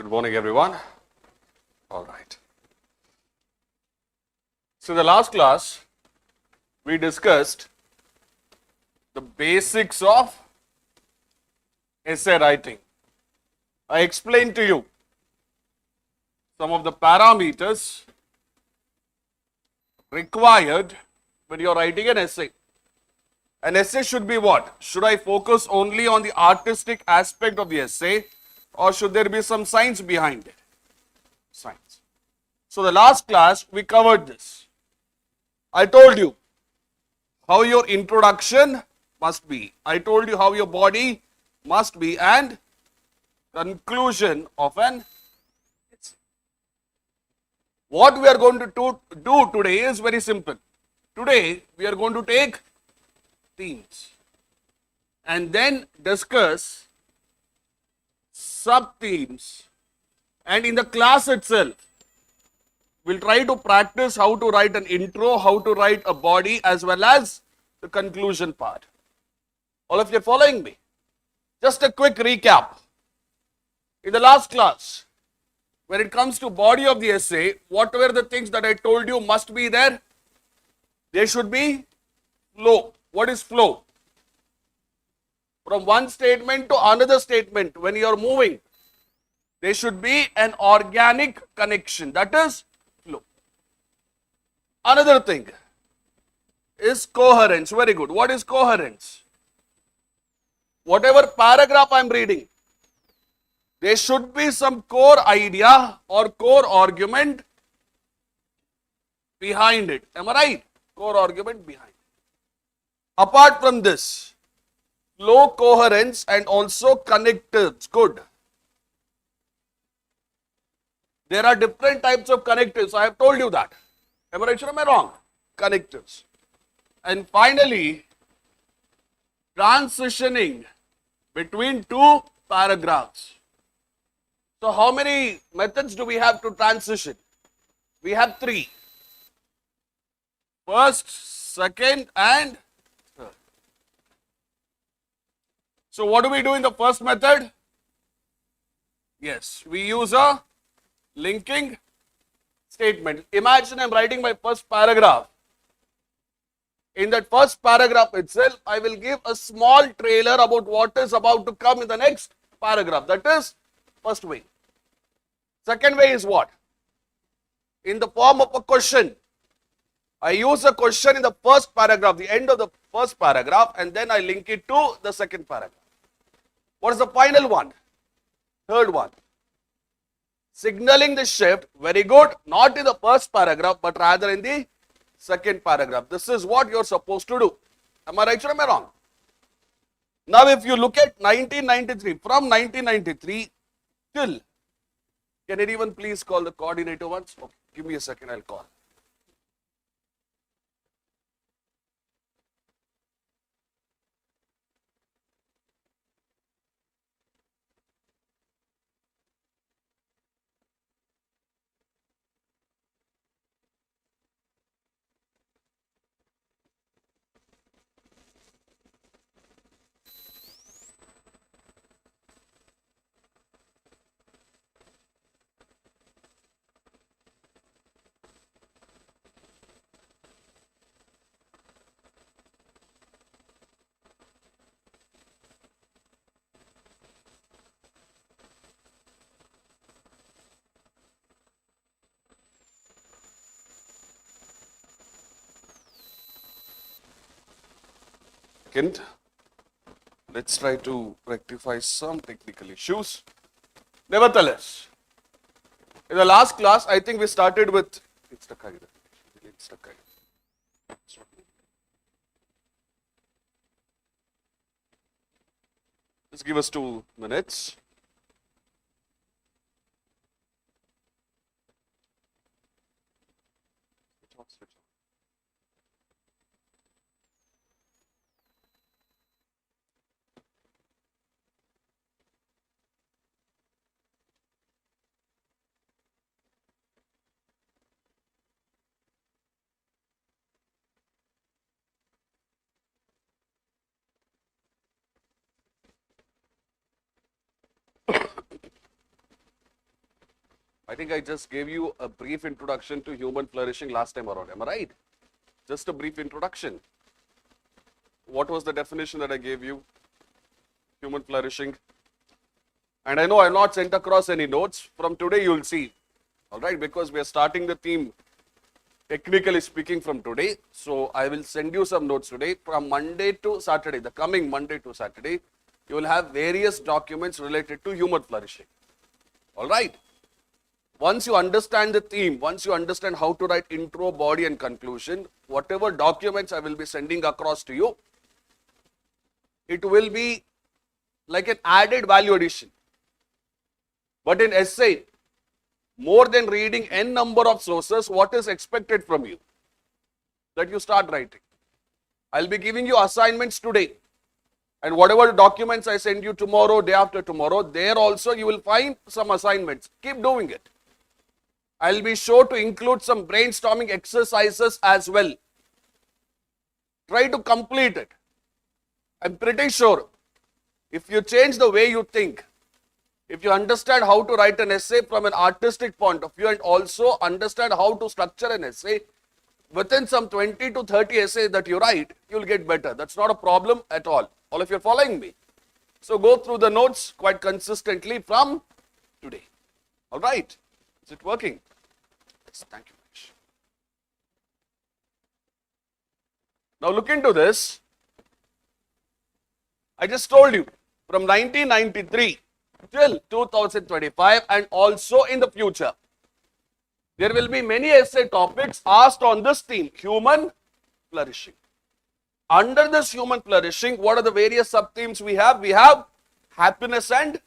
Good morning, everyone. All right. So, in the last class, we discussed the basics of essay writing. I explained to you some of the parameters required when you are writing an essay. An essay should be what? Should I focus only on the artistic aspect of the essay, or should there be some science behind it? Science. So, the last class we covered this. I told you how your introduction must be. I told you how your body must be, and conclusion of an essay. What we are going to do today is very simple. Today we are going to take themes and then discuss sub themes, and in the class itself we'll try to practice how to write an intro, how to write a body, as well as the conclusion part. All of you are following me? Just a quick recap. In the last class, when it comes to body of the essay, what were the things that I told you must be there? There should be flow. What is flow? From one statement to another statement, when you are moving, there should be an organic connection. That is flow. Another thing is coherence. Very good. What is coherence? Whatever paragraph I am reading, there should be some core idea or core argument behind it. Am I right? Core argument behind it. Apart from this, flow, coherence, and also connectives. Good. There are different types of connectives. I have told you that. Am I right or am I wrong? Connectives. And finally, transitioning between two paragraphs. So, how many methods do we have to transition? We have three. First, second, and third. So, what do we do in the first method? Yes, we use a linking statement. Imagine I am writing my first paragraph. In that first paragraph itself, I will give a small trailer about what is about to come in the next paragraph. That is first way. Second way is what? In the form of a question. I use a question in the first paragraph, the end of the first paragraph, and then I link it to the second paragraph. What is the final one? Third one. Signaling the shift, very good, not in the first paragraph, but rather in the second paragraph. This is what you are supposed to do. Am I right or am I wrong? Now, if you look at 1993, from 1993 till, can anyone please call the coordinator once? Okay, give me a second, I'll call. Second, let's try to rectify some technical issues. Nevertheless, in the last class, I think we started with, just give us 2 minutes. I think I just gave you a brief introduction to human flourishing last time around. Am I right? Just a brief introduction. What was the definition that I gave you? Human flourishing. And I know I have not sent across any notes. From today you will see. Alright, because we are starting the theme technically speaking from today. So I will send you some notes today. From Monday to Saturday, the coming Monday to Saturday, you will have various documents related to human flourishing. Alright. Once you understand the theme, once you understand how to write intro, body and conclusion, whatever documents I will be sending across to you, it will be like an added value addition. But in essay, more than reading n number of sources, what is expected from you? That you start writing. I'll be giving you assignments today. And whatever documents I send you tomorrow, day after tomorrow, there also you will find some assignments. Keep doing it. I'll be sure to include some brainstorming exercises as well. Try to complete it. I'm pretty sure if you change the way you think, if you understand how to write an essay from an artistic point of view and also understand how to structure an essay, within some 20 to 30 essays that you write, you'll get better. That's not a problem at all. All of you are following me. So go through the notes quite consistently from today. All right. Is it working? Yes, thank you. Now look into this. I just told you from 1993 till 2025 and also in the future, there will be many essay topics asked on this theme, human flourishing. Under this human flourishing, what are the various sub-themes we have? We have happiness and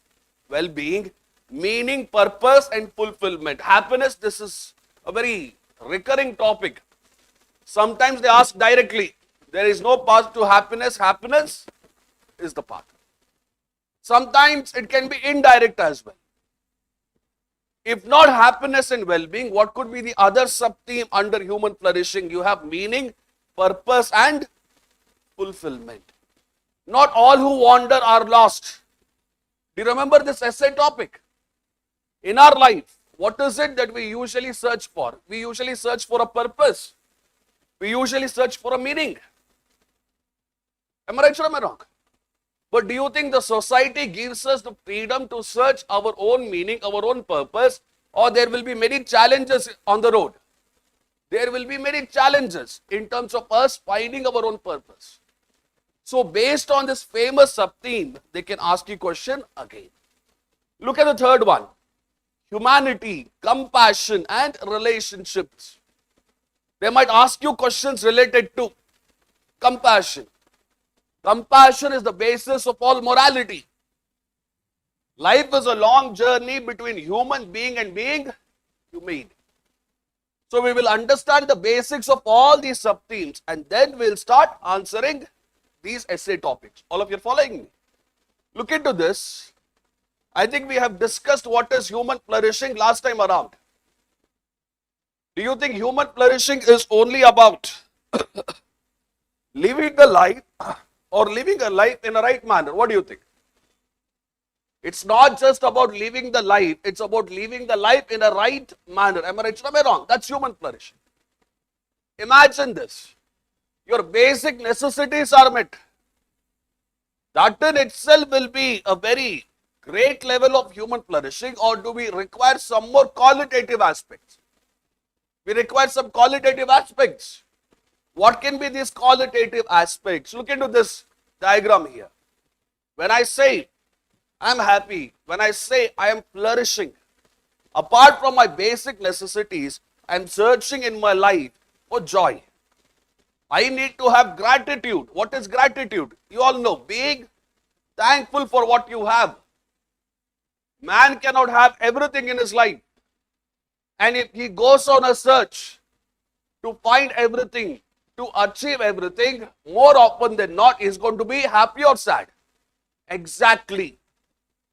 well-being, meaning, purpose and fulfillment. Happiness, this is a very recurring topic. Sometimes they ask directly, there is no path to happiness. Happiness is the path. Sometimes it can be indirect as well. If not happiness and well-being, what could be the other sub-theme under human flourishing? You have meaning, purpose and fulfillment. Not all who wander are lost. Do you remember this essay topic? In our life, what is it that we usually search for? We usually search for a purpose. We usually search for a meaning. Am I right or am I wrong? But do you think the society gives us the freedom to search our own meaning, our own purpose, or there will be many challenges on the road? There will be many challenges in terms of us finding our own purpose. So based on this famous sub-theme, they can ask you question again. Look at the third one. Humanity, compassion and relationships. They might ask you questions related to compassion. Compassion is the basis of all morality. Life is a long journey between human being and being humane. So we will understand the basics of all these sub-themes and then we'll start answering these essay topics. All of you are following me? Look into this. I think we have discussed what is human flourishing last time around. Do you think human flourishing is only about living the life or living a life in a right manner? What do you think? It's not just about living the life, it's about living the life in a right manner. Am I right or am I wrong? That's human flourishing. Imagine this. Your basic necessities are met. That in itself will be a very great level of human flourishing, or do we require some more qualitative aspects? We require some qualitative aspects. What can be these qualitative aspects? Look into this diagram here. When I say I am happy, when I say I am flourishing, apart from my basic necessities, I am searching in my life for joy. I need to have gratitude. What is gratitude? You all know, being thankful for what you have. Man cannot have everything in his life. And if he goes on a search to find everything, to achieve everything, more often than not, he is going to be happy or sad. Exactly.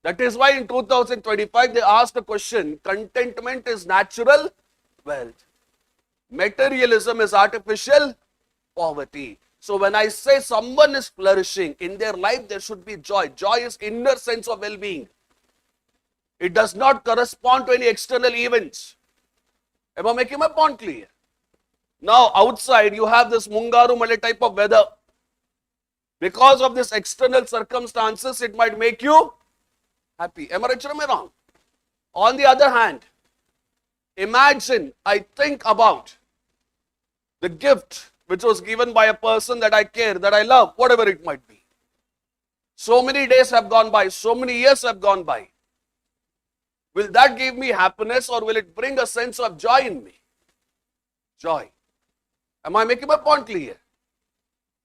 That is why in 2025 they asked the question, contentment is natural wealth. Materialism is artificial poverty. So when I say someone is flourishing in their life, there should be joy. Joy is inner sense of well-being. It does not correspond to any external events. Am I making my point clear? Now, outside, you have this Mungaru Male type of weather. Because of this external circumstances, it might make you happy. Am I right or am I wrong? On the other hand, imagine I think about the gift which was given by a person that I care, that I love, whatever it might be. So many days have gone by, so many years have gone by. Will that give me happiness or will it bring a sense of joy in me? Joy. Am I making my point clear?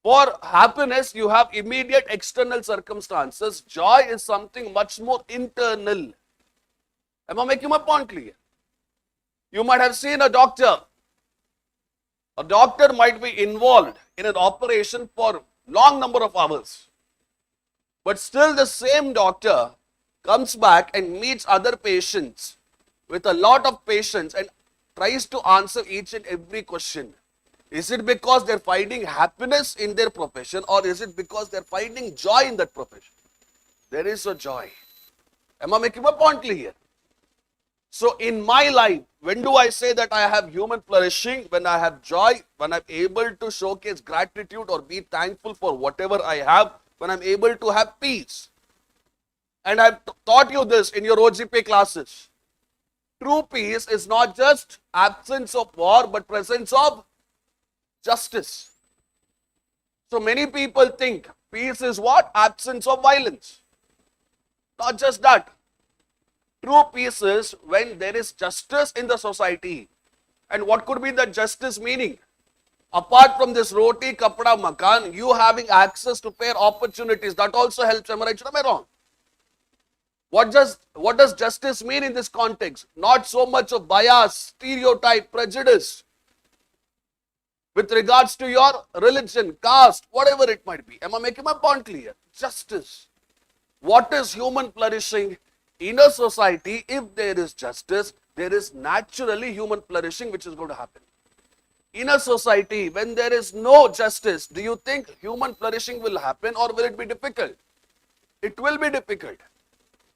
For happiness, you have immediate external circumstances. Joy is something much more internal. Am I making my point clear? You might have seen a doctor. A doctor might be involved in an operation for long number of hours. But still the same doctor comes back and meets other patients with a lot of patience and tries to answer each and every question. Is it because they're finding happiness in their profession or is it because they're finding joy in that profession? There is a joy. Am I making my point clear? So in my life, when do I say that I have human flourishing? When I have joy, when I'm able to showcase gratitude or be thankful for whatever I have, when I'm able to have peace. And I've taught you this in your OGP classes. True peace is not just absence of war, but presence of justice. So many people think peace is what? Absence of violence. Not just that. True peace is when there is justice in the society. And what could be the justice meaning? Apart from this roti, kapda, makan, you having access to fair opportunities, that also helps. Am I right or am I wrong? What does justice mean in this context? Not so much of bias, stereotype, prejudice with regards to your religion, caste, whatever it might be. Am I making my point clear? Justice. What is human flourishing? In a society, if there is justice, there is naturally human flourishing which is going to happen. In a society, when there is no justice, do you think human flourishing will happen or will it be difficult? It will be difficult.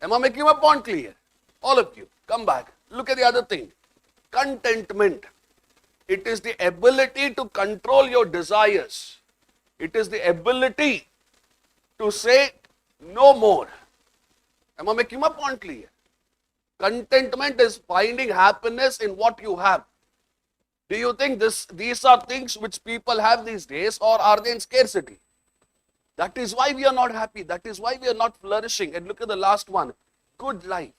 Am I making my point clear? All of you, come back. Look at the other thing. Contentment. It is the ability to control your desires. It is the ability to say no more. Am I making my point clear? Contentment is finding happiness in what you have. Do you think these are things which people have these days or are they in scarcity? That is why we are not happy. That is why we are not flourishing. And look at the last one. Good life.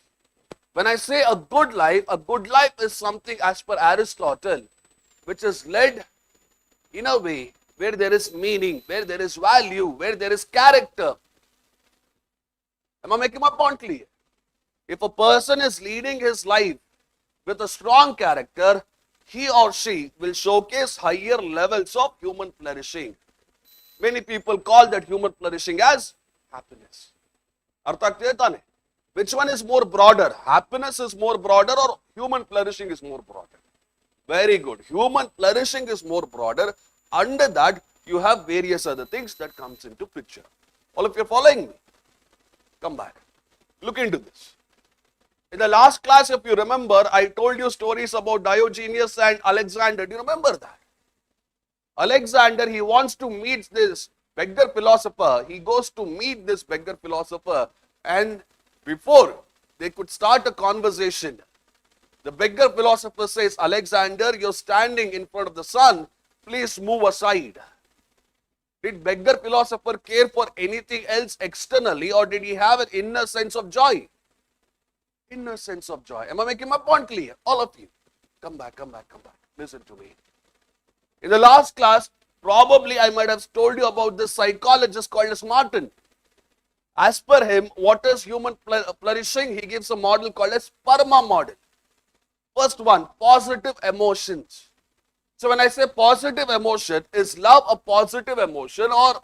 When I say a good life is something as per Aristotle, which is led in a way where there is meaning, where there is value, where there is character. Am I making my point clear? If a person is leading his life with a strong character, he or she will showcase higher levels of human flourishing. Many people call that human flourishing as happiness. Artha agtide tane? Which one is more broader? Happiness is more broader or human flourishing is more broader? Very good. Human flourishing is more broader. Under that, you have various other things that comes into picture. All of you are following me? Come back. Look into this. In the last class, if you remember, I told you stories about Diogenes and Alexander. Do you remember that? Alexander, he wants to meet this beggar philosopher. He goes to meet this beggar philosopher, and before they could start a conversation, the beggar philosopher says, Alexander, you're standing in front of the sun. Please move aside. Did beggar philosopher care for anything else externally or did he have an inner sense of joy? Inner sense of joy. Am I making my point clear? All of you. Come back, come back, come back. Listen to me. In the last class, probably I might have told you about this psychologist called as Manthan. As per him, what is human flourishing? He gives a model called as PERMA model. First one, positive emotions. So when I say positive emotion, is love a positive emotion or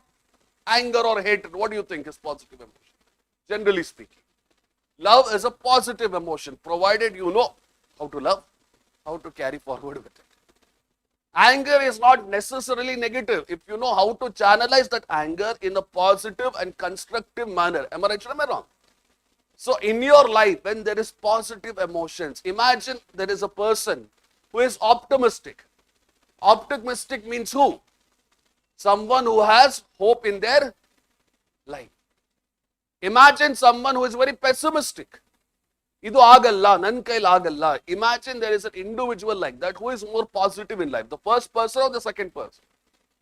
anger or hatred? What do you think is positive emotion? Generally speaking. Love is a positive emotion, provided you know how to love, how to carry forward with it. Anger is not necessarily negative if you know how to channelize that anger in a positive and constructive manner. Am I right or am I wrong? So in your life, when there is positive emotions, imagine there is a person who is optimistic. Optimistic means who? Someone who has hope in their life. Imagine someone who is very pessimistic. Idu agalla, nan kail agalla. Imagine there is an individual like that who is more positive in life. The first person or the second person?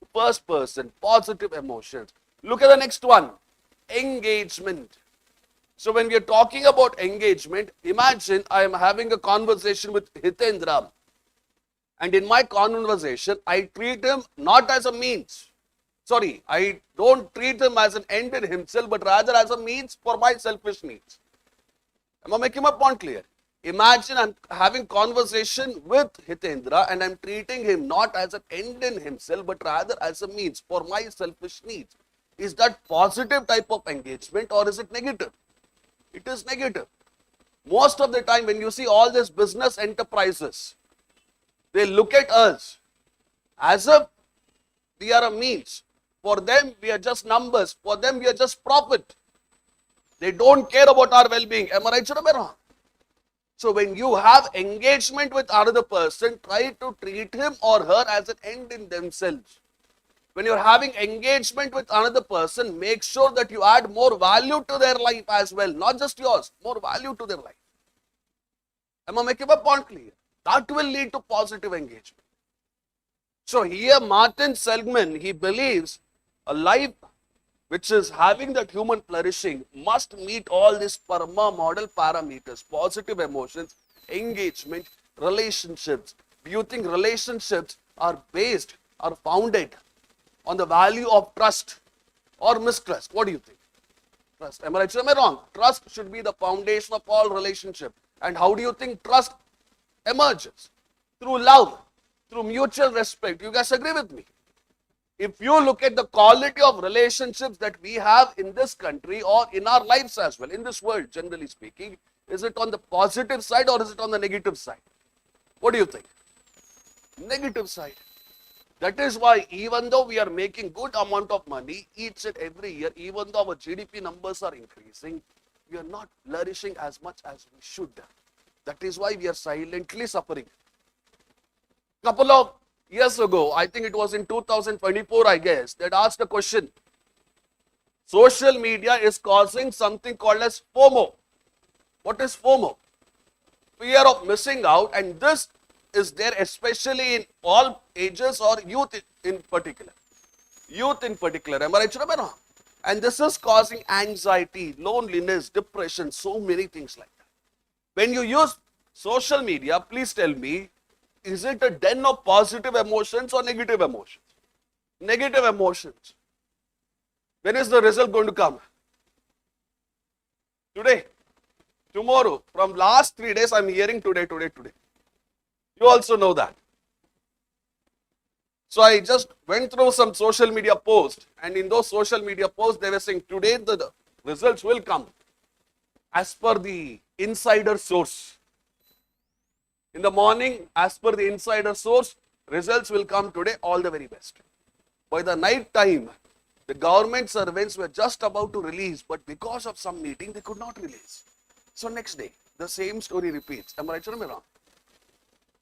The first person, positive emotions. Look at the next one. Engagement. So when we are talking about engagement, imagine I am having a conversation with Hitendra. And in my conversation, I treat him not as a means. Sorry, I don't treat him as an end in himself, but rather as a means for my selfish needs. Am I making my point clear? Imagine I'm having conversation with Hitendra and I'm treating him not as an end in himself, but rather as a means for my selfish needs. Is that positive type of engagement or is it negative? It is negative. Most of the time when you see all these business enterprises, they look at us as if we are a means. For them, we are just numbers. For them, we are just profit. They don't care about our well-being. Am I right or am I wrong? So when you have engagement with another person, try to treat him or her as an end in themselves. When you're having engagement with another person, make sure that you add more value to their life as well. Not just yours, more value to their life. Am I making my point clear? That will lead to positive engagement. So here Martin Seligman, he believes a life which is having that human flourishing must meet all these PERMA model parameters: positive emotions, engagement, relationships. Do you think relationships are based or founded on the value of trust or mistrust? What do you think? Trust. Am I right or am I wrong? Trust should be the foundation of all relationship. And how do you think trust emerges? Through love, through mutual respect. You guys agree with me? If you look at the quality of relationships that we have in this country or in our lives as well, in this world, generally speaking, is it on the positive side or is it on the negative side? What do you think? Negative side. That is why even though we are making good amount of money each and every year, even though our GDP numbers are increasing, we are not flourishing as much as we should. That is why we are silently suffering. Couple of years ago, I think it was in 2024, I guess, that asked a question. Social media is causing something called as FOMO. What is FOMO? Fear of missing out, and this is there especially in all ages or youth in particular. Youth in particular, am I right or am I wrong? And this is causing anxiety, loneliness, depression, so many things like that. When you use social media, please tell me, is it a den of positive emotions or negative emotions? Negative emotions. When is the result going to come? Today, tomorrow. From last 3 days, I'm hearing today. You also know that. So I just went through some social media posts, and in those social media posts, they were saying today the results will come as per the insider source. In the morning, as per the insider source, results will come today, all the very best. By the night time, the government servants were just about to release, but because of some meeting, they could not release. So next day, the same story repeats. Am I right or am I wrong?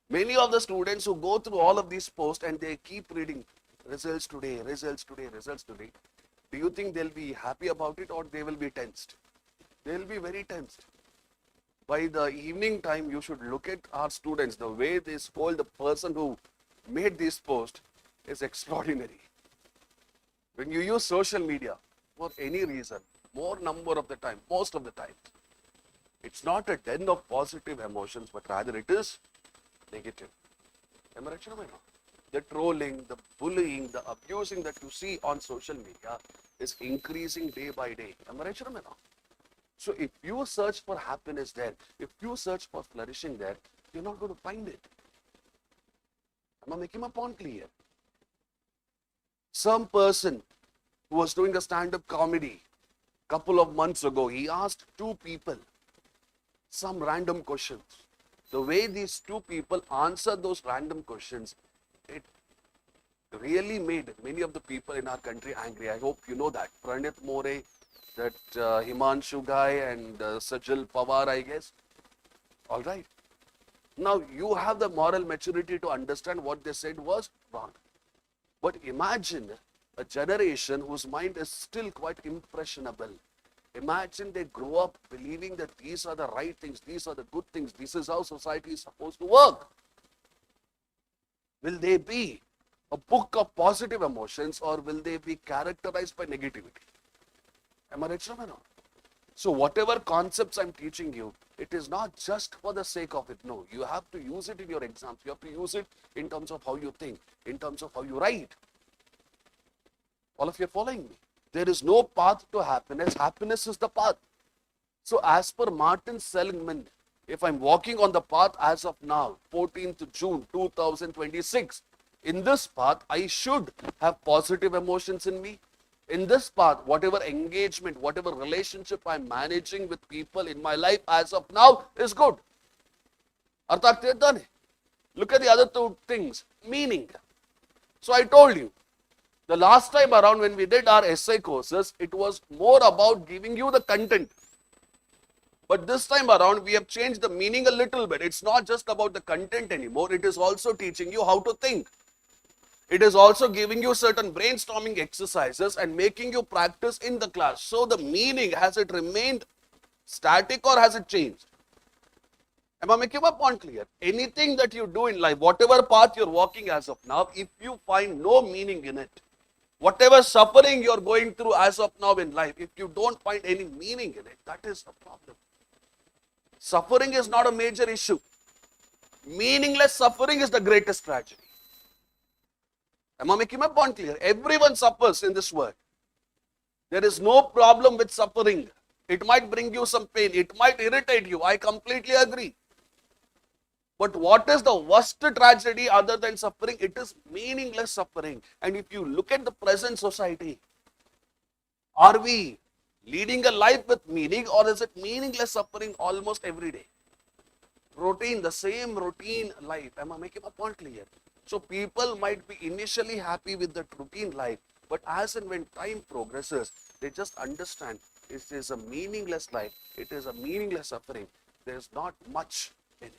Many of the students who go through all of these posts and they keep reading results today, results today, results today. Do you think they'll be happy about it or they will be tensed? They'll be very tensed. By the evening time, you should look at our students. The way they scold the person who made this post is extraordinary. When you use social media for any reason, more number of the time, most of the time, it's not a den of positive emotions, but rather it is negative. Am I right or am I wrong? The trolling, the bullying, the abusing that you see on social media is increasing day by day. Am I right or am I wrong? So if you search for happiness there, if you search for flourishing there, you're not going to find it. Am I making my point clear? Some person who was doing a stand-up comedy a couple of months ago, he asked two people some random questions. The way these two people answered those random questions, it really made many of the people in our country angry. I hope you know that. Pranit More, That Himanshu guy and Sajal Pawar, I guess. All right. Now you have the moral maturity to understand what they said was wrong. But imagine a generation whose mind is still quite impressionable. Imagine they grow up believing that these are the right things, these are the good things, this is how society is supposed to work. Will they be a book of positive emotions, or will they be characterized by negativity? Am I right or not? So whatever concepts I'm teaching you, it is not just for the sake of it. No, you have to use it in your exams. You have to use it in terms of how you think, in terms of how you write. All of you are following me. There is no path to happiness. Happiness is the path. So as per Martin Seligman, if I'm walking on the path as of now, 14th June 2026, in this path, I should have positive emotions in me. In this path, whatever engagement, whatever relationship I'm managing with people in my life as of now is good. Look at the other two things. Meaning. So I told you, the last time around when we did our essay courses, it was more about giving you the content. But this time around, we have changed the meaning a little bit. It's not just about the content anymore. It is also teaching you how to think. It is also giving you certain brainstorming exercises and making you practice in the class. So the meaning, has it remained static or has it changed? Am I making my point clear? Anything that you do in life, whatever path you're walking as of now, if you find no meaning in it, whatever suffering you're going through as of now in life, if you don't find any meaning in it, that is a problem. Suffering is not a major issue. Meaningless suffering is the greatest tragedy. Am I making my point clear? Everyone suffers in this world. There is no problem with suffering. It might bring you some pain. It might irritate you. I completely agree. But what is the worst tragedy other than suffering? It is meaningless suffering. And if you look at the present society, are we leading a life with meaning, or is it meaningless suffering almost every day? Routine, the same routine life. Am I making my point clear? So people might be initially happy with that routine life, but as and when time progresses, they just understand it is a meaningless life. It is a meaningless suffering. There is not much in it.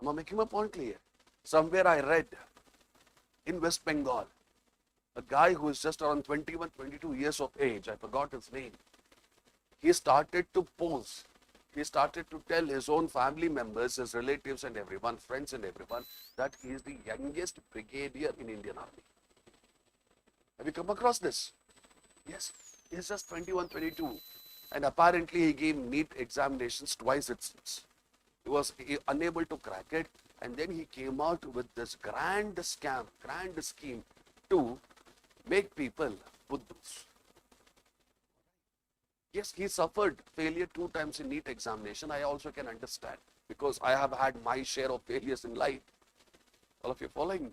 Am I making my point clear? Somewhere I read in West Bengal, a guy who is just around 21, 22 years of age, I forgot his name, he started to pose. He started to tell his own family members, his relatives and everyone, friends and everyone, that he is the youngest brigadier in Indian Army. Have you come across this? Yes, he is just 21, 22. And apparently he gave NEET examinations twice it seems. He was unable to crack it, and then he came out with this grand scam, grand scheme to make people Buddhas. Yes, he suffered failure 2 times in NEET examination. I also can understand, because I have had my share of failures in life. All of you following me?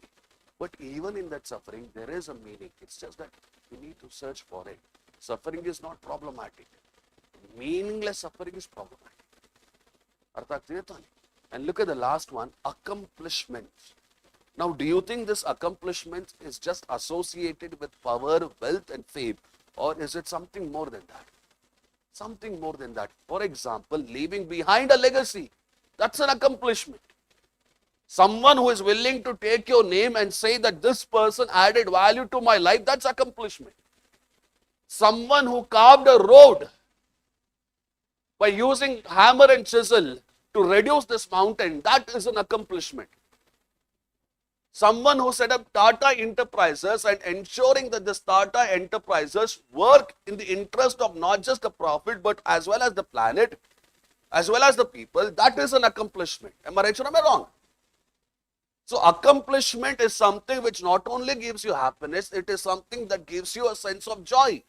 But even in that suffering, there is a meaning. It's just that we need to search for it. Suffering is not problematic. Meaningless suffering is problematic. And look at the last one, accomplishment. Now, do you think this accomplishment is just associated with power, wealth and fame, or is it something more than that? Something more than that. For example, leaving behind a legacy. That's an accomplishment. Someone who is willing to take your name and say that this person added value to my life, that's accomplishment. Someone who carved a road by using hammer and chisel to reduce this mountain, that is an accomplishment. Someone who set up Tata Enterprises and ensuring that this Tata Enterprises work in the interest of not just the profit, but as well as the planet, as well as the people, that is an accomplishment. Am I right or am I wrong? So accomplishment is something which not only gives you happiness, it is something that gives you a sense of joy.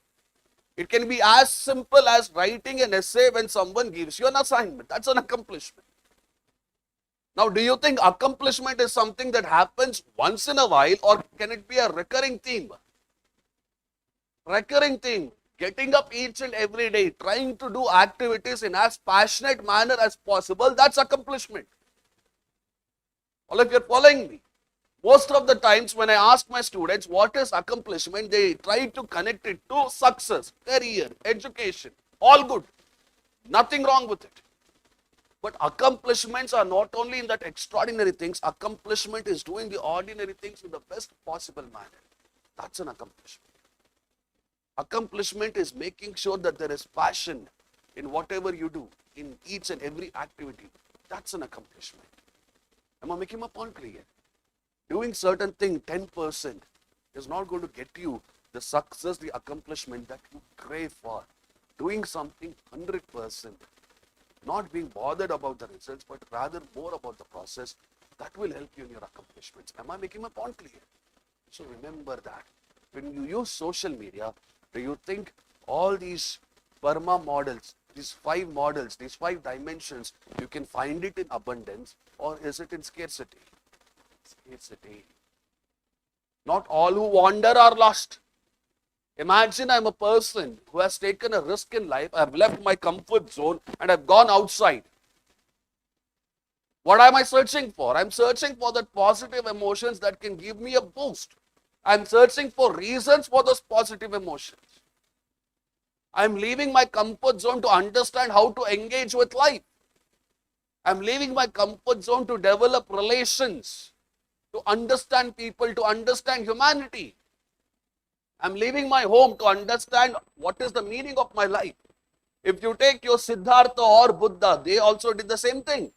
It can be as simple as writing an essay when someone gives you an assignment. That's an accomplishment. Now, do you think accomplishment is something that happens once in a while, or can it be a recurring theme? Recurring theme. Getting up each and every day, trying to do activities in as passionate manner as possible, that's accomplishment. All of you are following me. Most of the times when I ask my students what is accomplishment, they try to connect it to success, career, education. All good. Nothing wrong with it. But accomplishments are not only in that extraordinary things, accomplishment is doing the ordinary things in the best possible manner. That's an accomplishment. Accomplishment is making sure that there is passion in whatever you do, in each and every activity. That's an accomplishment. Am I making my point clear? Doing certain thing 10% is not going to get you the success, the accomplishment that you crave for. Doing something 100%, not being bothered about the results, but rather more about the process, that will help you in your accomplishments. Am I making my point clear? So remember that. When you use social media, do you think all these Burma models, these 5 models, these 5 dimensions, you can find it in abundance, or is it in scarcity? Scarcity. Not all who wander are lost. Imagine I'm a person who has taken a risk in life. I've left my comfort zone and I've gone outside. What am I searching for? I'm searching for that positive emotions that can give me a boost. I'm searching for reasons for those positive emotions. I'm leaving my comfort zone to understand how to engage with life. I'm leaving my comfort zone to develop relations, to understand people, to understand humanity. I'm leaving my home to understand what is the meaning of my life. If you take your Siddhartha or Buddha, they also did the same thing.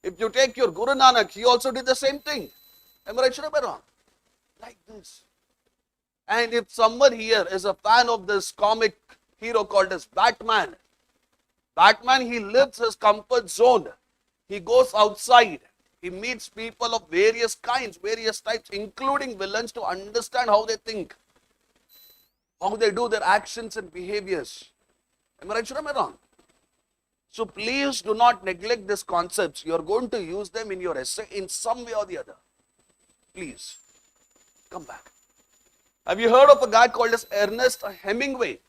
If you take your Guru Nanak, he also did the same thing. Am I right? Should I be wrong? Like this. And if someone here is a fan of this comic hero called as Batman, he lives his comfort zone. He goes outside. He meets people of various kinds, various types, including villains, to understand how they think, how they do their actions and behaviors. Am I right? Should I be wrong? So please do not neglect these concepts. You are going to use them in your essay in some way or the other. Please, come back. Have you heard of a guy called as Ernest Hemingway?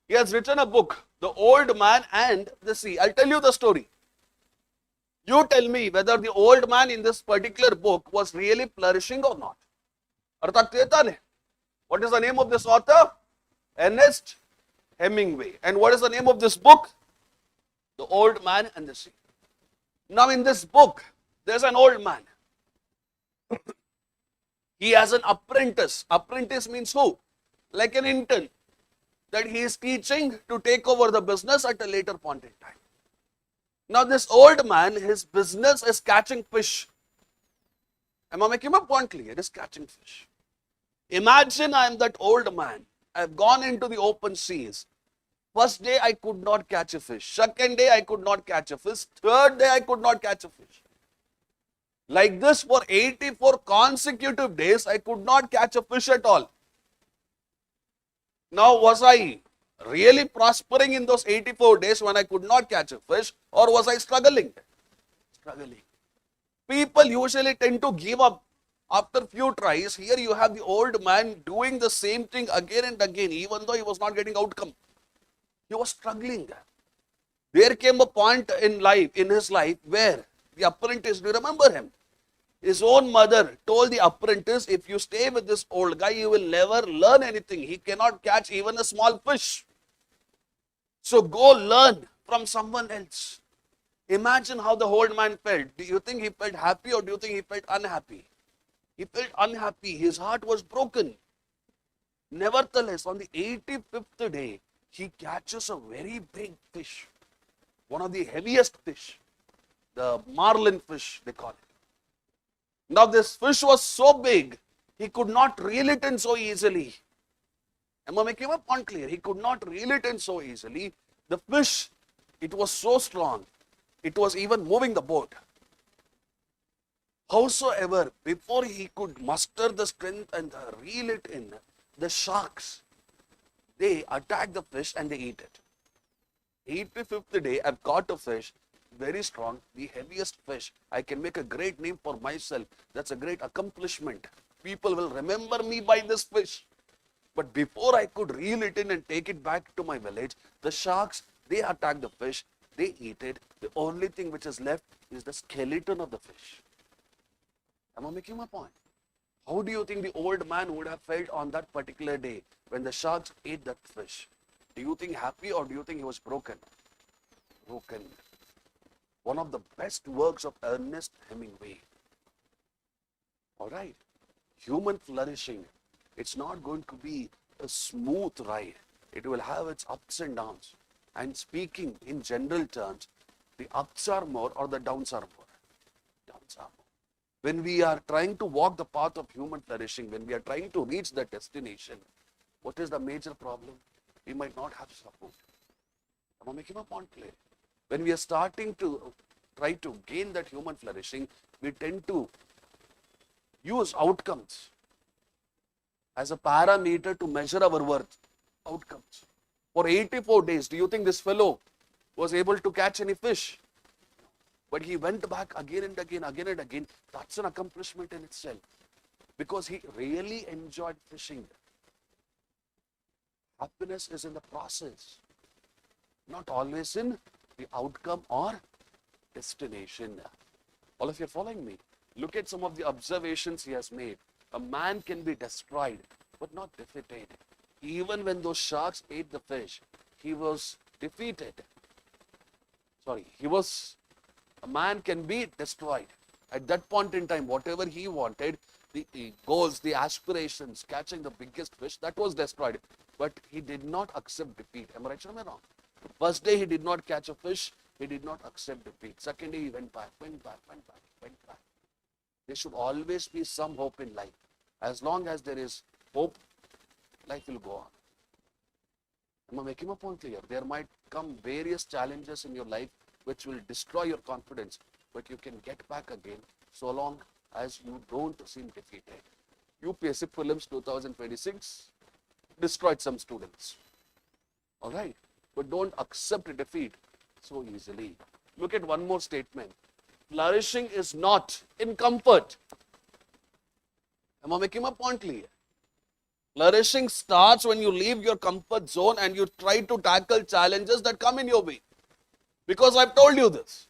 He has written a book, The Old Man and the Sea. I'll tell you the story. You tell me whether the old man in this particular book was really flourishing or not. What is the name of this author? Ernest Hemingway. And what is the name of this book? The Old Man and the Sea. Now in this book, there's an old man. He has an apprentice. Apprentice means who? Like an intern that he is teaching to take over the business at a later point in time. Now this old man, his business is catching fish. Am I making my point clear? It is catching fish. Imagine I am that old man. I have gone into the open seas. First day I could not catch a fish. Second day I could not catch a fish. Third day I could not catch a fish. Like this for 84 consecutive days I could not catch a fish at all. Now was I really prospering in those 84 days when I could not catch a fish, or was I struggling? Struggling. People usually tend to give up after few tries. Here you have the old man doing the same thing again and again, even though he was not getting outcome. He was struggling. There came a point in his life where the apprentice, do you remember him? His own mother told the apprentice, if you stay with this old guy, you will never learn anything. He cannot catch even a small fish. So go learn from someone else. Imagine how the old man felt. Do you think he felt happy or do you think he felt unhappy? He felt unhappy. His heart was broken. Nevertheless, on the 85th day, he catches a very big fish. One of the heaviest fish. The marlin fish, they call it. Now this fish was so big, he could not reel it in so easily. Am I making my point clear? He could not reel it in so easily. The fish, it was so strong, it was even moving the boat. Howsoever, before he could muster the strength and reel it in, the sharks, they attack the fish and they eat it. 85th day, I've caught a fish, very strong, the heaviest fish. I can make a great name for myself. That's a great accomplishment. People will remember me by this fish. But before I could reel it in and take it back to my village, the sharks, they attack the fish, they eat it. The only thing which is left is the skeleton of the fish. Am I making my point? How do you think the old man would have felt on that particular day when the sharks ate that fish? Do you think happy or do you think he was broken? Broken. One of the best works of Ernest Hemingway. All right. Human flourishing. It's not going to be a smooth ride. It will have its ups and downs. And speaking in general terms, the ups are more or the downs are more? Downs are more. When we are trying to walk the path of human flourishing, when we are trying to reach the destination, what is the major problem? We might not have support. Am I making my point clear? When we are starting to try to gain that human flourishing, we tend to use outcomes as a parameter to measure our worth. Outcomes. For 84 days, do you think this fellow was able to catch any fish? But he went back again and again, again and again. That's an accomplishment in itself. Because he really enjoyed fishing. Happiness is in the process, not always in the outcome or destination. All of you are following me? Look at some of the observations he has made. A man can be destroyed, but not defeated. Even when those sharks ate the fish, he was defeated. A man can be destroyed. At that point in time, whatever he wanted, the goals, the aspirations, catching the biggest fish, that was destroyed. But he did not accept defeat. Am I right or am I wrong? First day he did not catch a fish, he did not accept defeat. Second day he went back. There should always be some hope in life. As long as there is hope, life will go on. Am I making my point clear? There might come various challenges in your life which will destroy your confidence, but you can get back again so long as you don't seem defeated. UPSC Prelims 2026 destroyed some students. All right, but don't accept defeat so easily. Look at one more statement. Flourishing is not in comfort. Am I making my point clear? Flourishing starts when you leave your comfort zone and you try to tackle challenges that come in your way. Because I've told you this.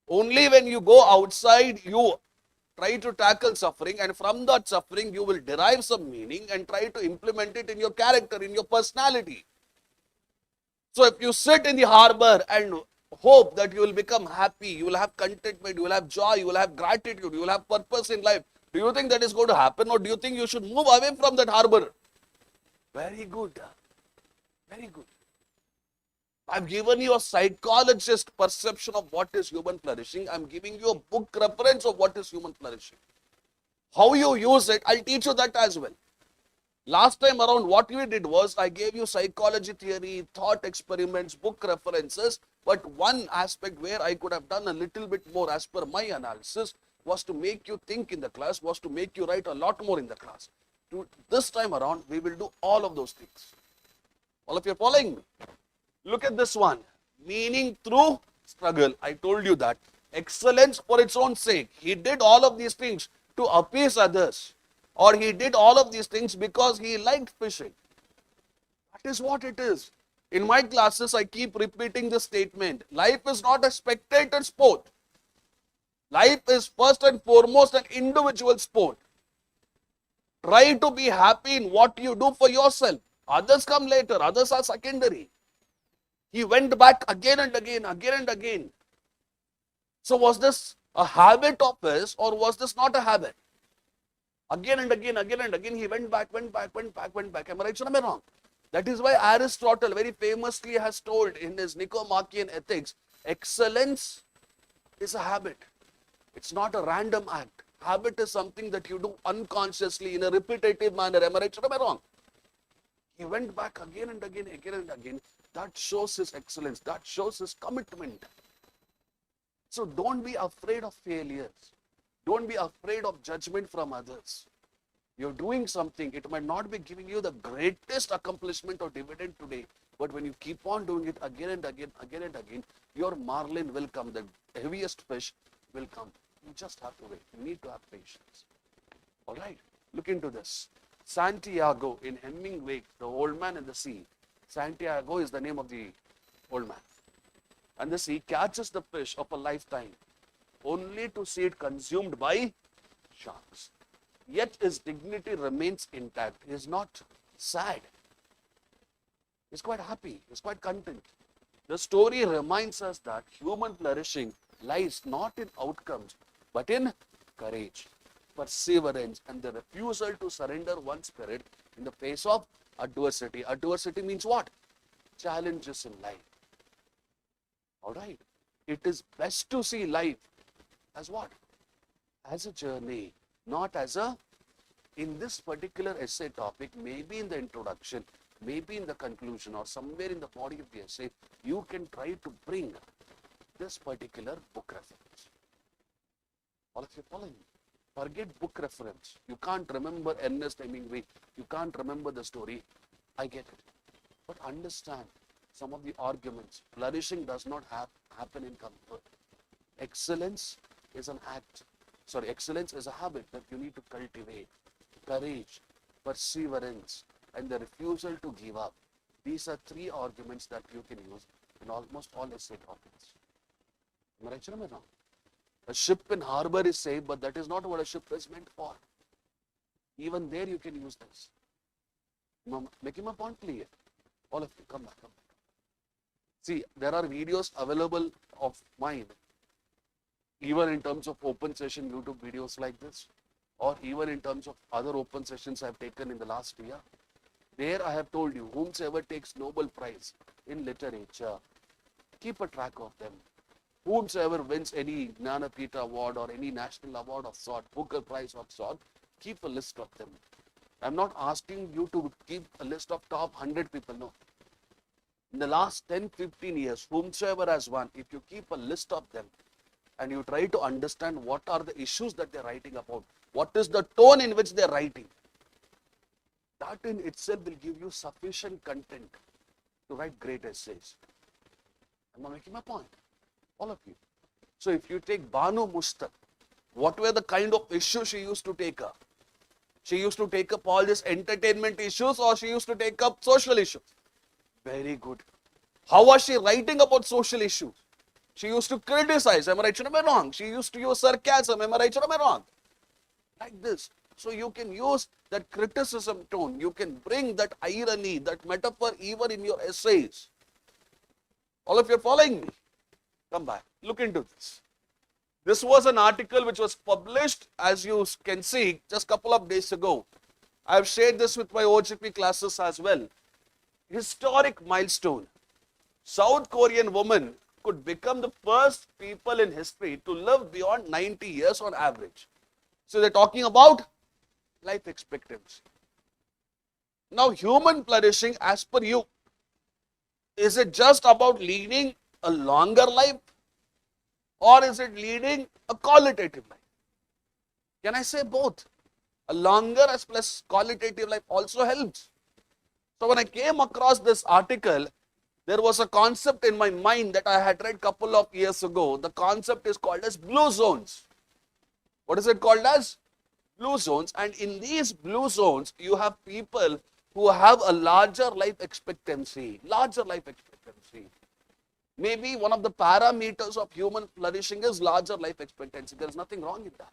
Only when you go outside, you try to tackle suffering, and from that suffering, you will derive some meaning and try to implement it in your character, in your personality. So if you sit in the harbor and hope that you will become happy, you will have contentment, you will have joy, you will have gratitude, you will have purpose in life, do you think that is going to happen, or do you think you should move away from that harbor? Very good. Very good. I've given you a psychologist perception of what is human flourishing. I'm giving you a book reference of what is human flourishing. How you use it, I'll teach you that as well. Last time around, what we did was I gave you psychology theory, thought experiments, book references, but one aspect where I could have done a little bit more as per my analysis was to make you think in the class, was to make you write a lot more in the class. This time around, we will do all of those things. All of you are following me? Look at this one. Meaning through struggle. I told you that. Excellence for its own sake. He did all of these things to appease others. Or he did all of these things because he liked fishing. That is what it is. In my classes, I keep repeating this statement. Life is not a spectator sport. Life is first and foremost an individual sport. Try to be happy in what you do for yourself. Others come later. Others are secondary. He went back again and again, again and again. So was this a habit of his, or was this not a habit? Again and again, again and again, he went back. Am I right or am I wrong? That is why Aristotle very famously has told in his Nicomachean Ethics, excellence is a habit. It's not a random act. Habit is something that you do unconsciously in a repetitive manner. Am I right or am I wrong? He went back again and again, again and again. That shows his excellence. That shows his commitment. So don't be afraid of failures. Don't be afraid of judgment from others. You're doing something. It might not be giving you the greatest accomplishment or dividend today. But when you keep on doing it again and again, again and again, your marlin will come. The heaviest fish will come. You just have to wait. You need to have patience. All right. Look into this. Santiago in Hemingway, The Old Man and the Sea. Santiago is the name of the old man. And the sea catches the fish of a lifetime. only to see it consumed by sharks. Yet his dignity remains intact. He is not sad. He is quite happy. He is quite content. The story reminds us that human flourishing lies not in outcomes, but in courage, perseverance, and the refusal to surrender one's spirit in the face of adversity. Adversity means what? Challenges in life. All right. It is best to see life as what? As a journey, not as a, in this particular essay topic, maybe in the introduction, maybe in the conclusion or somewhere in the body of the essay, you can try to bring this particular book reference. All of you following me? Forget book reference. You can't remember Ernest Hemingway. You can't remember the story. I get it. But understand some of the arguments. Flourishing does not happen in comfort. Excellence is an act. Sorry, excellence is a habit that you need to cultivate. Courage, perseverance, and the refusal to give up. These are three arguments that you can use in almost all essay topics. Am I right or am I wrong? A ship in harbor is safe, but that is not what a ship is meant for. Even there you can use this. Am I making my point clear? All of you, come back. See, there are videos available of mine, even in terms of open session YouTube videos like this, or even in terms of other open sessions I have taken in the last year. There I have told you, whomsoever takes Nobel Prize in literature, keep a track of them. Whomsoever wins any Jnanapita award or any national award of sort, Booker Prize of sort, keep a list of them. I'm not asking you to keep a list of top 100 people, no. In the last 10-15 years, whomsoever has won, if you keep a list of them and you try to understand what are the issues that they're writing about, what is the tone in which they're writing, that in itself will give you sufficient content to write great essays. Am I making my point? All of you. So if you take Banu Mustaq, what were the kind of issues she used to take up? She used to take up all these entertainment issues, or she used to take up social issues? Very good. How was she writing about social issues? She used to criticize. Am I right or am I wrong? She used to use sarcasm. Am I right or am I wrong? Like this. So you can use that criticism tone. You can bring that irony, that metaphor even in your essays. All of you are following me? Come back. Look into this. This was an article which was published, as you can see, just a couple of days ago. I have shared this with my OGP classes as well. Historic milestone. South Korean woman could become the first people in history to live beyond 90 years on average. So they're talking about life expectancy. Now, human flourishing, as per you, is it just about leading a longer life, or is it leading a qualitative life? Can I say both? A longer as plus qualitative life also helps. So when I came across this article, there was a concept in my mind that I had read a couple of years ago. The concept is called as blue zones. What is it called as? Blue zones. And in these blue zones, you have people who have a larger life expectancy. Larger life expectancy. Maybe one of the parameters of human flourishing is larger life expectancy. There is nothing wrong in that.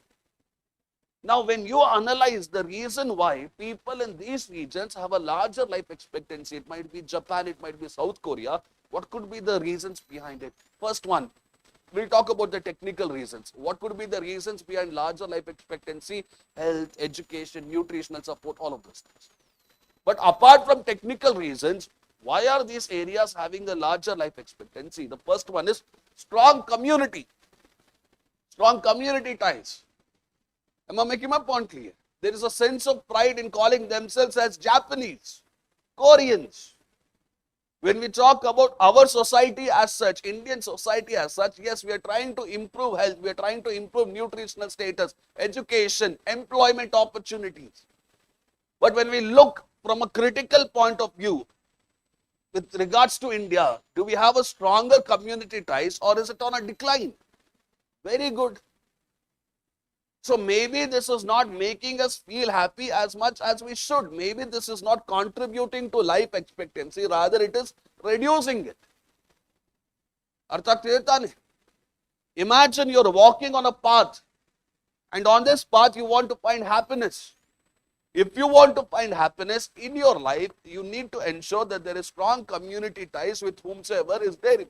Now, when you analyze the reason why people in these regions have a larger life expectancy, it might be Japan, it might be South Korea, what could be the reasons behind it? First one, we'll talk about the technical reasons. What could be the reasons behind larger life expectancy? Health, education, nutritional support, all of those things. But apart from technical reasons, why are these areas having a larger life expectancy? The first one is strong community. Strong community ties. Am I making my point clear? There is a sense of pride in calling themselves as Japanese, Koreans. When we talk about our society as such, Indian society as such, yes, we are trying to improve health, we are trying to improve nutritional status, education, employment opportunities. But when we look from a critical point of view, with regards to India, do we have a stronger community ties, or is it on a decline? Very good. So maybe this is not making us feel happy as much as we should. Maybe this is not contributing to life expectancy, rather it is reducing it. Artha clear tha nahi? Imagine you're walking on a path, and on this path you want to find happiness. If you want to find happiness in your life, you need to ensure that there is strong community ties with whomsoever is there.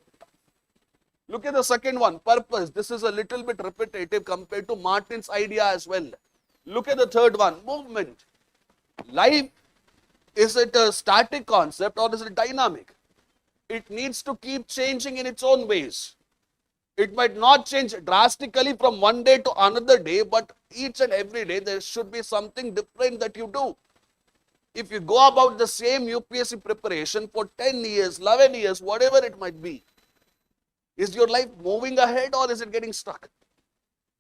Look at the second one, purpose. This is a little bit repetitive compared to Martin's idea as well. Look at the third one, movement. Life, is it a static concept or is it dynamic? It needs to keep changing in its own ways. It might not change drastically from one day to another day, but each and every day there should be something different that you do. If you go about the same UPSC preparation for 10 years, 11 years, whatever it might be, is your life moving ahead or is it getting stuck?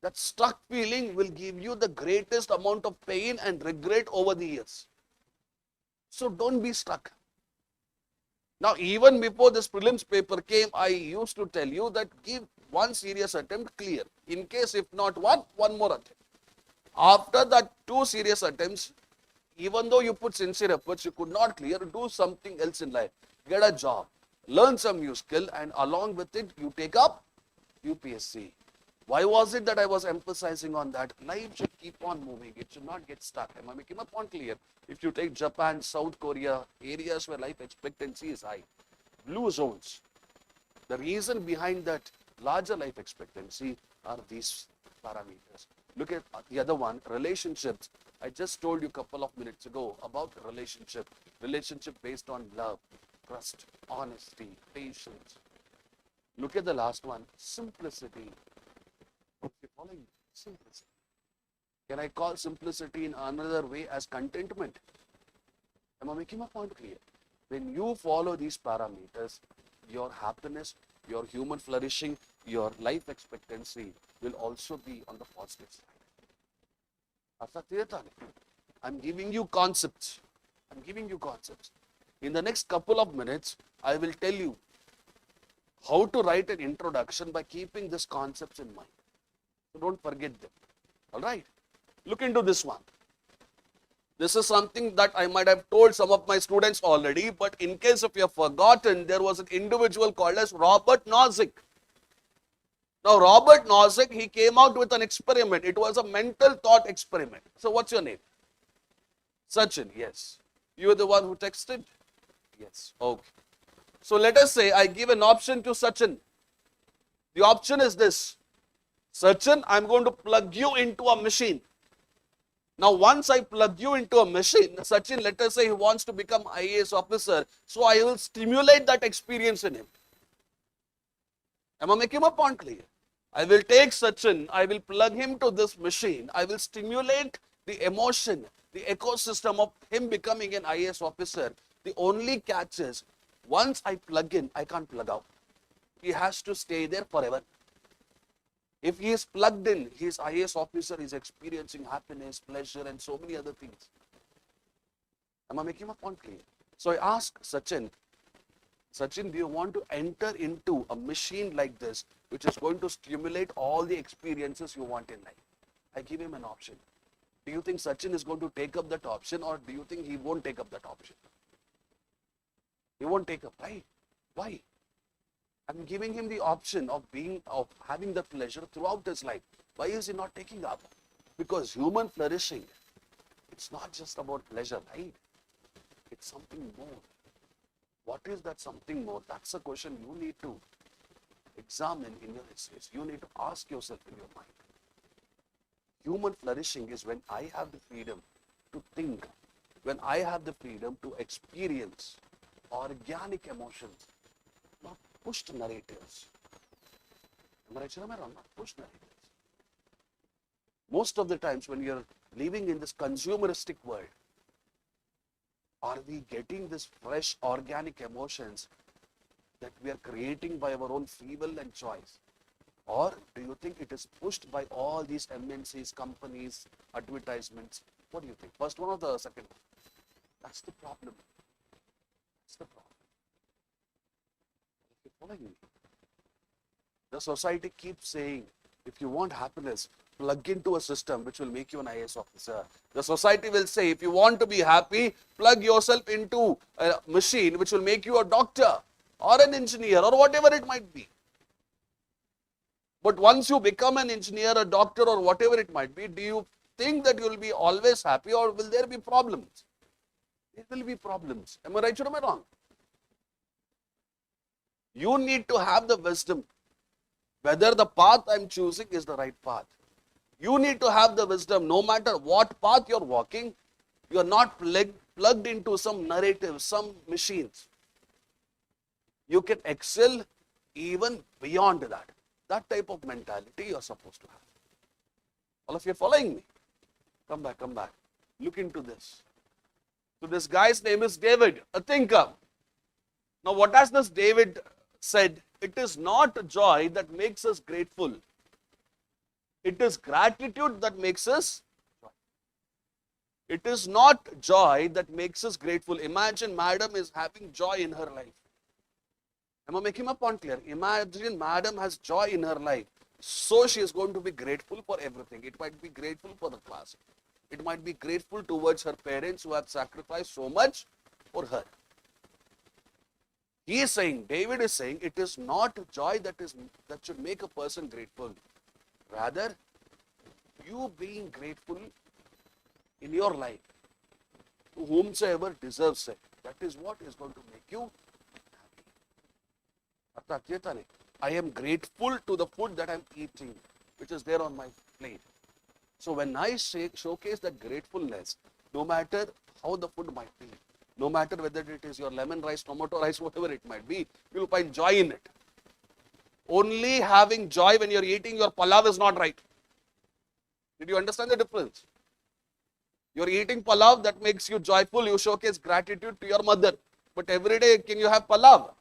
That stuck feeling will give you the greatest amount of pain and regret over the years. So don't be stuck. Now, even before this prelims paper came, I used to tell you that give one serious attempt clear. In case if not one more attempt. After that 2 serious attempts, even though you put sincere efforts, you could not clear, do something else in life. Get a job, learn some new skill, and along with it, you take up UPSC. Why was it that I was emphasizing on that? Life should keep on moving. It should not get stuck. Am I making my point clear? If you take Japan, South Korea, areas where life expectancy is high, blue zones, the reason behind that larger life expectancy are these parameters. Look at the other one, relationships. I just told you a couple of minutes ago about relationship. Relationship based on love, trust, honesty, patience. Look at the last one, simplicity. You're following simplicity. Can I call simplicity in another way as contentment? Am I making my point clear? When you follow these parameters, your happiness, your human flourishing, your life expectancy will also be on the positive side. I'm giving you concepts. I'm giving you concepts. In the next couple of minutes, I will tell you how to write an introduction by keeping these concepts in mind. So don't forget them. All right. Look into this one. This is something that I might have told some of my students already, but in case if you have forgotten, there was an individual called as Robert Nozick. Now, Robert Nozick, he came out with an experiment. It was a mental thought experiment. So, what's your name? Sachin, yes. You are the one who texted? Yes. Okay. So, let us say I give an option to Sachin. The option is this. Sachin, I'm going to plug you into a machine. Now, once I plug you into a machine, Sachin, let us say he wants to become IAS officer. So, I will stimulate that experience in him. Am I making my point clear? I will take Sachin, I will plug him to this machine. I will stimulate the emotion, the ecosystem of him becoming an IAS officer. The only catch is, once I plug in, I can't plug out. He has to stay there forever. If he is plugged in, he is IAS officer, he is experiencing happiness, pleasure, and so many other things. Am I making my point clear? So I ask Sachin, Sachin, do you want to enter into a machine like this, which is going to stimulate all the experiences you want in life? I give him an option. Do you think Sachin is going to take up that option, or do you think he won't take up that option? He won't take up, right? Why? I'm giving him the option of having the pleasure throughout his life. Why is he not taking up? Because human flourishing, it's not just about pleasure, right? It's something more. What is that something more? That's a question you need to examine in your essays. You need to ask yourself in your mind. Human flourishing is when I have the freedom to think, when I have the freedom to experience organic emotions, not pushed narratives. Am I right or am I wrong? Not pushed narratives. Most of the times when you're living in this consumeristic world, are we getting this fresh organic emotions that we are creating by our own free will and choice? Or do you think it is pushed by all these MNCs, companies, advertisements? What do you think? First one or the second one? That's the problem. That's the problem. You're following me? The society keeps saying, if you want happiness, plug into a system which will make you an IAS officer. The society will say, if you want to be happy, plug yourself into a machine which will make you a doctor or an engineer or whatever it might be. But once you become an engineer, a doctor, or whatever it might be, do you think that you will be always happy, or will there be problems? There will be problems. Am I right or am I wrong? You need to have the wisdom whether the path I'm choosing is the right path. You need to have the wisdom, no matter what path you're walking, you're not plugged into some narrative, some machines. You can excel even beyond that. That type of mentality you're supposed to have. All of you are following me? Come back, come back. Look into this. So this guy's name is David, a thinker. Now what has this David said? It is not joy that makes us grateful. It is gratitude that makes us joy. It is not joy that makes us grateful. Imagine madam is having joy in her life. Am I making my point clear? Imagine madam has joy in her life. So she is going to be grateful for everything. It might be grateful for the class. It might be grateful towards her parents who have sacrificed so much for her. He is saying, David is saying, it is not joy that should make a person grateful. Rather, you being grateful in your life to whomsoever deserves it. That is what is going to make you happy. I am grateful to the food that I am eating, which is there on my plate. So when I showcase that gratefulness, no matter how the food might be, no matter whether it is your lemon rice, tomato rice, whatever it might be, you will find joy in it. Only having joy when you're eating your palav is not right. Did you understand the difference? You're eating palav, that makes you joyful, you showcase gratitude to your mother. But every day, can you have palav?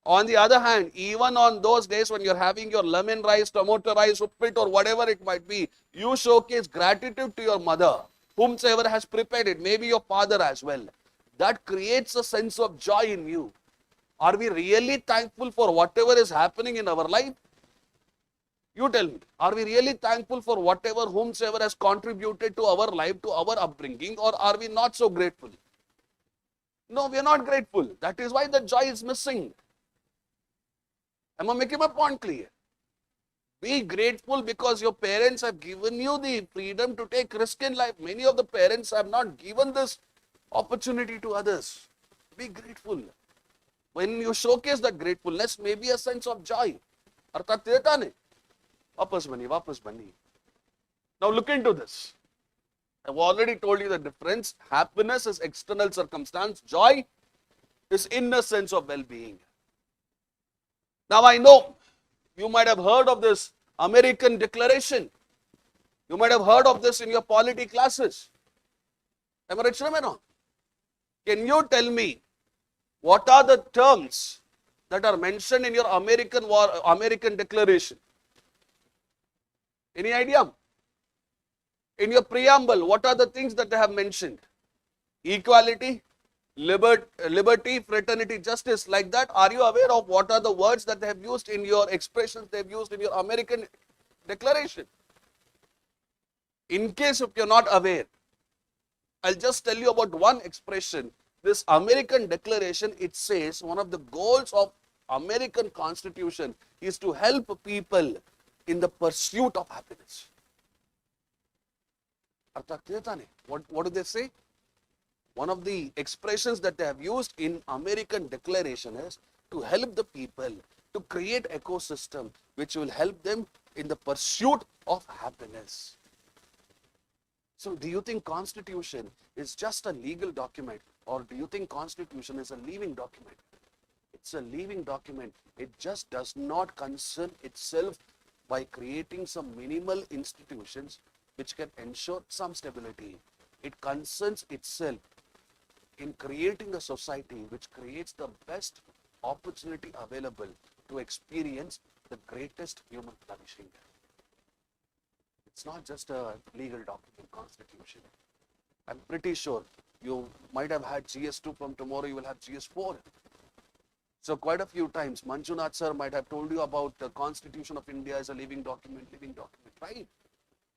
On the other hand, even on those days when you're having your lemon rice, tomato rice, uppit or whatever it might be, you showcase gratitude to your mother, whomsoever has prepared it, maybe your father as well. That creates a sense of joy in you. Are we really thankful for whatever is happening in our life? You tell me, are we really thankful for whatever whomsoever has contributed to our life, to our upbringing, or are we not so grateful? No, we are not grateful. That is why the joy is missing. Am I making my point clear? Be grateful because your parents have given you the freedom to take risk in life. Many of the parents have not given this opportunity to others. Be grateful. When you showcase that gratefulness, maybe a sense of joy. Arthat deta ne? Vapas bani. Now look into this. I've already told you the difference. Happiness is external circumstance. Joy is inner sense of well-being. Now I know you might have heard of this American Declaration. You might have heard of this in your polity classes. Am I right or am I wrong? Can you tell me what are the terms that are mentioned in your American Declaration? Any idea? In your preamble, what are the things that they have mentioned? Equality, liberty, fraternity, justice, like that. Are you aware of what are the words that they have used in your expressions they have used in your American Declaration? In case if you're not aware, I'll just tell you about one expression. This American Declaration, it says one of the goals of American Constitution is to help people in the pursuit of happiness. What do they say? One of the expressions that they have used in American Declaration is to help the people to create ecosystem which will help them in the pursuit of happiness. So do you think Constitution is just a legal document, or do you think Constitution is a living document? It's a living document. It just does not concern itself by creating some minimal institutions which can ensure some stability. It concerns itself in creating a society which creates the best opportunity available to experience the greatest human flourishing. It's not just a legal document, Constitution. I'm pretty sure you might have had GS2, from tomorrow you will have GS4. So quite a few times, Manjunath sir might have told you about the Constitution of India as a living document, right?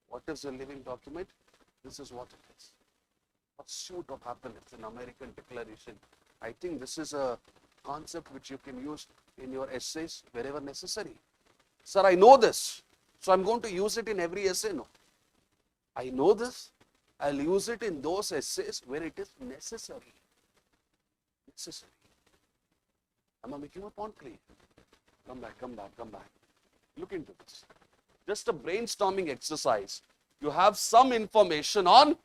What is a living document? This is what it is. Pursuit of happiness in American Declaration. I think this is a concept which you can use in your essays wherever necessary. Sir, I know this, so I'm going to use it in every essay. No. I know this, I'll use it in those essays where it is necessary. Necessary. Am I making my point clear? Come back, come back, come back. Look into this. Just a brainstorming exercise. You have some information on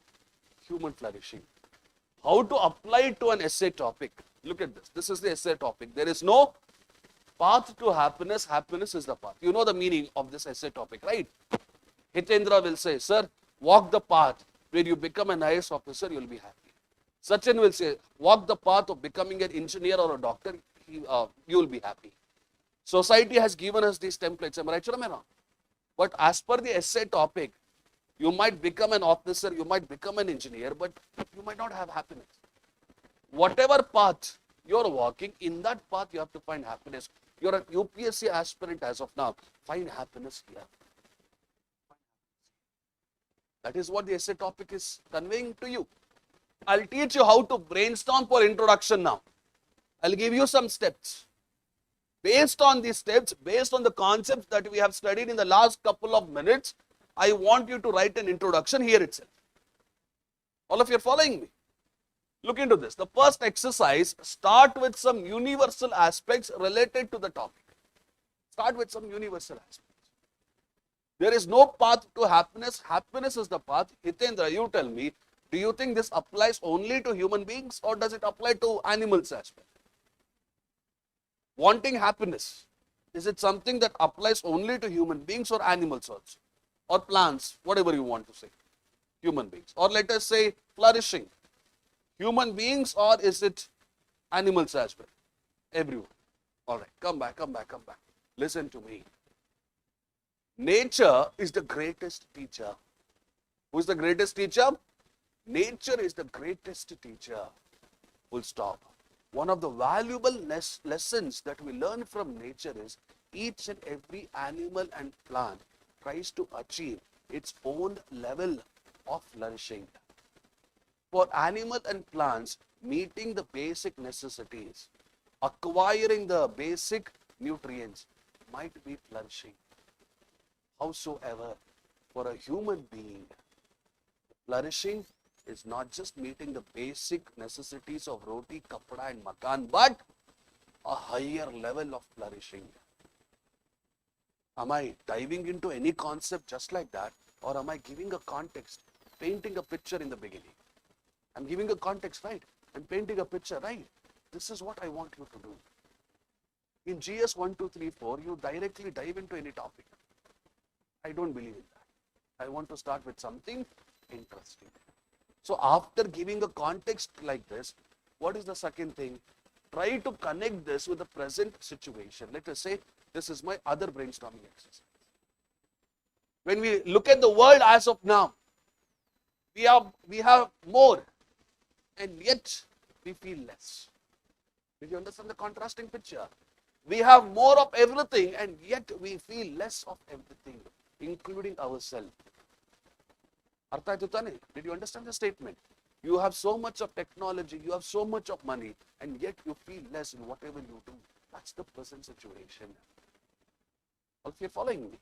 human flourishing. How to apply it to an essay topic. Look at this. This is the essay topic. There is no path to happiness. Happiness is the path. You know the meaning of this essay topic, right? Hitendra will say, sir, walk the path where you become an IAS officer, you'll be happy. Sachin will say, walk the path of becoming an engineer or a doctor, you will be happy. Society has given us these templates. Am I right or am I wrong? But as per the essay topic, you might become an officer, you might become an engineer, but you might not have happiness. Whatever path you're walking, in that path you have to find happiness. You're an UPSC aspirant as of now. Find happiness here. That is what the essay topic is conveying to you. I'll teach you how to brainstorm for introduction now. I'll give you some steps. Based on these steps, based on the concepts that we have studied in the last couple of minutes, I want you to write an introduction here itself. All of you are following me? Look into this. The first exercise, start with some universal aspects related to the topic. Start with some universal aspects. There is no path to happiness. Happiness is the path. Hitendra, you tell me, do you think this applies only to human beings or does it apply to animals as well? Wanting happiness, is it something that applies only to human beings or animals also? Or plants, whatever you want to say. Human beings. Or let us say flourishing. Human beings or is it animals as well? Everyone. All right, come back, come back, come back. Listen to me. Nature is the greatest teacher. Who is the greatest teacher? Nature is the greatest teacher. Full stop. One of the valuable lessons that we learn from nature is each and every animal and plant tries to achieve its own level of flourishing. For animal and plants, meeting the basic necessities, acquiring the basic nutrients might be flourishing. Howsoever, for a human being, flourishing is not just meeting the basic necessities of roti, kapda and makan, but a higher level of flourishing. Am I diving into any concept just like that, or am I giving a context, painting a picture in the beginning? I'm giving a context, right? I'm painting a picture, right? This is what I want you to do. In GS 1, 2, 3, 4, you directly dive into any topic. I don't believe in that. I want to start with something interesting. So after giving a context like this, what is the second thing? Try to connect this with the present situation. Let us say this is my other brainstorming exercise. When we look at the world as of now, we have more and yet we feel less. Did you understand the contrasting picture? We have more of everything and yet we feel less of everything, including ourselves. Did you understand the statement? You have so much of technology, you have so much of money, and yet you feel less in whatever you do. That's the present situation. If you're following me,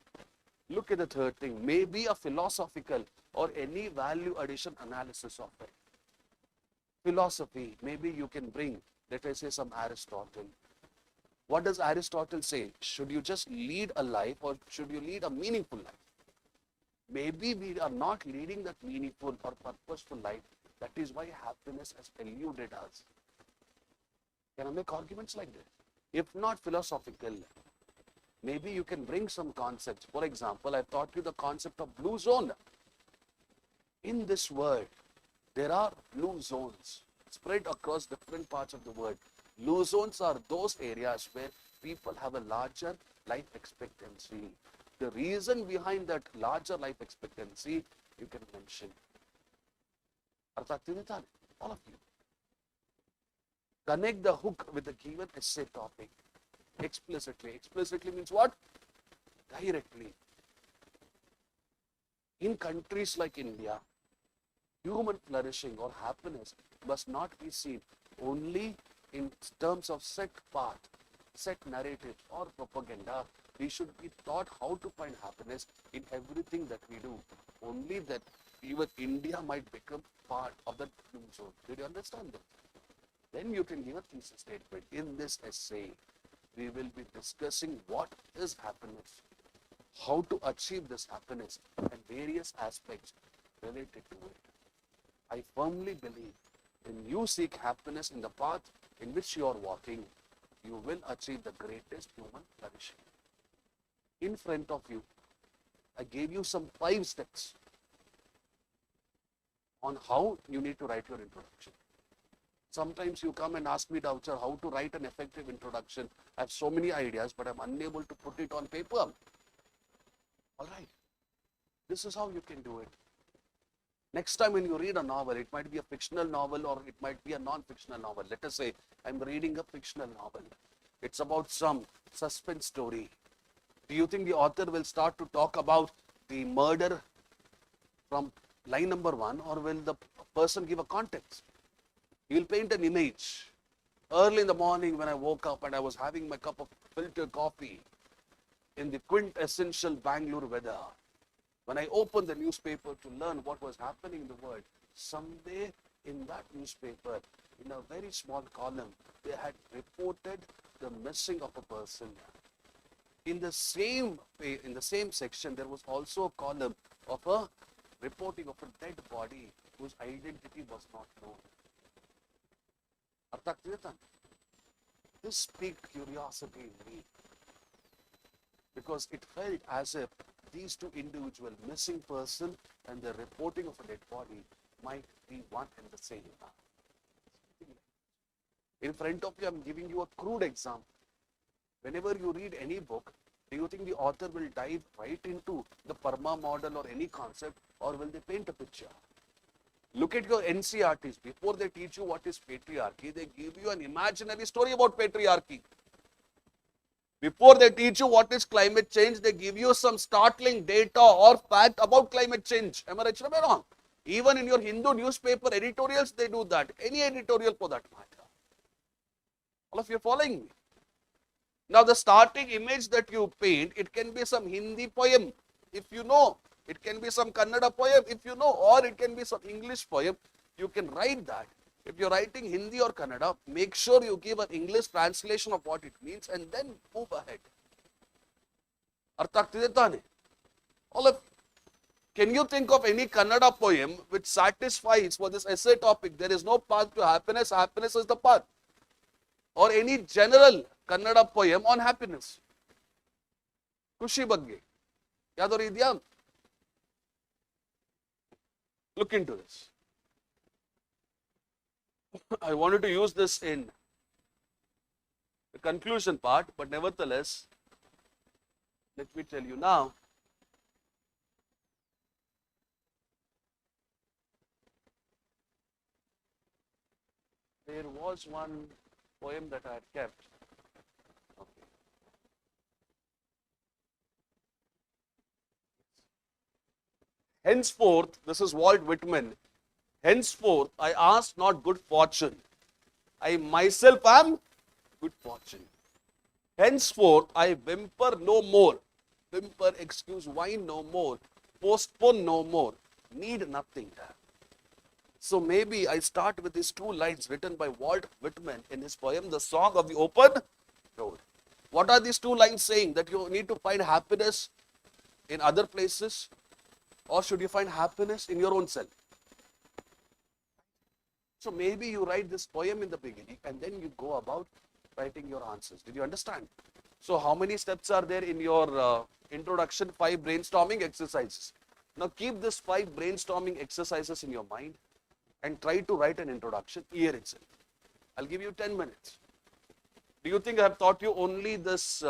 look at the third thing. Maybe a philosophical or any value addition analysis of it. Philosophy, maybe you can bring, let us say, some Aristotle. What does Aristotle say? Should you just lead a life or should you lead a meaningful life? Maybe we are not leading that meaningful or purposeful life. That is why happiness has eluded us. Can I make arguments like this? If not philosophical, maybe you can bring some concepts. For example, I taught you the concept of blue zone. In this world, there are blue zones spread across different parts of the world. Blue zones are those areas where people have a larger life expectancy. The reason behind that larger life expectancy, you can mention. All of you. Connect the hook with the given essay topic explicitly. Explicitly means what? Directly. In countries like India, human flourishing or happiness must not be seen only in terms of set path, set narrative or propaganda, We should be taught how to find happiness in everything that we do. Only that even India might become part of that blue zone. Did you understand that? Then you can give a thesis statement. In this essay, we will be discussing what is happiness, how to achieve this happiness, and various aspects related to it. I firmly believe when you seek happiness in the path in which you are walking, you will achieve the greatest human flourishing. In front of you, I gave you some 5 steps on how you need to write your introduction. Sometimes you come and ask me, Doctor, how to write an effective introduction. I have so many ideas, but I'm unable to put it on paper. All right. This is how you can do it. Next time when you read a novel, it might be a fictional novel or it might be a non-fictional novel. Let us say I'm reading a fictional novel. It's about some suspense story. Do you think the author will start to talk about the murder from line number 1, or will the person give a context? He will paint an image. Early in the morning when I woke up and I was having my cup of filter coffee in the quintessential Bangalore weather, when I opened the newspaper to learn what was happening in the world, somewhere in that newspaper, in a very small column, they had reported the missing of a person. In the same section, there was also a column of a reporting of a dead body whose identity was not known. This piqued curiosity in me because it felt as if these two individuals, missing person and the reporting of a dead body, might be one and the same. In front of you, I'm giving you a crude example. Whenever you read any book, do you think the author will dive right into the Parma model or any concept, or will they paint a picture? Look at your NCRTs. Before they teach you what is patriarchy, they give you an imaginary story about patriarchy. Before they teach you what is climate change, they give you some startling data or fact about climate change. Am I right or am I wrong? Even in your Hindu newspaper editorials, they do that. Any editorial for that matter. All of you are following me? Now, the starting image that you paint, it can be some Hindi poem, if you know. It can be some Kannada poem, if you know. Or it can be some English poem. You can write that. If you're writing Hindi or Kannada, make sure you give an English translation of what it means and then move ahead. All of, can you think of any Kannada poem which satisfies for this essay topic? There is no path to happiness. Happiness is the path. Or any general Kannada poem on happiness. Kushi bagge. Yadaru idya? Look into this. I wanted to use this in the conclusion part, but nevertheless, let me tell you now. There was one poem that I had kept. Okay. Henceforth, this is Walt Whitman. Henceforth, I ask not good fortune. I myself am good fortune. Henceforth, I whimper no more. Whimper, excuse, whine no more. Postpone no more. Need nothing. So maybe I start with these 2 lines written by Walt Whitman in his poem, The Song of the Open Road. What are these 2 lines saying? That you need to find happiness in other places, or should you find happiness in your own self? So maybe you write this poem in the beginning and then you go about writing your answers. Did you understand? So how many steps are there in your introduction? 5 brainstorming exercises. Now keep this 5 brainstorming exercises in your mind and try to write an introduction here itself. I'll give you 10 minutes. Do you think I have taught you only this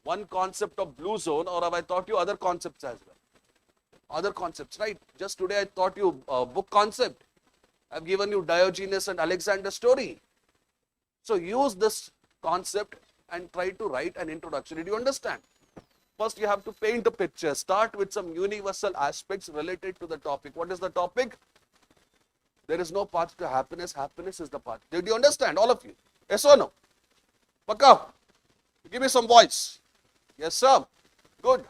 one concept of blue zone, or have I taught you other concepts as well? Other concepts, right? Just today I taught you book concept. I've given you Diogenes and Alexander story. So use this concept and try to write an introduction. Did you understand? First you have to paint a picture. Start with some universal aspects related to the topic. What is the topic? There is no path to happiness. Happiness is the path. Did you understand, all of you? Yes or no? Pakka? Give me some voice. Yes, sir. Good.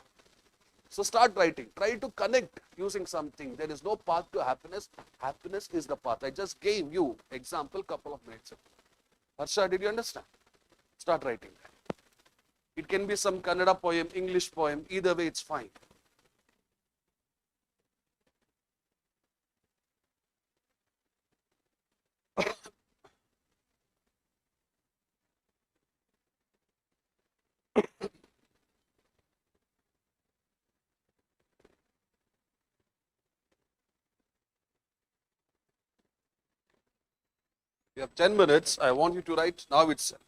So start writing. Try to connect using something. There is no path to happiness. Happiness is the path. I just gave you example couple of minutes ago. Harsha, did you understand? Start writing. It can be some Kannada poem, English poem. Either way, it's fine. You have 10 minutes. I want you to write now itself.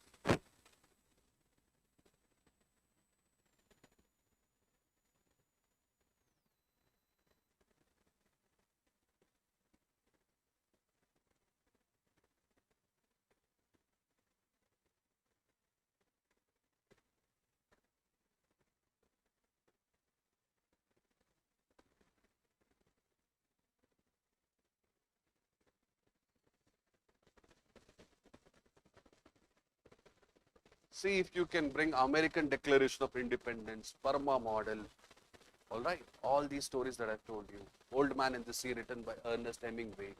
See if you can bring American Declaration of Independence, Burma model. All right. All these stories that I've told you. Old Man and the Sea written by Ernest Hemingway.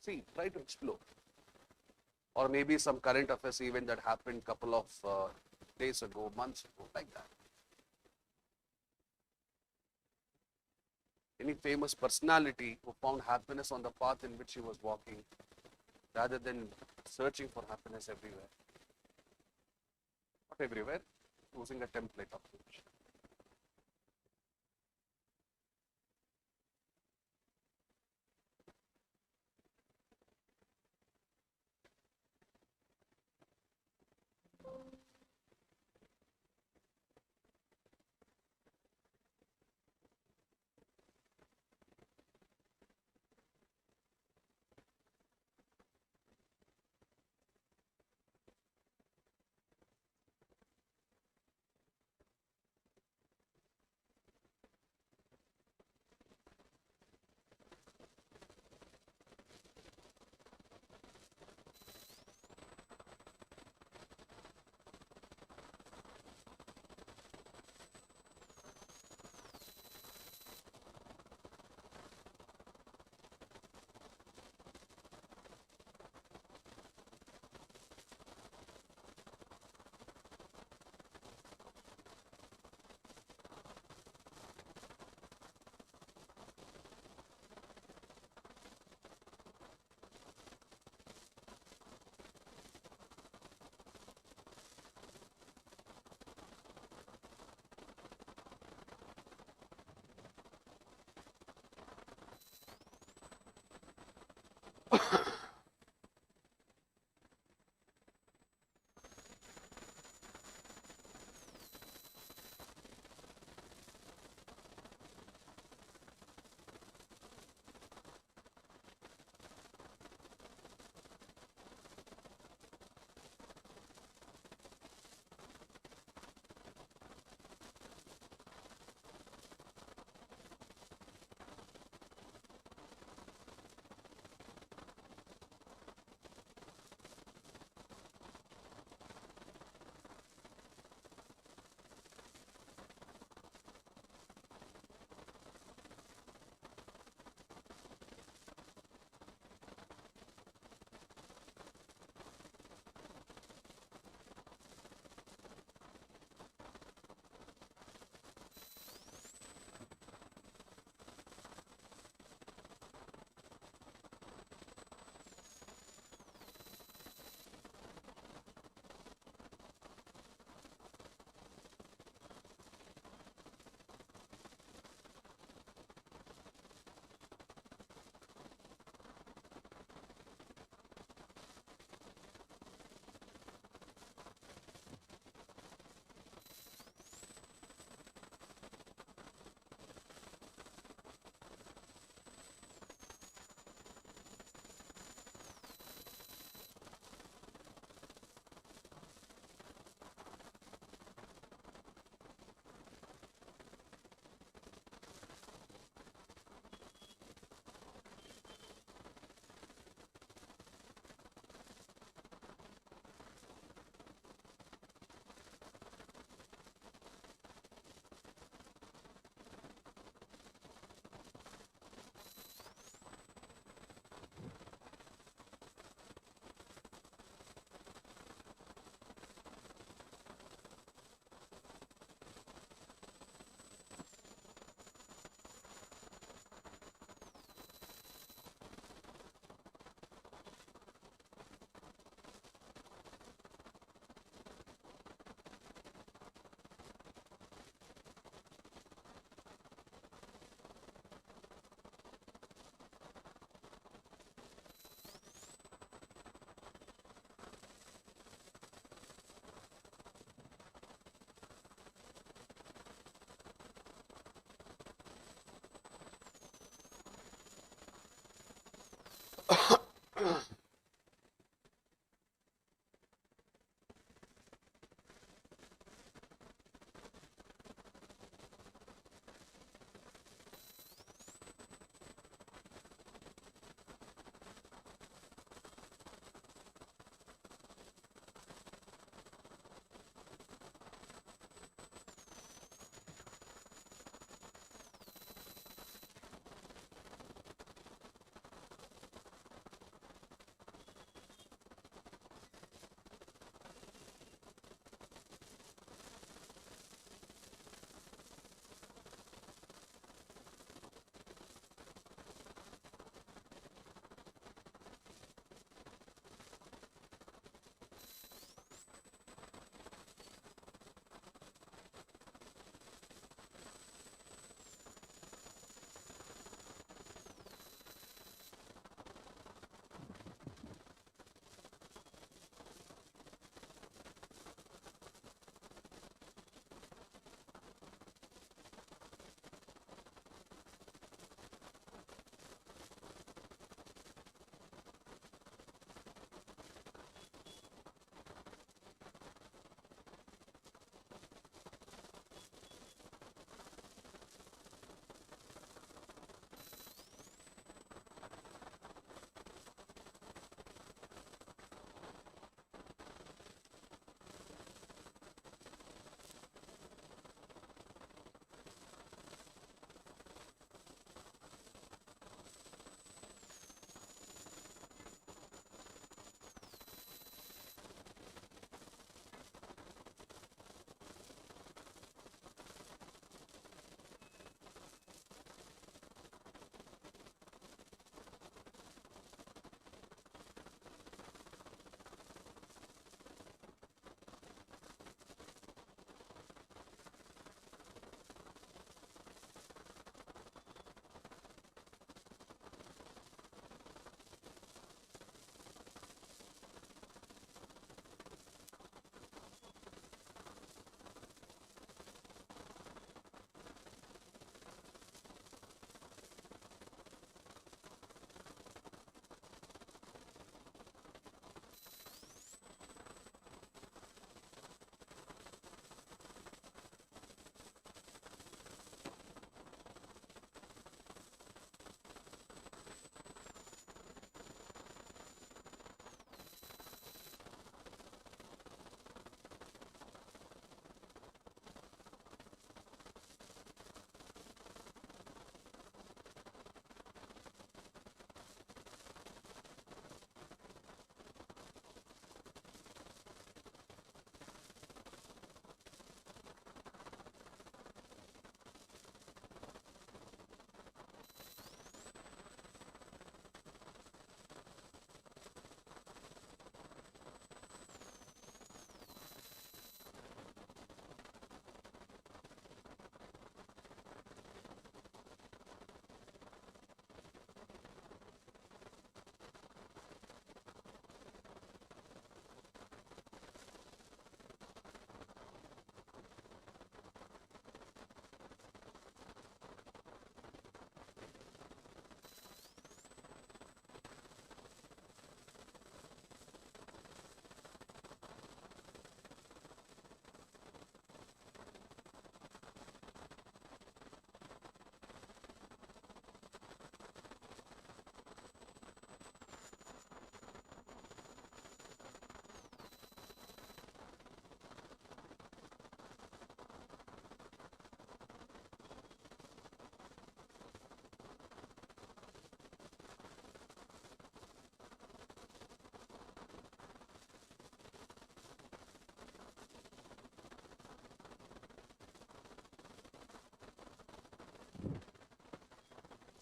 See, try to explore. Or maybe some current affairs event that happened couple of days ago, months ago, like that. Any famous personality who found happiness on the path in which he was walking rather than searching for happiness everywhere. Not everywhere, using a template approach.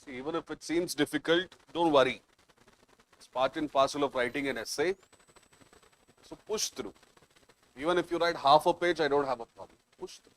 See, even if it seems difficult, don't worry. It's part and parcel of writing an essay. So push through. Even if you write half a page, I don't have a problem. Push through.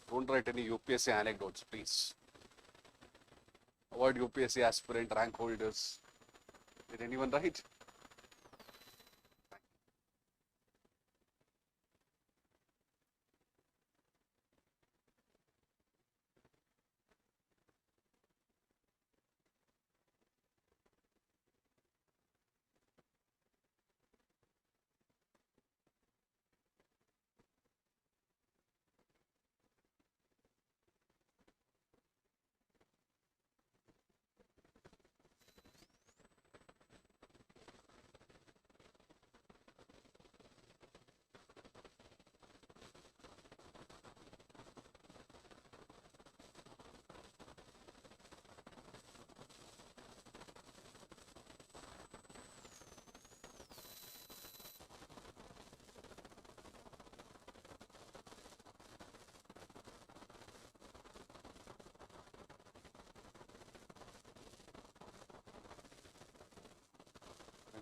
Don't write any UPSC anecdotes, please. Avoid UPSC aspirant rank holders. Did anyone write?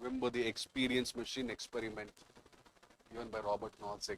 Remember the experience machine experiment given by Robert Nozick.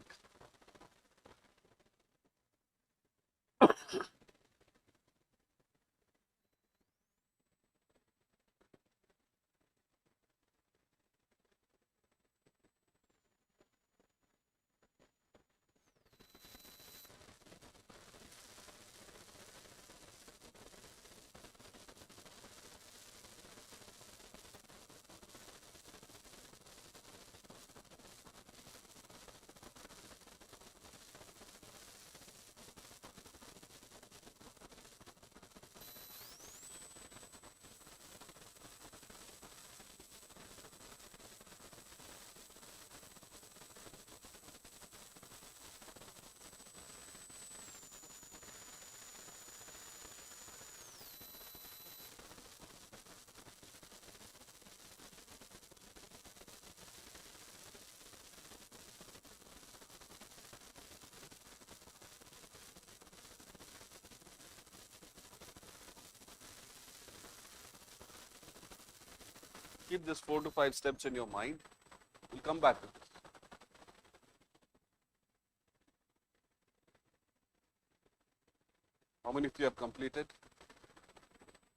Keep this 4 to 5 steps in your mind. We'll come back to this. How many of you have completed?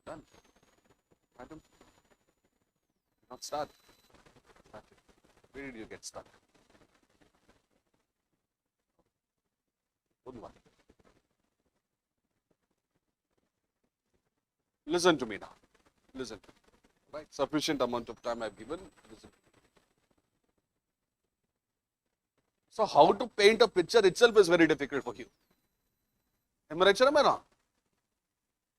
Done. Madam? Not start. Started. Where did you get stuck? Good one. Listen to me now. Listen to me. Right? Sufficient amount of time I've given. Listen. So how to paint a picture itself is very difficult for you. Am I right or am I wrong?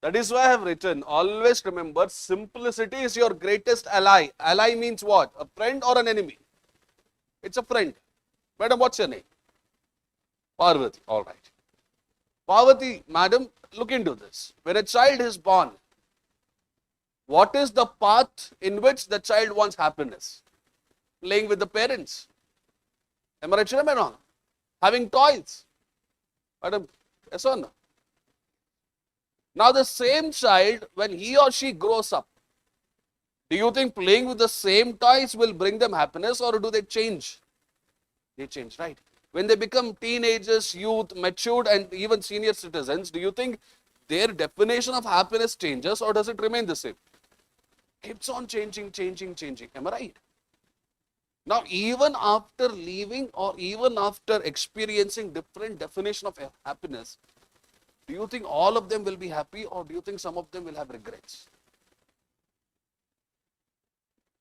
That is why I have written, always remember, simplicity is your greatest ally. Ally means what? A friend or an enemy? It's a friend. Madam, what's your name? Parvati. All right. Parvati, madam, look into this. When a child is born, what is the path in which the child wants happiness? Playing with the parents. Am I right or am I wrong? Having toys. Madam, yes or no? Now the same child, when he or she grows up, do you think playing with the same toys will bring them happiness, or do they change? They change, right? When they become teenagers, youth, matured, and even senior citizens, do you think their definition of happiness changes, or does it remain the same? Keeps on changing, changing, changing. Am I right? Now, even after leaving or even after experiencing different definition of happiness, Do you think all of them will be happy, or do you think some of them will have regrets?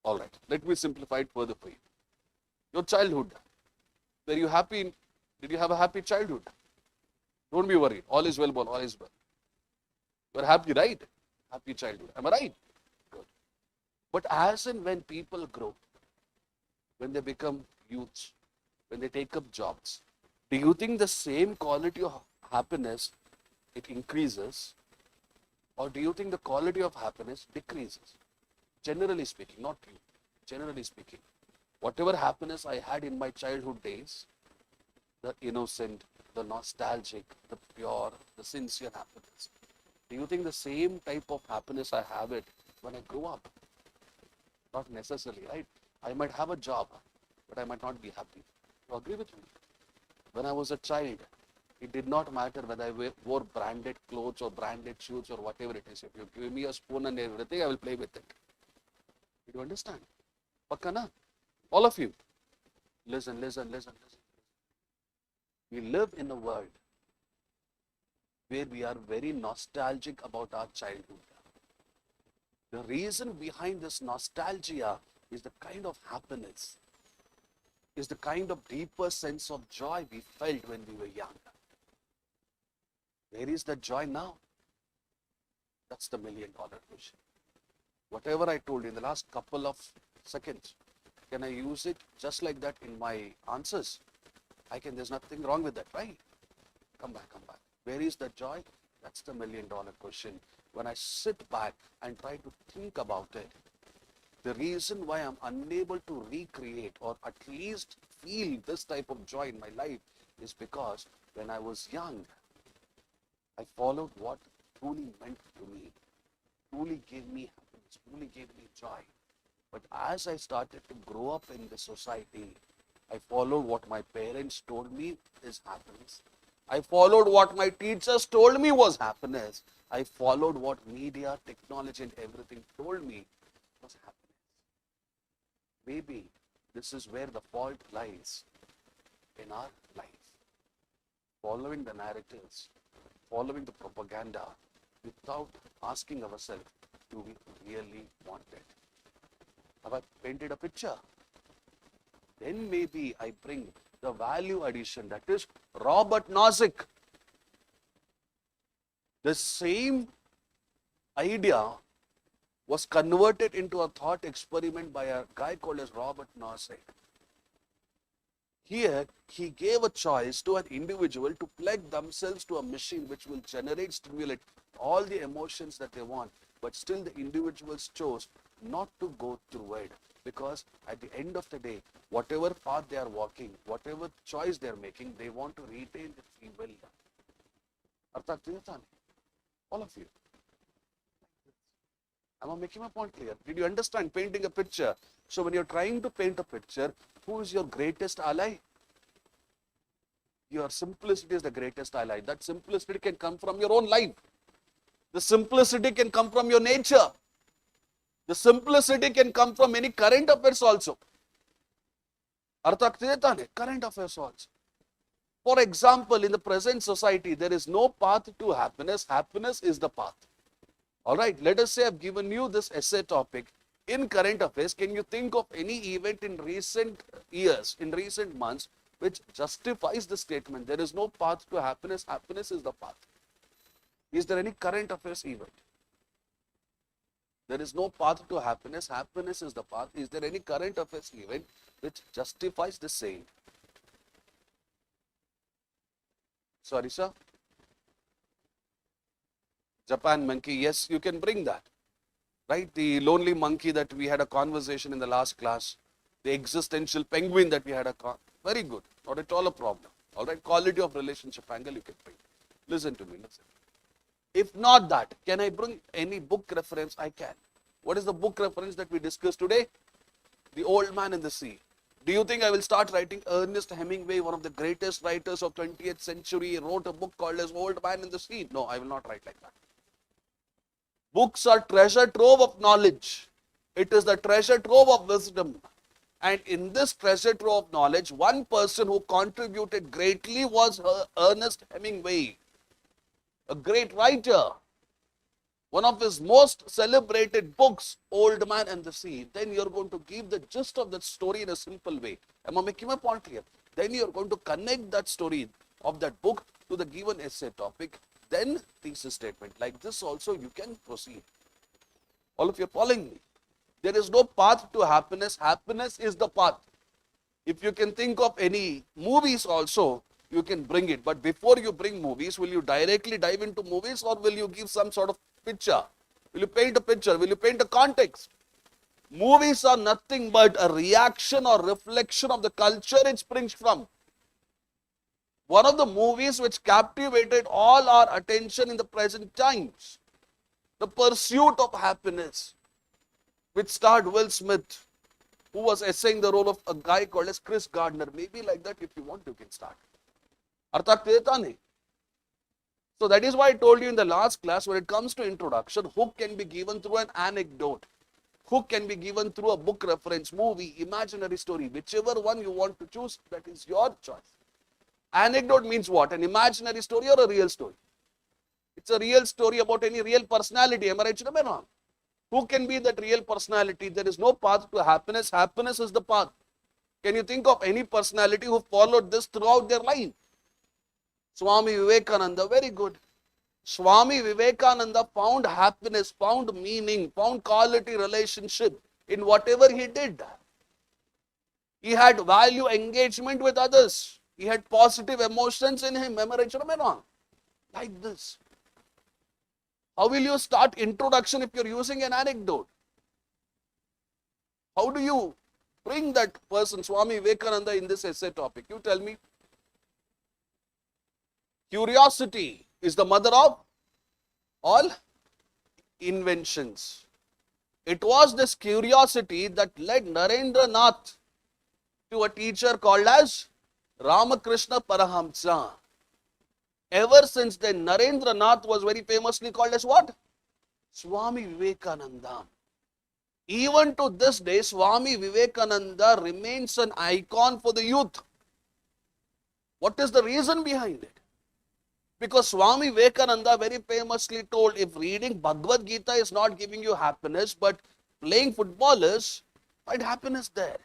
All right, let me simplify it further for you. Your childhood, were you happy? Did you have a happy childhood? Don't be worried. All is well, boy. All is well. You are happy, right? Happy childhood. Am I right? Good. But as and when people grow, when they become youths, when they take up jobs, do you think the same quality of happiness it increases, or do you think the quality of happiness decreases? Generally speaking, not you. Generally speaking, whatever happiness I had in my childhood days, the innocent, the nostalgic, the pure, the sincere happiness, do you think the same type of happiness I have it when I grow up? Not necessarily, right? I might have a job, but I might not be happy. You agree with me? When I was a child, it did not matter whether I wore branded clothes or branded shoes or whatever it is. If you give me a spoon and everything, I will play with it. Did you understand? Pakka na? All of you. Listen. We live in a world where we are very nostalgic about our childhood. The reason behind this nostalgia is the kind of happiness, is the kind of deeper sense of joy we felt when we were young. Where is that joy now? That's the $1 million question. Whatever I told you in the last couple of seconds, can I use it just like that in my answers? I can, there's nothing wrong with that, right? Come back. Where is the joy? That's the $1 million question. When I sit back and try to think about it, the reason why I'm unable to recreate or at least feel this type of joy in my life is because when I was young, I followed what truly meant to me, truly gave me happiness, truly gave me joy. But as I started to grow up in the society, I followed what my parents told me is happiness. I followed what my teachers told me was happiness. I followed what media, technology and everything told me was happiness. Maybe this is where the fault lies in our life. Following the narratives, following the propaganda without asking ourselves, do we really want it? Have I painted a picture? Then maybe I bring the value addition, that is Robert Nozick. The same idea was converted into a thought experiment by a guy called as Robert Nozick. Here, he gave a choice to an individual to plug themselves to a machine which will stimulate all the emotions that they want, but still the individuals chose not to go through it, because at the end of the day, whatever path they are walking, whatever choice they are making, they want to retain the free will. Artha agtidea? All of you. Am I making my point clear? Did you understand painting a picture? So when you're trying to paint a picture, who is your greatest ally? Your simplicity is the greatest ally. That simplicity can come from your own life. The simplicity can come from your nature. The simplicity can come from any current affairs also. Artha agtidea tane? Current affairs also. For example, in the present society, there is no path to happiness. Happiness is the path. All right, let us say I've given you this essay topic in current affairs. Can you think of any event in recent years, in recent months, which justifies the statement, there is no path to happiness, happiness is the path? Is there any current affairs event? There is no path to happiness, happiness is the path. Is there any current affairs event which justifies the same? Sorry, sir? Japan monkey, yes, you can bring that. Right? The lonely monkey that we had a conversation in the last class. The existential penguin that we had a very good. Not at all a problem. All right? Quality of relationship angle you can bring. Listen to me. Listen. If not that, can I bring any book reference? I can. What is the book reference that we discussed today? The Old Man and the Sea. Do you think I will start writing? Ernest Hemingway, one of the greatest writers of 20th century, wrote a book called as Old Man and the Sea. No, I will not write like that. Books are treasure trove of knowledge. It is the treasure trove of wisdom. And in this treasure trove of knowledge, one person who contributed greatly was Ernest Hemingway. a great writer, one of his most celebrated books, Old Man and the Sea, then you're going to give the gist of that story in a simple way. Am I making my point clear? Then you're going to connect that story of that book to the given essay topic, then thesis statement. Like this also you can proceed. All of you are following me. There is no path to happiness. Happiness is the path. If you can think of any movies also, you can bring it. But before you bring movies, will you directly dive into movies or will you give some sort of picture? Will you paint a picture? Will you paint a context? Movies are nothing but a reaction or reflection of the culture it springs from. One of the movies which captivated all our attention in the present times, The Pursuit of Happiness, which starred Will Smith, who was essaying the role of a guy called as Chris Gardner. Maybe like that, if you want, you can start. Arthak deta nahi. So that is why I told you in the last class, when it comes to introduction, hook can be given through an anecdote. Hook can be given through a book reference, movie, imaginary story, whichever one you want to choose, that is your choice. Anecdote means what? An imaginary story or a real story? It's a real story about any real personality. Am I right or am I wrong? Who can be that real personality? There is no path to happiness. Happiness is the path. Can you think of any personality who followed this throughout their life? Swami Vivekananda, very good. Swami Vivekananda found happiness, found meaning, found quality relationship in whatever he did. He had value engagement with others. He had positive emotions in him. Am I right or am I wrong? Like this. How will you start introduction if you're using an anecdote? How do you bring that person, Swami Vivekananda, in this essay topic? You tell me. Curiosity is the mother of all inventions. It was this curiosity that led Narendra Nath to a teacher called as Ramakrishna Parahamsa. Ever since then, Narendra Nath was very famously called as what? Swami Vivekananda. Even to this day, Swami Vivekananda remains an icon for the youth. What is the reason behind it? Because Swami Vivekananda very famously told, if reading Bhagavad Gita is not giving you happiness, but playing football is, find happiness there.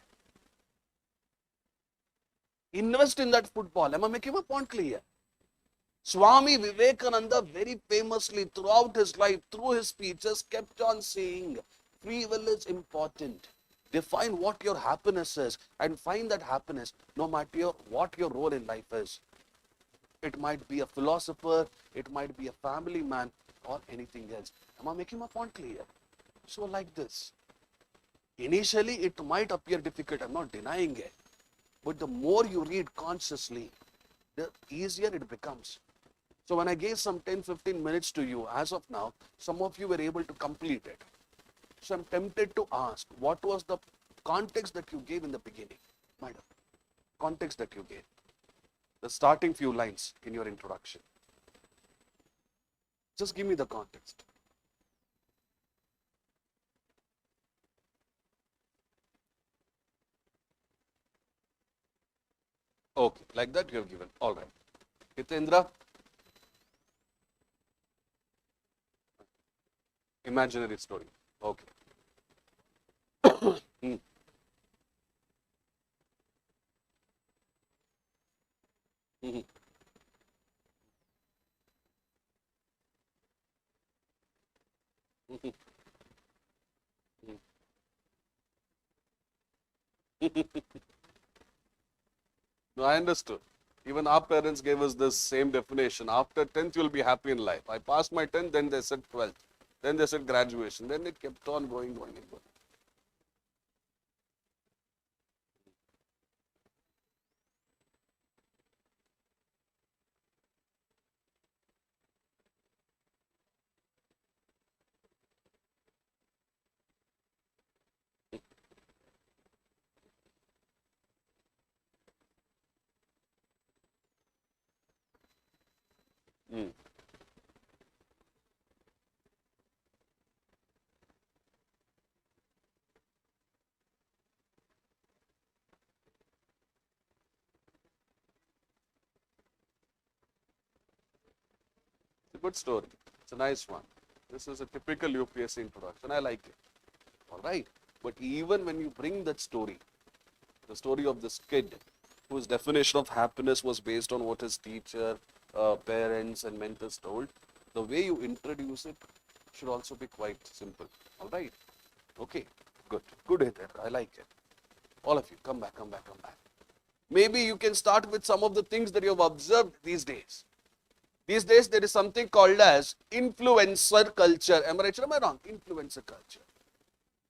Invest in that football. Am I making my point clear? Swami Vivekananda very famously throughout his life, through his speeches, kept on saying, free will is important. Define what your happiness is and find that happiness no matter what your role in life is. It might be a philosopher, it might be a family man or anything else. Am I making my point clear? So like this. Initially it might appear difficult, I'm not denying it. But the more you read consciously, the easier it becomes. So when I gave some 10-15 minutes to you, as of now, some of you were able to complete it. So I'm tempted to ask, what was the context that you gave in the beginning? Madam, context that you gave. The starting few lines in your introduction. Just give me the context. Okay, like that you have given. All right. Hitendra? Imaginary story. Okay. Hmm. Mhm. Mhm. No, I understood. Even our parents gave us this same definition. After 10th, you'll be happy in life. I passed my 10th, then they said 12th. Then they said graduation. Then it kept on going, going, and going. Mm. good story. It's a nice one. This is a typical UPSC introduction. I like it. All right. But even when you bring that story, the story of this kid whose definition of happiness was based on what his teacher, parents, and mentors told, the way you introduce it should also be quite simple. All right. Okay. Good. Good hit there. I like it. All of you, come back, come back, come back. Maybe you can start with some of the things that you have observed these days. These days, there is something called as influencer culture. Am I right or am I wrong? Influencer culture.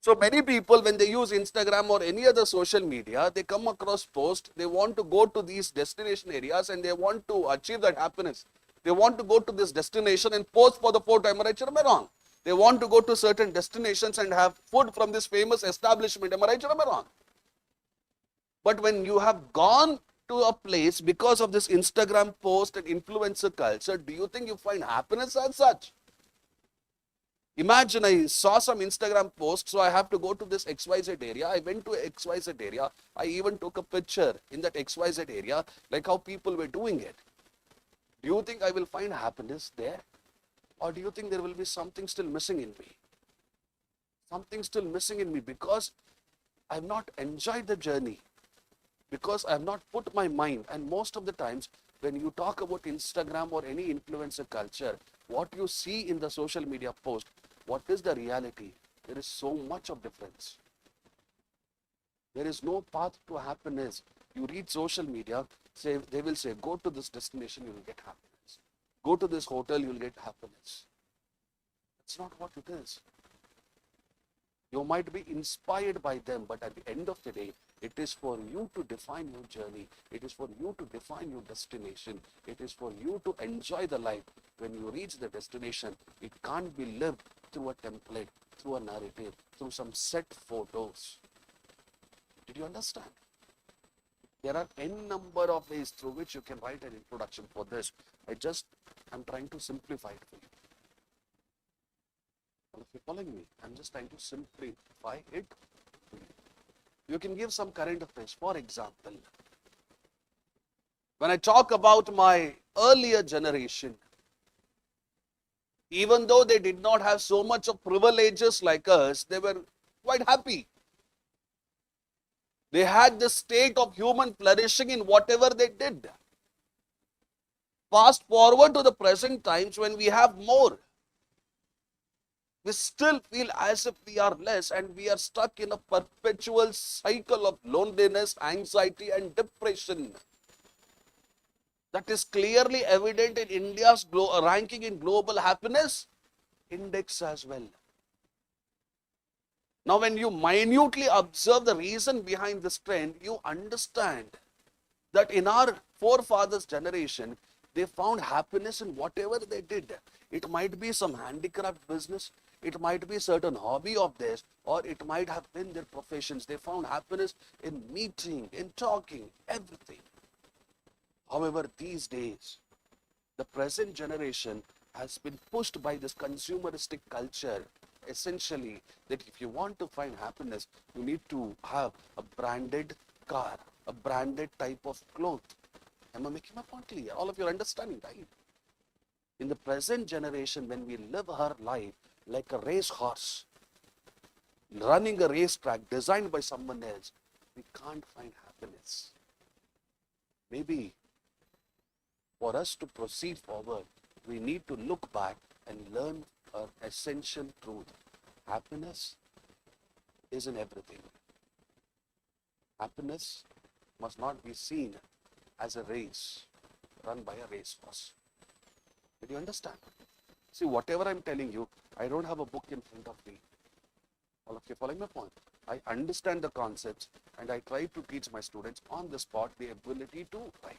So many people, when they use Instagram or any other social media, they come across posts, they want to go to these destination areas and they want to achieve that happiness. They want to go to this destination and post for the photo. Am I right or am I wrong? They want to go to certain destinations and have food from this famous establishment. Am I right or am I wrong? But when you have gone to a place because of this Instagram post and influencer culture, do you think you find happiness as such? Imagine I saw some Instagram post, so I have to go to this XYZ area. I went to XYZ area. I even took a picture in that XYZ area, like how people were doing it. Do you think I will find happiness there? Or do you think there will be something still missing in me? Something still missing in me because I have not enjoyed the journey. Because I have not put my mind, and most of the times when you talk about Instagram or any influencer culture, what you see in the social media post, what is the reality? There is so much of difference. There is no path to happiness. You read social media, they will say, go to this destination, you will get happiness. Go to this hotel, you will get happiness. That's not what it is. You might be inspired by them, but at the end of the day, it is for you to define your journey. It is for you to define your destination. It is for you to enjoy the life. When you reach the destination, it can't be lived through a template, through a narrative, through some set photos. Did you understand? There are n number of ways through which you can write an introduction for this. I'm trying to simplify it for you. If you're following me, I'm just trying to simplify it. You can give some current affairs. For example, when I talk about my earlier generation, even though they did not have so much of privileges like us, they were quite happy. They had the state of human flourishing in whatever they did. Fast forward to the present times when we have more. We still feel as if we are less and we are stuck in a perpetual cycle of loneliness, anxiety and depression. That is clearly evident in India's ranking in global happiness index as well. Now, when you minutely observe the reason behind this trend, you understand that in our forefathers' generation, they found happiness in whatever they did. It might be some handicraft business, it might be certain hobby of theirs, or it might have been their professions. They found happiness in meeting, in talking, everything. However, these days, the present generation has been pushed by this consumeristic culture, essentially, that if you want to find happiness, you need to have a branded car, a branded type of cloth. Am I making my point clear? All of you are understanding, right? In the present generation, when we live our life like a racehorse, running a racetrack designed by someone else, we can't find happiness. Maybe for us to proceed forward, we need to look back and learn an essential truth. Happiness is in everything. Happiness must not be seen as a race run by a racehorse. Did you understand? See, whatever I'm telling you, I don't have a book in front of me. All of you following my point? I understand the concepts and I try to teach my students on the spot the ability to write.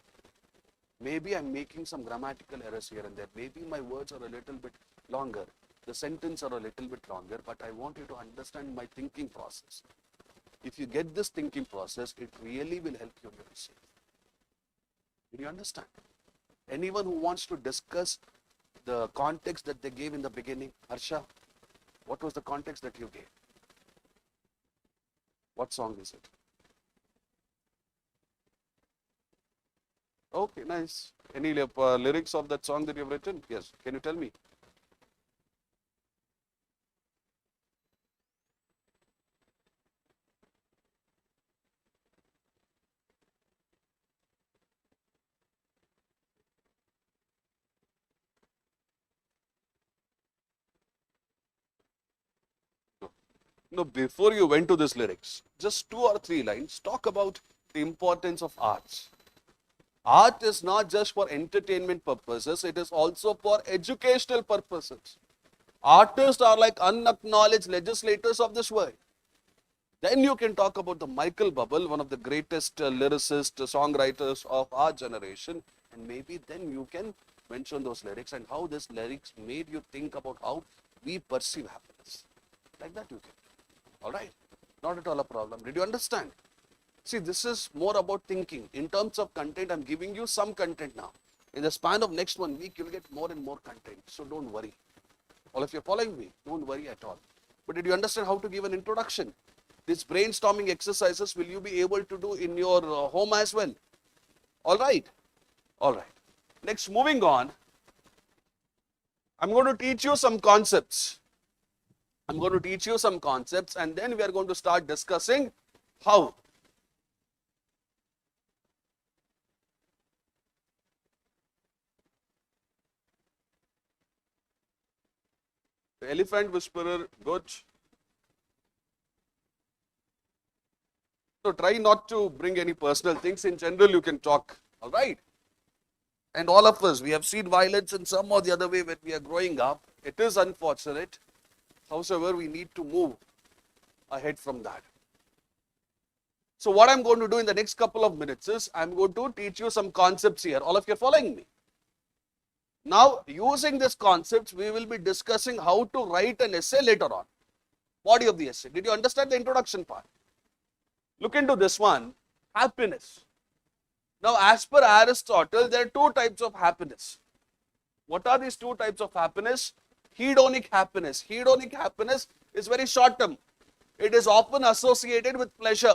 Maybe I'm making some grammatical errors here and there. Maybe my words are a little bit longer. The sentences are a little bit longer, but I want you to understand my thinking process. If you get this thinking process, it really will help you in your essay. Did you understand? Anyone who wants to discuss the context that they gave in the beginning? Harsha, what was the context that you gave? What song is it? Okay, nice. Any lyrics of that song that you've written? Yes. Can you tell me? No, before you went to this lyrics, just 2 or 3 lines, talk about the importance of arts. Art is not just for entertainment purposes, it is also for educational purposes. Artists are like unacknowledged legislators of this world. Then you can talk about the Michael Bublé, one of the greatest lyricists, songwriters of our generation, and maybe then you can mention those lyrics and how these lyrics made you think about how we perceive happiness. Like that you can. All right? Not at all a problem. Did you understand? See, this is more about thinking. In terms of content, I'm giving you some content now. In the span of next 1 week, you'll get more and more content. So don't worry. All of you are following me, don't worry at all. But did you understand how to give an introduction? These brainstorming exercises will you be able to do in your home as well? All right? All right. Next, moving on, I'm going to teach you some concepts. I'm going to teach you some concepts and then we are going to start discussing how. The elephant whisperer, good. So try not to bring any personal things. In general, you can talk. All right. And all of us, we have seen violence in some or the other way when we are growing up. It is unfortunate. However, we need to move ahead from that. So what I'm going to do in the next couple of minutes is I'm going to teach you some concepts here. All of you are following me. Now, using these concepts, we will be discussing how to write an essay later on. Body of the essay. Did you understand the introduction part? Look into this one, happiness. Now, as per Aristotle, there are 2 types of happiness. What are these 2 types of happiness? Hedonic happiness. Hedonic happiness is very short term. It is often associated with pleasure.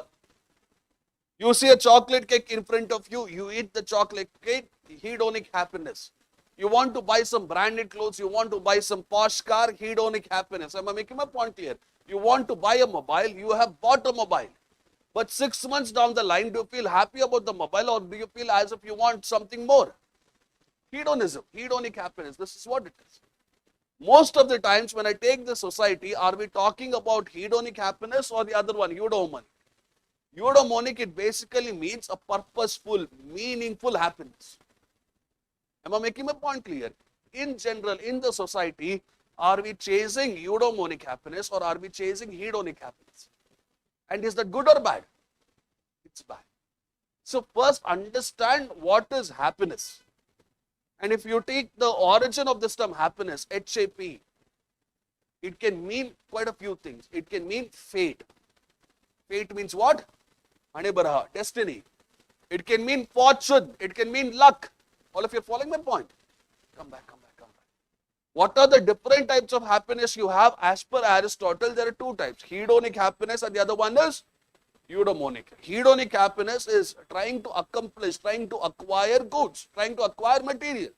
You see a chocolate cake in front of you, you eat the chocolate cake, hedonic happiness. You want to buy some branded clothes, you want to buy some posh car, hedonic happiness. Am I making my point here? You want to buy a mobile, you have bought a mobile. But 6 months down the line, do you feel happy about the mobile or do you feel as if you want something more? Hedonism, hedonic happiness, this is what it is. Most of the times when I take the society, are we talking about hedonic happiness or the other one, eudaimonic? Eudaimonic, it basically means a purposeful, meaningful happiness. Am I making my point clear? In general, in the society, are we chasing eudaimonic happiness or are we chasing hedonic happiness? And is that good or bad? It's bad. So first understand what is happiness. And if you take the origin of this term happiness, HAP, it can mean quite a few things. It can mean fate. Fate means what? Anibaraha, destiny. It can mean fortune. It can mean luck. All of you are following my point? Come back, come back, come back. What are the different types of happiness you have? As per Aristotle, there are 2 types. Hedonic happiness and the other one is eudaimonic. Hedonic happiness is trying to accomplish, trying to acquire goods, trying to acquire materials.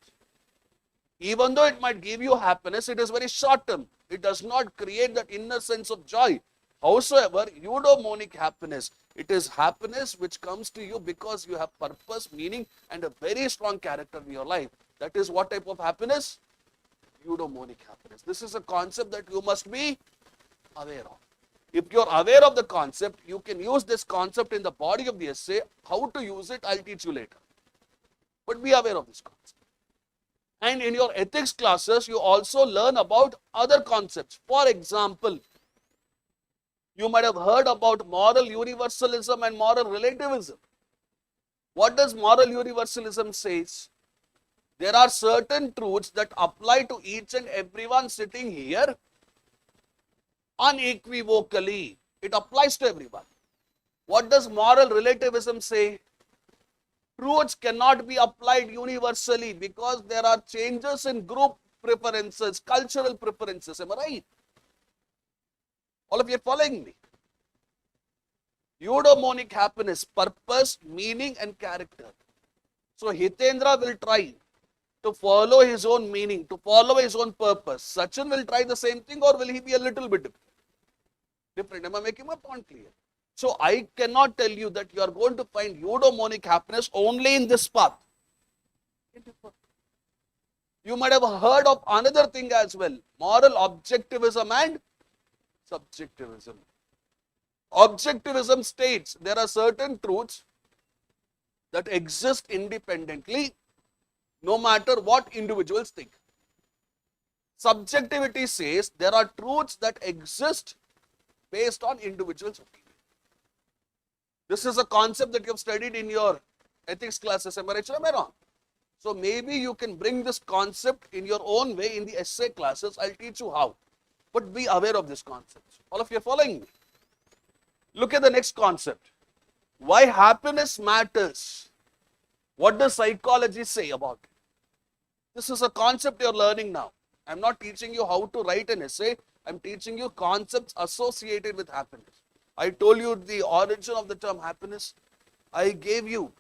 Even though it might give you happiness, it is very short term. It does not create that inner sense of joy. However, eudaimonic happiness, it is happiness which comes to you because you have purpose, meaning and a very strong character in your life. That is what type of happiness? Eudaimonic happiness. This is a concept that you must be aware of. If you are aware of the concept, you can use this concept in the body of the essay. How to use it, I'll teach you later. But be aware of this concept. And in your ethics classes, you also learn about other concepts. For example, you might have heard about moral universalism and moral relativism. What does moral universalism says? There are certain truths that apply to each and everyone sitting here unequivocally. It applies to everyone. What does moral relativism say? Truths cannot be applied universally because there are changes in group preferences, cultural preferences. Am I right? All of you are following me? Eudaimonic happiness, purpose, meaning and character. So Hitendra will try to follow his own meaning, to follow his own purpose. Sachin will try the same thing, or will he be a little bit different? Am I making my point clear? So I cannot tell you that you are going to find eudaimonic happiness only in this path. You might have heard of another thing as well, moral objectivism and subjectivism. Objectivism states there are certain truths that exist independently no matter what individuals think. Subjectivity says there are truths that exist based on individuals' opinion. This is a concept that you have studied in your ethics classes. Am I right or am I wrong? So maybe you can bring this concept in your own way in the essay classes. I'll teach you how. But be aware of this concept. All of you are following me? Look at the next concept. Why happiness matters. What does psychology say about it? This is a concept you're learning now. I'm not teaching you how to write an essay. I'm teaching you concepts associated with happiness. I told you the origin of the term happiness. I gave you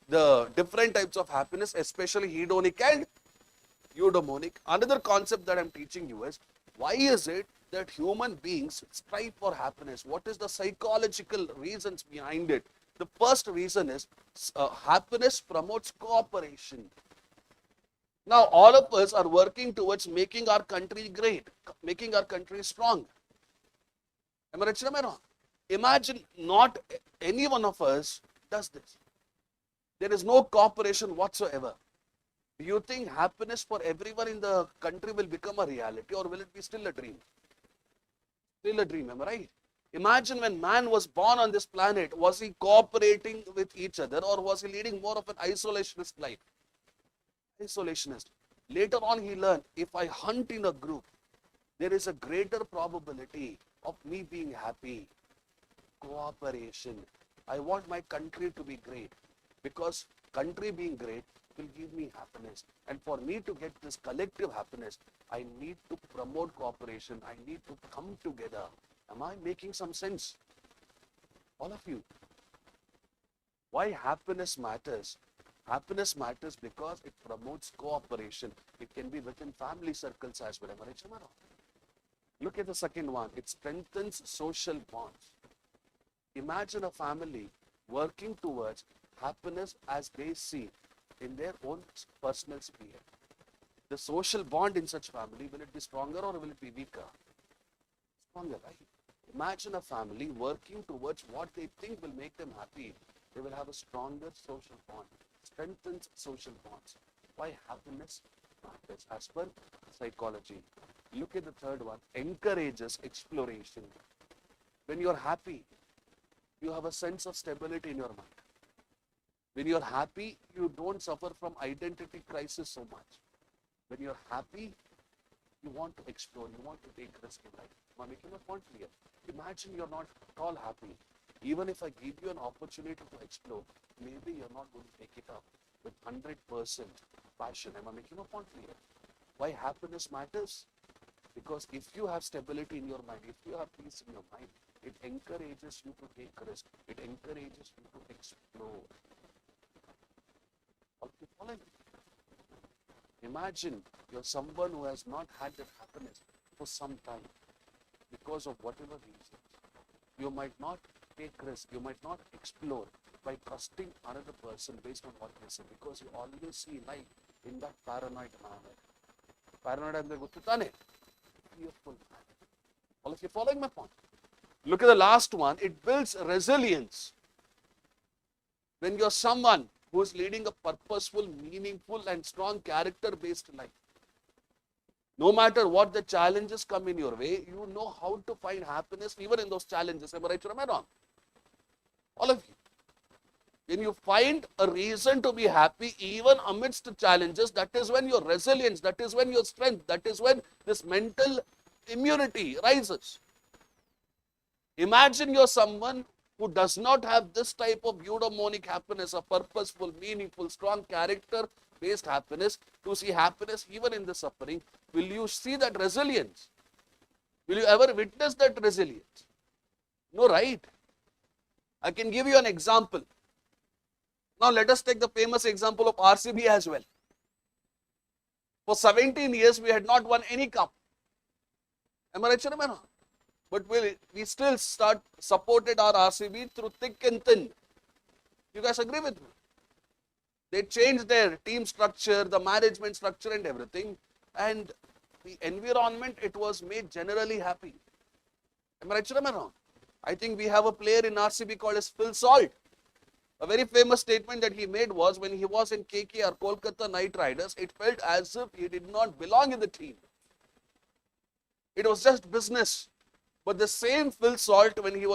the different types of happiness, especially hedonic and eudaimonic. Another concept that I'm teaching you is, why is it that human beings strive for happiness? What is the psychological reasons behind it? The first reason is happiness promotes cooperation. Now, all of us are working towards making our country great, making our country strong. Am I right or am I wrong? Imagine not any one of us does this. There is no cooperation whatsoever. Do you think happiness for everyone in the country will become a reality, or will it be still a dream? Still a dream, am I right? Imagine when man was born on this planet, was he cooperating with each other, or was he leading more of an isolationist life? Isolationist. Later on he learned, if I hunt in a group, there is a greater probability of me being happy. Cooperation. I want my country to be great, because country being great will give me happiness. And for me to get this collective happiness, I need to promote cooperation. I need to come together. Am I making some sense? All of you. Why happiness matters? Happiness matters because it promotes cooperation. It can be within family circles as well. Am I right, am I wrong? Look at the second one. It strengthens social bonds. Imagine a family working towards happiness as they see in their own personal sphere. The social bond in such family, will it be stronger or will it be weaker? Stronger, right? Imagine a family working towards what they think will make them happy. They will have a stronger social bond. Strengthens social bonds. Why happiness matters as per psychology. Look at the third one. Encourages exploration. When you're happy, you have a sense of stability in your mind. When you're happy, you don't suffer from identity crisis so much. When you're happy, you want to explore, you want to take risk in life. Am I making my point clear? Imagine you're not at all happy. Even if I give you an opportunity to explore, maybe you're not going to take it up with 100% passion. Am I making my point clear? Why happiness matters? Because if you have stability in your mind, if you have peace in your mind, it encourages you to take risk. It encourages you to explore. Imagine you're someone who has not had that happiness for some time because of whatever reasons. You might not take risk. You might not explore by trusting another person based on what they say, because you always see life in that paranoid manner. Paranoid ಅಂದ್ರೆ ಗೊತ್ತುತ್ತಾನೆ? Fearful. All of you following my point? Look at the last one. It builds resilience. When you're someone who is leading a purposeful, meaningful, and strong character-based life, no matter what the challenges come in your way, you know how to find happiness even in those challenges. Am I right or am I wrong? All of you. When you find a reason to be happy even amidst the challenges, that is when your resilience, that is when your strength, that is when this mental immunity rises. Imagine you're someone who does not have this type of eudaimonic happiness, a purposeful, meaningful, strong character-based happiness, to see happiness even in the suffering. Will you see that resilience? Will you ever witness that resilience? No, right? I can give you an example. Now let us take the famous example of RCB as well. For 17 years, we had not won any cup. Am I right, sir? But we still supported our RCB through thick and thin. You guys agree with me? They changed their team structure, the management structure and everything. And the environment, it was made generally happy. Am I right, sir? Am I wrong? I think we have a player in RCB called as Phil Salt. A very famous statement that he made was when he was in KKR, Kolkata Knight Riders, it felt as if he did not belong in the team. It was just business. But the same Phil Salt, when he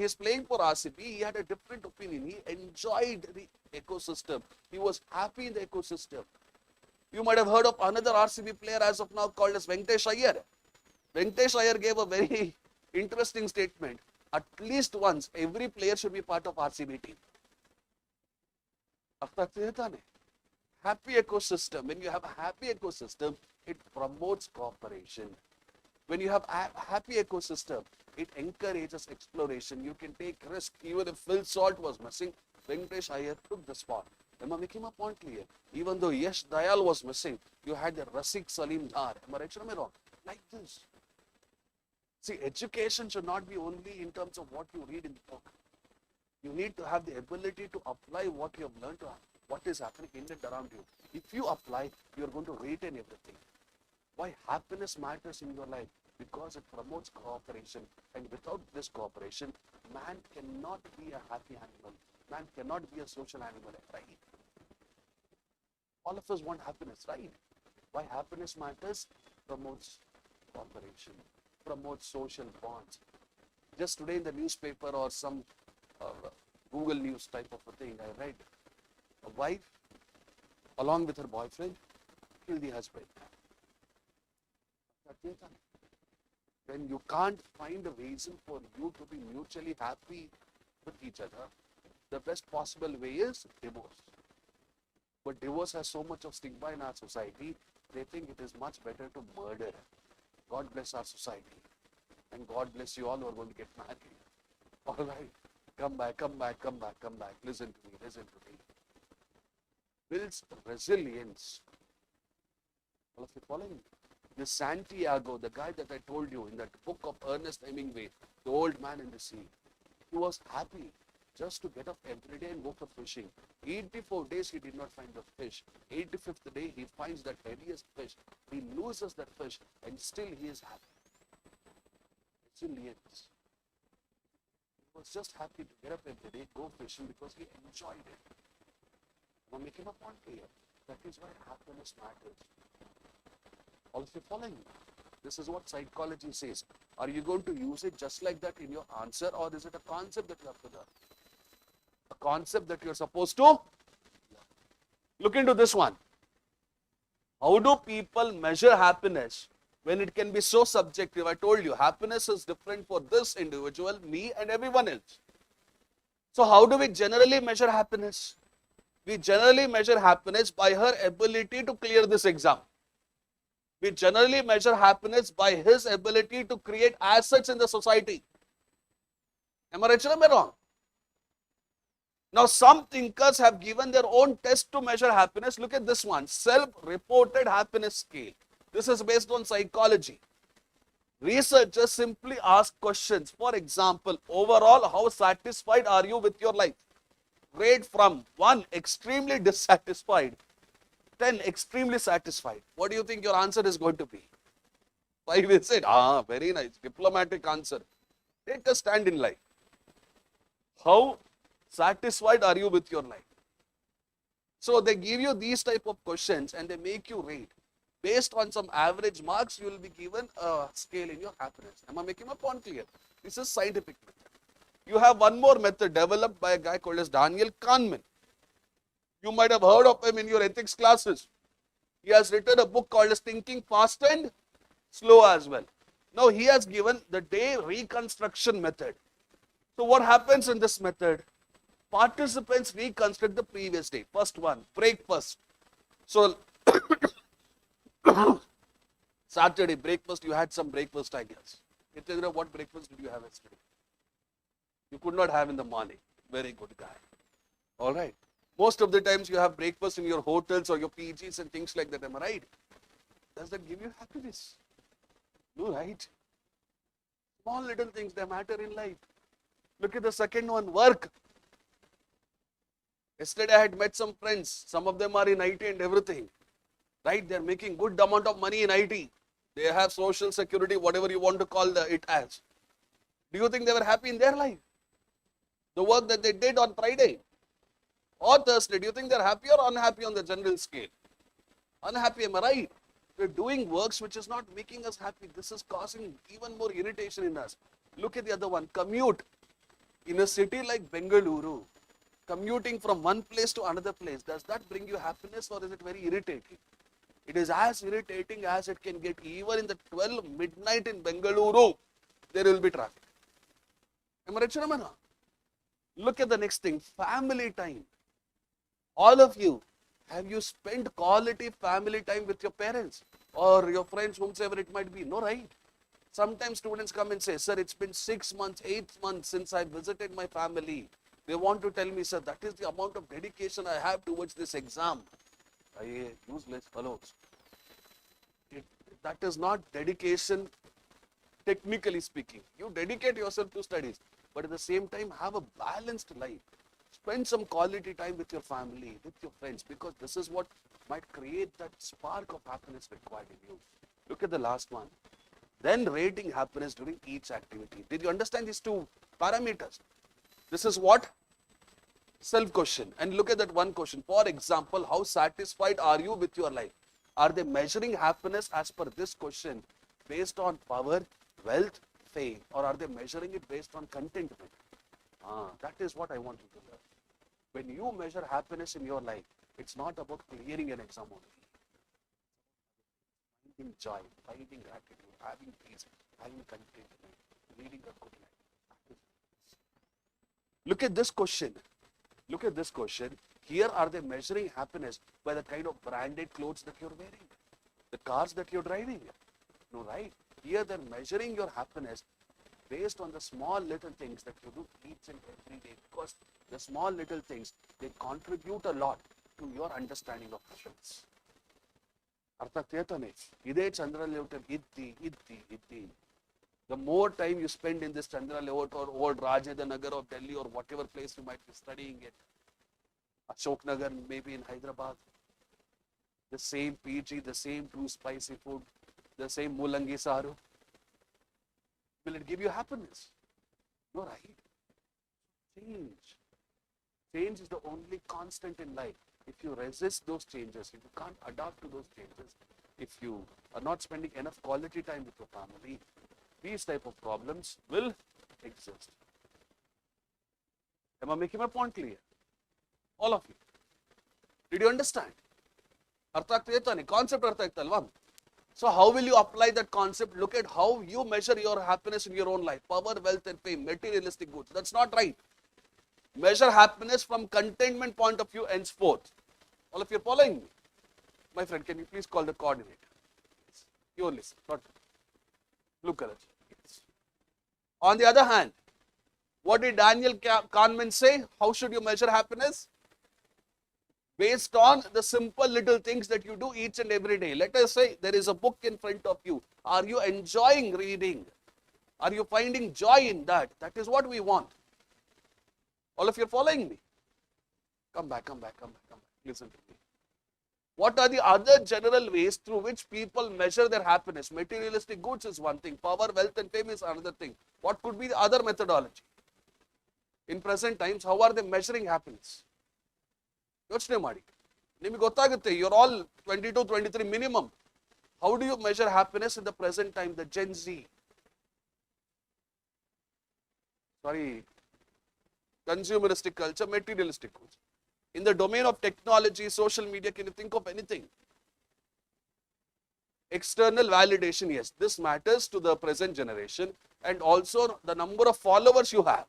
is playing for RCB, he had a different opinion. He enjoyed the ecosystem. He was happy in the ecosystem. You might have heard of another RCB player as of now called as Venkatesh Iyer. Venkatesh Iyer gave a very interesting statement. At least once, every player should be part of RCB team. Happy ecosystem. When you have a happy ecosystem, it promotes cooperation. When you have a happy ecosystem, it encourages exploration. You can take risk. Even if Phil Salt was missing, Venkatesh Iyer took the spot. Am I making my point clear? Even though Yash Dayal was missing, you had the Rasik Salim Dar. Am I right or am I wrong? Like this. See, education should not be only in terms of what you read in the book. You need to have the ability to apply what you have learned to what is happening in and around you. If you apply, you are going to retain everything. Why happiness matters in your life? Because it promotes cooperation. And without this cooperation, man cannot be a happy animal. Man cannot be a social animal, right? All of us want happiness, right? Why happiness matters? Promotes cooperation, promotes social bonds. Just today in the newspaper or some Google News type of a thing, I read a wife along with her boyfriend killed the husband. When you can't find a reason for you to be mutually happy with each other, the best possible way is divorce. But divorce has so much of stigma in our society, they think it is much better to murder. God bless our society. And God bless you all who are going to get married. All right. Come back, come back, come back, come back. Listen to me, listen to me. Builds resilience. All of you following me? The Santiago, the guy that I told you in that book of Ernest Hemingway, The Old Man in the Sea, he was happy just to get up every day and go for fishing. 84 days he did not find the fish. 85th day he finds that heaviest fish. He loses that fish and still he is happy. Resilience. He was just happy to get up every day, go fishing because he enjoyed it. I'm making a point here. That is why happiness matters. All of you following me? This is what psychology says. Are you going to use it just like that in your answer, or is it a concept that you have to learn? A concept that you're supposed to learn. Look into this one. How do people measure happiness when it can be so subjective? I told you, happiness is different for this individual, me, and everyone else. So how do we generally measure happiness? We generally measure happiness by her ability to clear this exam. We generally measure happiness by his ability to create assets in the society. Am I right or am I wrong? Now, some thinkers have given their own test to measure happiness. Look at this one, self-reported happiness scale. This is based on psychology. Researchers simply ask questions. For example, overall, how satisfied are you with your life? Rate from 1, extremely dissatisfied, 10, extremely satisfied. What do you think your answer is going to be? 5 is it? Very nice. Diplomatic answer. Take a stand in life. How satisfied are you with your life? So they give you these type of questions and they make you rate. Based on some average marks, you will be given a scale in your happiness. Am I making my point clear? This is scientific method. You have one more method developed by a guy called as Daniel Kahneman. You might have heard of him in your ethics classes. He has written a book called as Thinking Fast and Slow as well. Now he has given the day reconstruction method. So what happens in this method? Participants reconstruct the previous day. First one, breakfast. So Saturday breakfast, you had some breakfast, I guess. What breakfast did you have yesterday? You could not have in the morning. Very good guy. All right. Most of the times you have breakfast in your hotels or your PGs and things like that, am I right? Does that give you happiness? No, right? Small little things, they matter in life. Look at the second one, work. Yesterday I had met some friends. Some of them are in IT and everything. Right? They are making good amount of money in IT. They have social security, whatever you want to call it as. Do you think they were happy in their life? The work that they did on Friday or Thursday, do you think they're happy or unhappy on the general scale? Unhappy, am I right? We're doing works which is not making us happy. This is causing even more irritation in us. Look at the other one, commute. In a city like Bengaluru, commuting from one place to another place, does that bring you happiness or is it very irritating? It is as irritating as it can get. Even in the 12 midnight in Bengaluru, there will be traffic. Am I right, Charamana? Look at the next thing, family time. All of you, have you spent quality family time with your parents or your friends, whomsoever it might be? No, right? Sometimes students come and say, sir, it's been 6 months, 8 months since I visited my family. They want to tell me, sir, that is the amount of dedication I have towards this exam. Useless fellows. That is not dedication, technically speaking. You dedicate yourself to studies, but at the same time, have a balanced life. Spend some quality time with your family, with your friends, because this is what might create that spark of happiness required in you. Look at the last one. Then rating happiness during each activity. Did you understand these two parameters? This is what? Self-question. And look at that one question. For example, how satisfied are you with your life? Are they measuring happiness as per this question based on power, wealth, fame, or are they measuring it based on contentment? That is what I want you to learn. When you measure happiness in your life, it's not about clearing an exam only. Finding joy, finding gratitude, having peace, having contentment, leading a good life. Look at this question. Look at this question. Here are they measuring happiness by the kind of branded clothes that you're wearing, the cars that you're driving. No, right? Here they're measuring your happiness based on the small little things that you do each and every day, because the small little things, they contribute a lot to your understanding of happiness. Ide Chandra layout itti. The more time you spend in this Chandra layout or old Rajendra Nagar of Delhi or whatever place you might be studying it, Ashok Nagar, maybe in Hyderabad, the same PG, the same too spicy food, the same Mulangi Saru, will it give you happiness? No, right? Change. Change is the only constant in life. If you resist those changes, if you can't adapt to those changes, if you are not spending enough quality time with your family, these type of problems will exist. Am I making my point clear? All of you. Did you understand? Concept artha agtalva? So how will you apply that concept? Look at how you measure your happiness in your own life. Power, wealth and fame, materialistic goods. That's not right. Measure happiness from contentment point of view henceforth. All of you are following me? My friend, can you please call the coordinator? You listen. Not blue color. On the other hand, what did Daniel Kahneman say? How should you measure happiness? Based on the simple little things that you do each and every day. Let us say there is a book in front of you. Are you enjoying reading? Are you finding joy in that? That is what we want. All of you are following me? Come back. Listen to me. What are the other general ways through which people measure their happiness? Materialistic goods is one thing. Power, wealth and fame is another thing. What could be the other methodology? In present times, how are they measuring happiness? ಯೋಚನೆ ಮಾಡಿ ನಿಮಗೆ ಗೊತ್ತಾಗುತ್ತೆ you're all 22 23 minimum. How do you measure happiness in the present time, the Gen Z? Consumeristic culture, materialistic goods. In the domain of technology, social media, can you think of anything? External validation, yes, this matters to the present generation, and also the number of followers you have,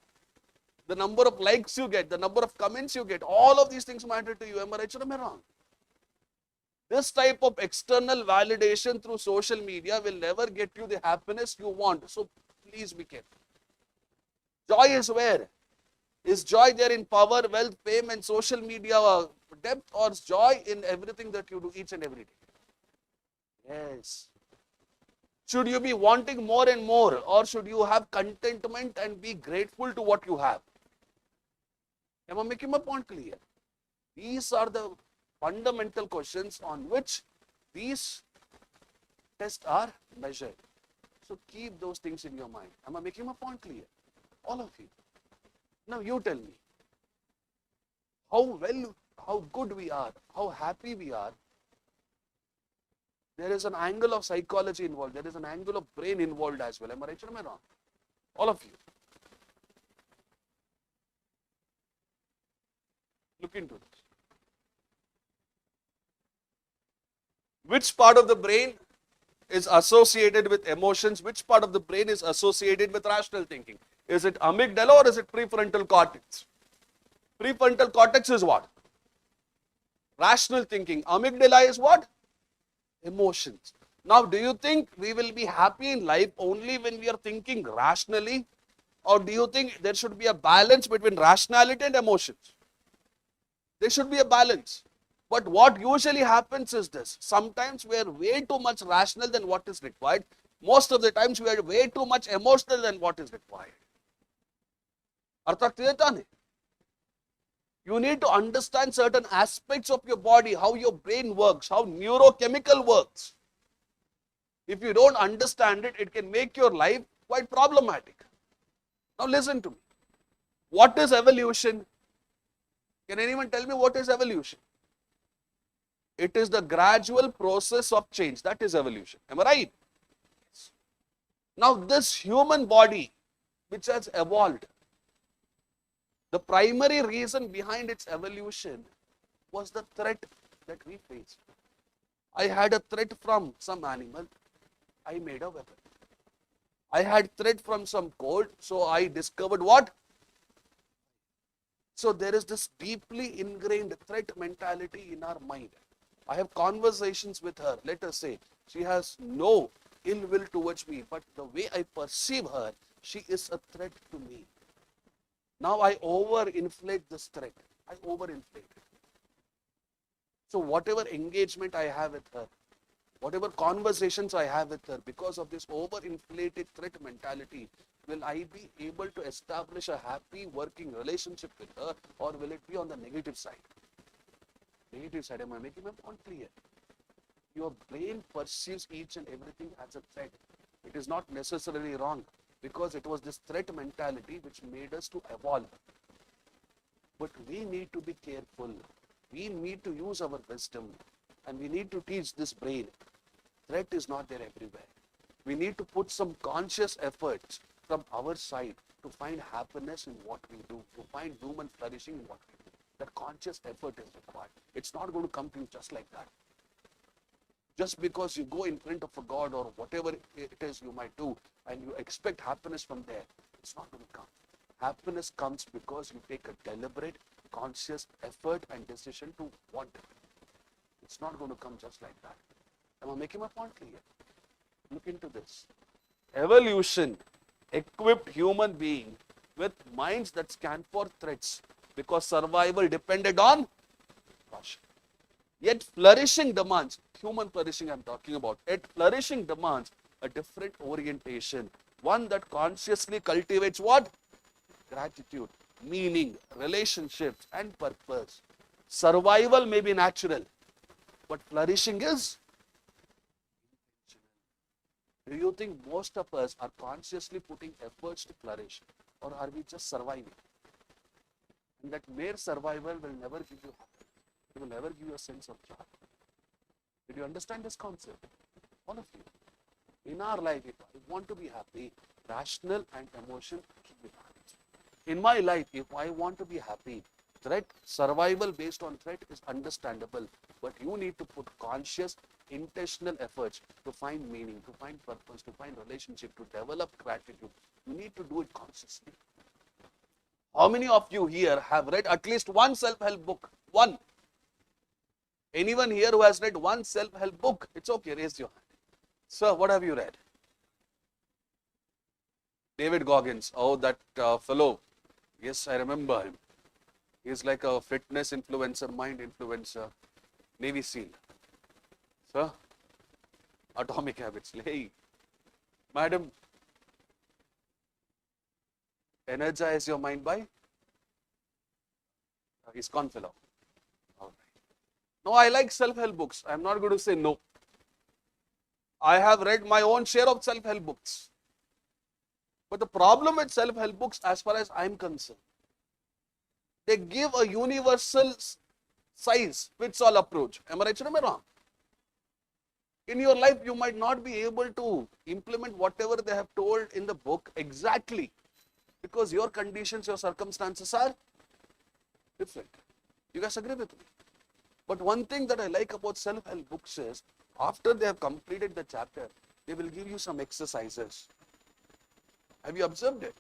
the number of likes you get, the number of comments you get, all of these things matter to you. Am I right or am I wrong? This type of external validation through social media will never get you the happiness you want. So please be careful. Joy is where? Is joy there in power, wealth, fame, and social media depth, or joy in everything that you do each and every day? Yes. Should you be wanting more and more, or should you have contentment and be grateful to what you have? Am I making my point clear? These are the fundamental questions on which these tests are measured. So keep those things in your mind. Am I making my point clear? All of you. Now you tell me, how good we are, how happy we are. There is an angle of psychology involved. There is an angle of brain involved as well. Am I right or am I wrong? All of you. Look into this. Which part of the brain is associated with emotions? Which part of the brain is associated with rational thinking? Is it amygdala or is it prefrontal cortex? Prefrontal cortex is what? Rational thinking. Amygdala is what? Emotions. Now, do you think we will be happy in life only when we are thinking rationally? Or do you think there should be a balance between rationality and emotions? There should be a balance. But what usually happens is this. Sometimes we are way too much rational than what is required. Most of the times we are way too much emotional than what is required. अर्थ ಆಗ್ತಿದೆ ತಾನೆ? You need to understand certain aspects of your body, how your brain works, how neurochemical works. If you don't understand it, it can make your life quite problematic. Now listen to me. What is evolution? Can anyone tell me what is evolution? It is the gradual process of change. That is evolution. Am I right? Now this human body which has evolved, the primary reason behind its evolution was the threat that we faced. I had a threat from some animal, I made a weapon. I had threat from some cold, so I discovered what? So there is this deeply ingrained threat mentality in our mind. I have conversations with her, let us say, she has no ill will towards me, but the way I perceive her, she is a threat to me. Now I overinflate this threat. I overinflate it. So whatever engagement I have with her, whatever conversations I have with her, because of this overinflated threat mentality, will I be able to establish a happy working relationship with her, or will it be on the negative side? Negative side, am I making my point clear? Your brain perceives each and everything as a threat. It is not necessarily wrong, because it was this threat mentality which made us to evolve. But we need to be careful. We need to use our wisdom, and we need to teach this brain. Threat is not there everywhere. We need to put some conscious efforts from our side to find happiness in what we do, to find human flourishing in what we do. That conscious effort is required. It's not going to come to you just like that. Just because you go in front of a God or whatever it is you might do, and you expect happiness from there, it's not going to come. Happiness comes because you take a deliberate, conscious effort and decision to want it. It's not going to come just like that. Am I making my point clear? Look into this. Evolution equipped human being with minds that scan for threats because survival depended on caution. Yet flourishing demands, human flourishing I'm talking about, yet flourishing demands a different orientation. One that consciously cultivates what? Gratitude, meaning, relationships and purpose. Survival may be natural, but flourishing is intentional. Do you think most of us are consciously putting efforts to flourish, or are we just surviving? And that mere survival will never give you happiness. It will never give you a sense of joy. Did you understand this concept? All of you. In our life, if I want to be happy, rational and emotion should be balanced. In my life, if I want to be happy, threat, survival based on threat is understandable, but you need to put conscious, intentional efforts to find meaning, to find purpose, to find relationship, to develop gratitude. You need to do it consciously. How many of you here have read at least one self-help book? One. Anyone here who has read one self-help book? It's okay, raise your hand. Sir, what have you read? David Goggins. Oh, that fellow. Yes, I remember him. He's like a fitness influencer, mind influencer, Navy SEAL. Sir, Atomic Habits. Hey, madam, energize your mind by ISKCON fellow. All right. No, I like self-help books. I'm not going to say no. I have read my own share of self-help books. But the problem with self-help books, as far as I'm concerned, they give a universal size fits all approach. Am I right or am I wrong? In your life, you might not be able to implement whatever they have told in the book exactly because your conditions, your circumstances are different. You guys agree with me? But one thing that I like about self-help books is after they have completed the chapter, they will give you some exercises. Have you observed it?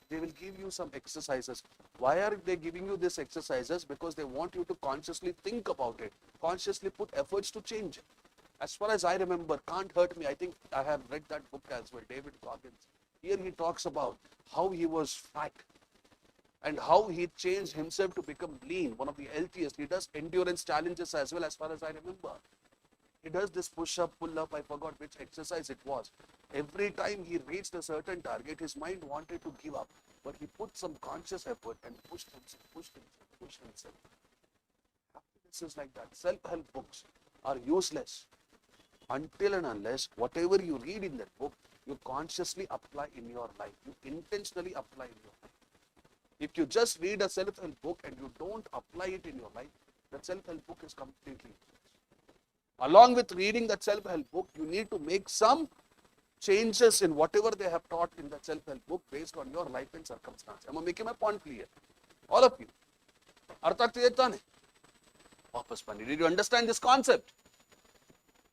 They will give you some exercises. Why are they giving you these exercises? Because they want you to consciously think about it, consciously put efforts to change it. As far as I remember, Can't Hurt Me, I think I have read that book as well, David Goggins. Here he talks about how he was fat and how he changed himself to become lean, one of the healthiest. He does endurance challenges as well, as far as I remember. He does this push-up, pull-up, I forgot which exercise it was. Every time he reached a certain target, his mind wanted to give up. But he put some conscious effort and pushed himself. Happiness is like that. Self-help books are useless until and unless whatever you read in that book, you consciously apply in your life. You intentionally apply in your life. If you just read a self-help book and you don't apply it in your life, that self-help book is completely useless. Along with reading that self-help book, you need to make some changes in whatever they have taught in that self-help book based on your life and circumstance. Am I making my point clear? All of you. Artha ಆಗ್ತಿದೆ ತಾನೆ? ವಾಪಸ್ ಬನ್ನಿ. Did you understand this concept?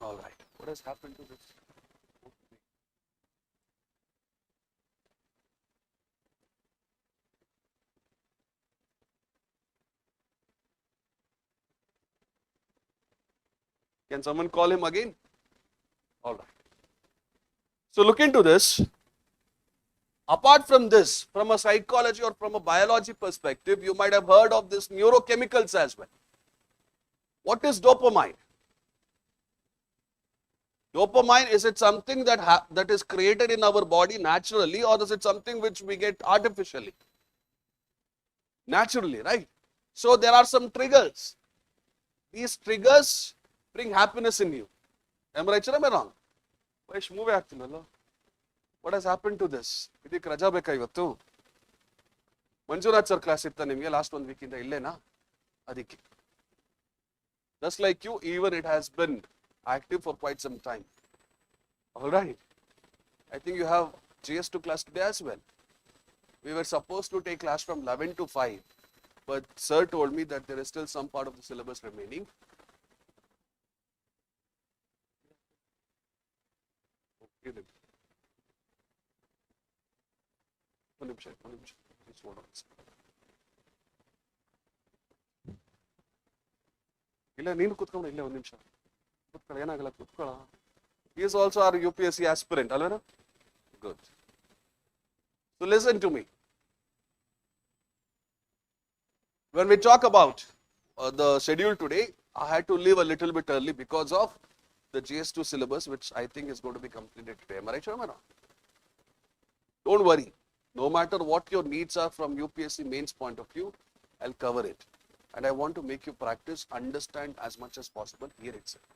All right. What has happened to this? Can someone call him again? All right. So look into this. Apart from this, from a psychology or from a biology perspective, you might have heard of this neurochemicals as well. What is dopamine? Dopamine, is it something that is created in our body naturally, or is it something which we get artificially? Naturally, right? So there are some triggers. These triggers bring happiness in you. Am I right or am I wrong? What has happened to this? ಇದಕ್ಕೆ ರಜಾ ಬೇಕಾ ಇವತ್ತು? Manjunath sir class ಇತ್ತ ನಿಮಗೆ last ಒಂದು weak ಇಂದ ಇಲ್ಲೇನಾ? ಅದಕ್ಕೆ. Just like you, even it has been active for quite some time. All right. I think you have GS2 class today as well. We were supposed to take class from 11 to 5, but sir told me that there is still some part of the syllabus remaining. Okay, then. One ನಿಮಿಷ. Please hold on. ಇಲ್ಲ ನೀನು ಕೂತ್ಕೊಂಡು ಇಲ್ಲೇ ಒಂದು ನಿಮಿಷ ಕೂತ್ಕೊಳ್ಳ ಏನಾಗಲ್ಲ ಕೂತ್ಕೊಳ್ಳ. He is also our UPSC aspirant, alright? Good. So listen to me. When we talk about the schedule today, I had to leave a little bit early because of the GS2 syllabus, which I think is going to be completed today. Am I right or am I wrong? Don't worry. No matter what your needs are from UPSC mains point of view, I'll cover it. And I want to make you practice, understand as much as possible here itself.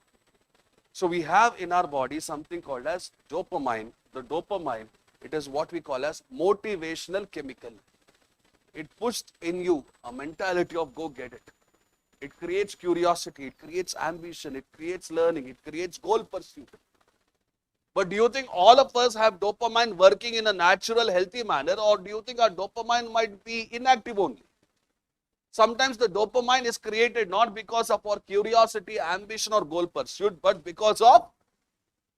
So we have in our body something called as dopamine. The dopamine, it is what we call as motivational chemical. It pushed in you a mentality of go get it. It creates curiosity, it creates ambition, it creates learning, it creates goal pursuit. But do you think all of us have dopamine working in a natural, healthy manner, or do you think our dopamine might be inactive only? Sometimes the dopamine is created not because of our curiosity, ambition, or goal pursuit, but because of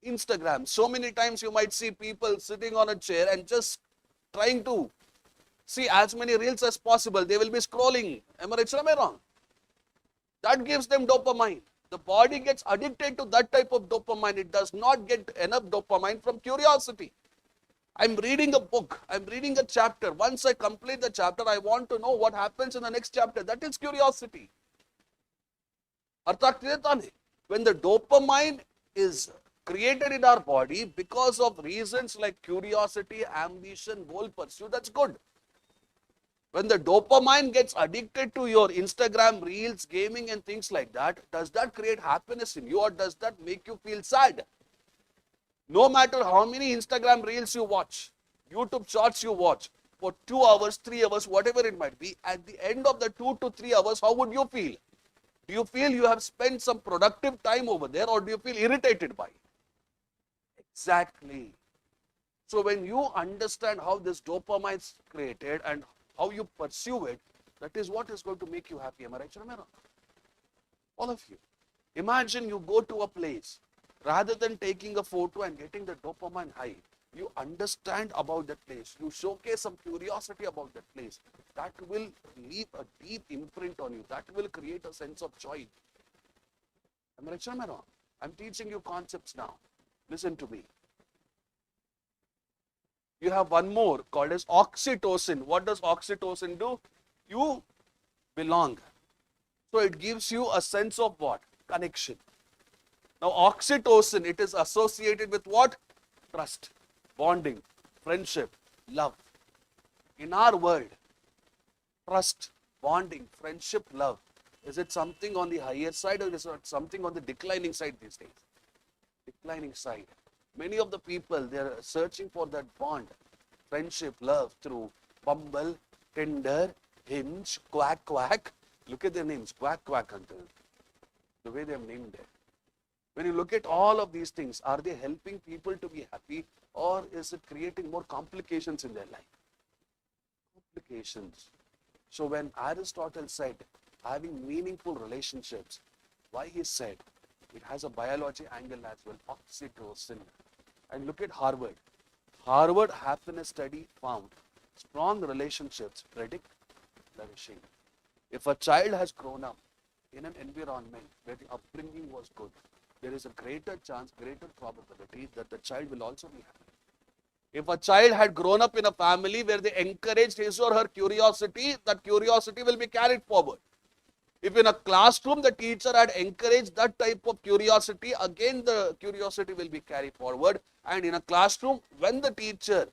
Instagram. So many times you might see people sitting on a chair and just trying to see as many reels as possible. They will be scrolling. Am I right or am I wrong? That gives them dopamine. The body gets addicted to that type of dopamine. It does not get enough dopamine from curiosity. I'm reading a book, I'm reading a chapter. Once I complete the chapter, I want to know what happens in the next chapter. That is curiosity. ಅರ್ಥ ಆಗ್ತಿದೆ ತಾನೆ? When the dopamine is created in our body because of reasons like curiosity, ambition, goal pursuit, that's good. When the dopamine gets addicted to your Instagram reels, gaming and things like that, does that create happiness in you or does that make you feel sad? No matter how many Instagram reels you watch, YouTube shorts you watch for 2 hours, 3 hours, whatever it might be, at the end of the 2 to 3 hours, how would you feel? Do you feel you have spent some productive time over there or do you feel irritated by it? Exactly. So when you understand how this dopamine is created and how you pursue it, that is what is going to make you happy. Am I right, Ramera? All of you. Imagine you go to a place, rather than taking a photo and getting the dopamine high, you understand about that place. You showcase some curiosity about that place. That will leave a deep imprint on you. That will create a sense of joy. Am I right, or am I wrong? I'm teaching you concepts now. Listen to me. You have one more called as oxytocin. What does oxytocin do? You belong. So it gives you a sense of what? Connection. Now oxytocin, it is associated with what? Trust, bonding, friendship, love. In our world, trust, bonding, friendship, love, is it something on the higher side or is it something on the declining side these days? Declining side. Many of the people, they are searching for that bond, friendship, love through Bumble, Tinder, Hinge, Quack Quack. Look at their names, Quack Quack until the way they have named it. When you look at all of these things, are they helping people to be happy or is it creating more complications in their life? Complications. So when Aristotle said having meaningful relationships, why he said it has a biology angle as well, oxytocin. And look at Harvard. Harvard happiness study found strong relationships predict flourishing. If a child has grown up in an environment where the upbringing was good, there is a greater chance, greater probability that the child will also be happy. If a child had grown up in a family where they encouraged his or her curiosity, that curiosity will be carried forward. If in a classroom the teacher had encouraged that type of curiosity, again the curiosity will be carried forward. And in a classroom, when the teacher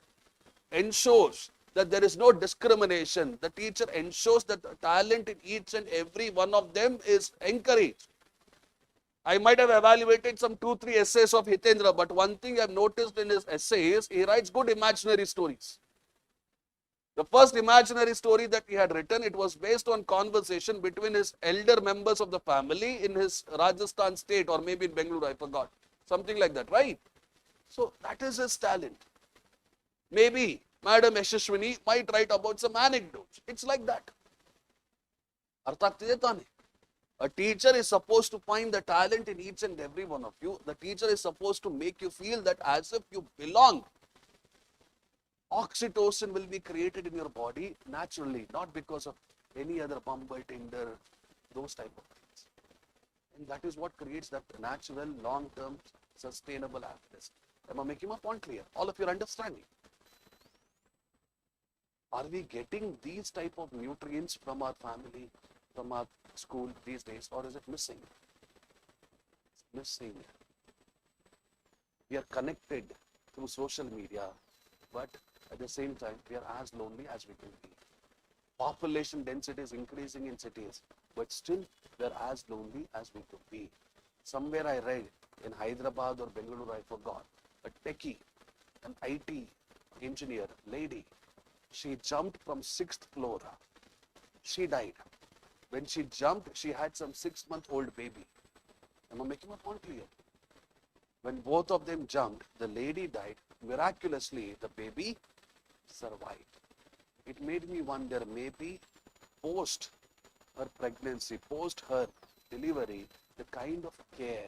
ensures that there is no discrimination, the teacher ensures that the talent in each and every one of them is encouraged. I might have evaluated some 2-3 essays of Hitendra, but one thing I've noticed in his essays, he writes good imaginary stories. The first imaginary story that he had written, it was based on conversation between his elder members of the family in his Rajasthan state or maybe in Bengaluru, I forgot. Something like that, right? So that is his talent. Maybe Madam Yashashwini might write about some anecdotes. It's like that. Artha ಆಗ್ತಿದೆ ತಾನೆ? A teacher is supposed to find the talent in each and every one of you. The teacher is supposed to make you feel that as if you belong. Oxytocin will be created in your body naturally, not because of any other Bumble, Tinder, those type of things. And that is what creates that natural, long-term, sustainable happiness. Am I making my point clear? All of you are understanding. Are we getting these type of nutrients from our family, from our school these days, or is it missing? It's missing. We are connected through social media, but at the same time, we are as lonely as we can be. Population density is increasing in cities, but still we are as lonely as we could be. Somewhere I read in Hyderabad or Bengaluru, I forgot, a techie, an IT engineer, lady, she jumped from 6th floor. She died. When she jumped, she had some 6-month-old baby. Am I making my point clear? When both of them jumped, the lady died. Miraculously, the baby survived. It made me wonder, maybe post her pregnancy, post her delivery, the kind of care,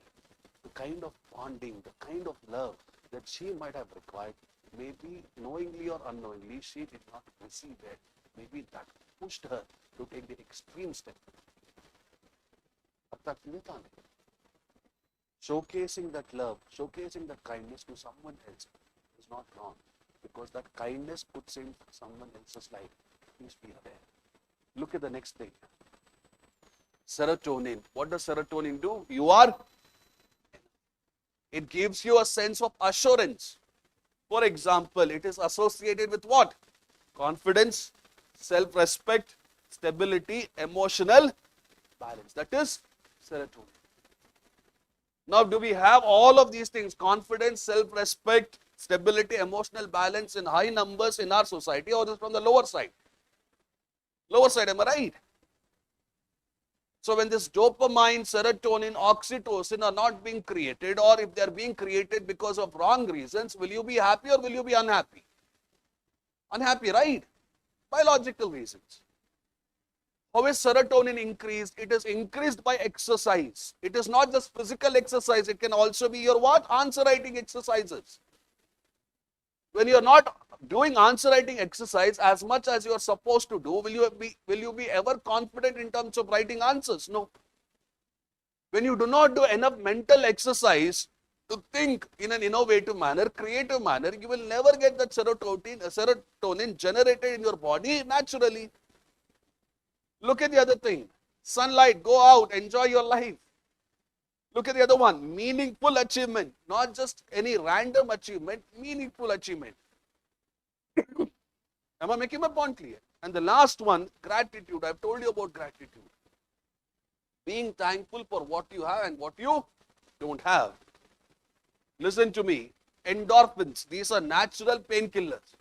the kind of bonding, the kind of love that she might have required, maybe knowingly or unknowingly, she did not receive it. Maybe that pushed her to take the extreme step. Showcasing that love, showcasing that kindness to someone else is not wrong. Because that kindness puts in someone else's life. Please be aware. Look at the next thing. Serotonin. What does serotonin do? It gives you a sense of assurance. For example, it is associated with what? Confidence, self-respect, stability, emotional balance. That is serotonin. Now, do we have all of these things, confidence, self-respect, stability, emotional balance in high numbers in our society, or is it from the lower side? Lower side, am I right? So, when this dopamine, serotonin, oxytocin are not being created, or if they are being created because of wrong reasons, will you be happy or will you be unhappy? Unhappy, right? Biological reasons. How is serotonin increased? It is increased by exercise. It is not just physical exercise. It can also be your what? Answer writing exercises. When you are not doing answer writing exercise as much as you are supposed to do, will you be ever confident in terms of writing answers? No. When you do not do enough mental exercise to think in an innovative manner, creative manner, you will never get that serotonin generated in your body naturally. Look at the other thing. Sunlight, go out, enjoy your life. Look at the other one. Meaningful achievement. Not just any random achievement, meaningful achievement. Am I making my point clear? And the last one, gratitude. I've told you about gratitude. Being thankful for what you have and what you don't have. Listen to me. Endorphins. These are natural painkillers.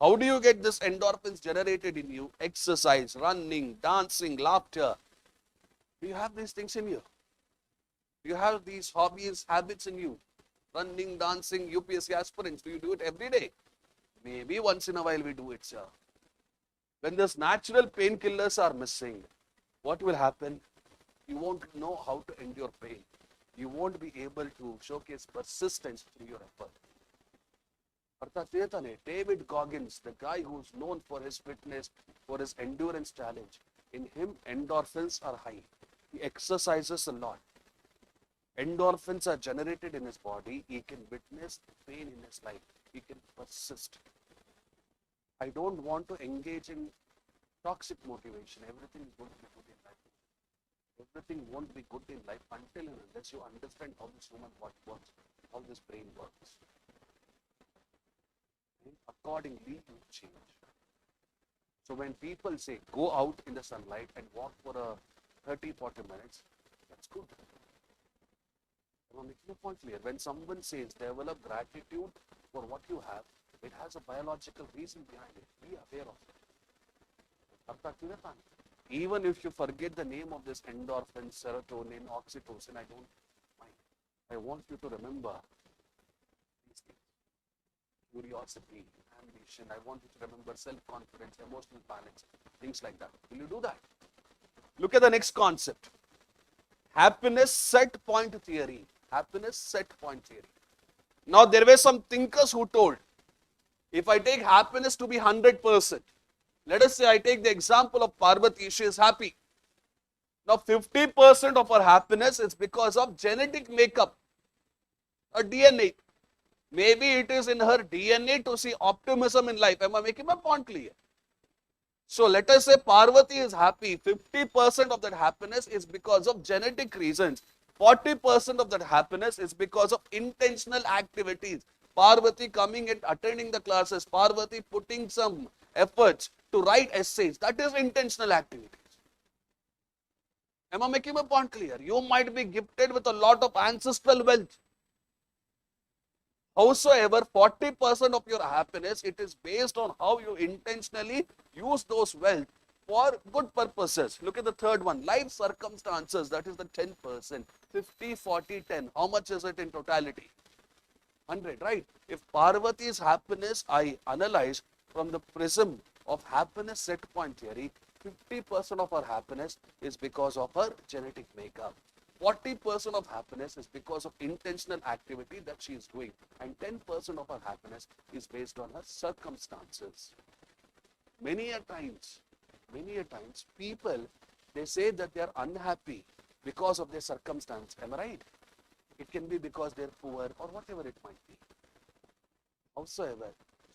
How do you get this endorphins generated in you? Exercise, running, dancing, laughter. Do you have these things in you? Do you have these hobbies, habits in you? Running, dancing, UPSC aspirants. Do you do it every day? Maybe once in a while we do it, sir. When these natural painkillers are missing, what will happen? You won't know how to endure pain. You won't be able to showcase persistence through your effort. David Goggins, the guy who's known for his fitness, for his endurance challenge, in him endorphins are high. He exercises a lot. Endorphins are generated in his body. He can witness pain in his life. He can persist. I don't want to engage in toxic motivation. Everything is going to be good in life. Everything won't be good in life until and unless you understand how this human body works, how this brain works. Accordingly, you change. So when people say, go out in the sunlight and walk for a 30-40 minutes, that's good. I'm making a point clear. When someone says, develop gratitude for what you have, it has a biological reason behind it. Be aware of it. Even if you forget the name of this endorphin, serotonin, oxytocin, I don't mind. I want you to remember these things. Curiosity, ambition. I want you to remember self-confidence, emotional balance, things like that. Will you do that? Look at the next concept. Happiness set point theory. Happiness set point theory. Now, there were some thinkers who told, if I take happiness to be 100%, let us say I take the example of Parvati, she is happy. Now, 50% of her happiness is because of genetic makeup, her DNA. Maybe it is in her DNA to see optimism in life. Am I making my point clear? So, let us say Parvati is happy. 50% of that happiness is because of genetic reasons. 40% of that happiness is because of intentional activities. Parvati coming and attending the classes. Parvati putting some efforts to write essays. That is intentional activities. Am I making my point clear? You might be gifted with a lot of ancestral wealth. Howsoever, 40% of your happiness, it is based on how you intentionally use those wealth for good purposes. Look at the third one, life circumstances, that is the 10%. 50, 40, 10. How much is it in totality? 100, right? If Parvati's happiness, I analyze from the prism of happiness set point theory, 50% of her happiness is because of her genetic makeup. 40% of happiness is because of intentional activity that she is doing, and 10% of her happiness is based on her circumstances. Many a times, people, they say that they are unhappy because of their circumstance. Am I right? It can be because they're poor or whatever it might be. Howsoever,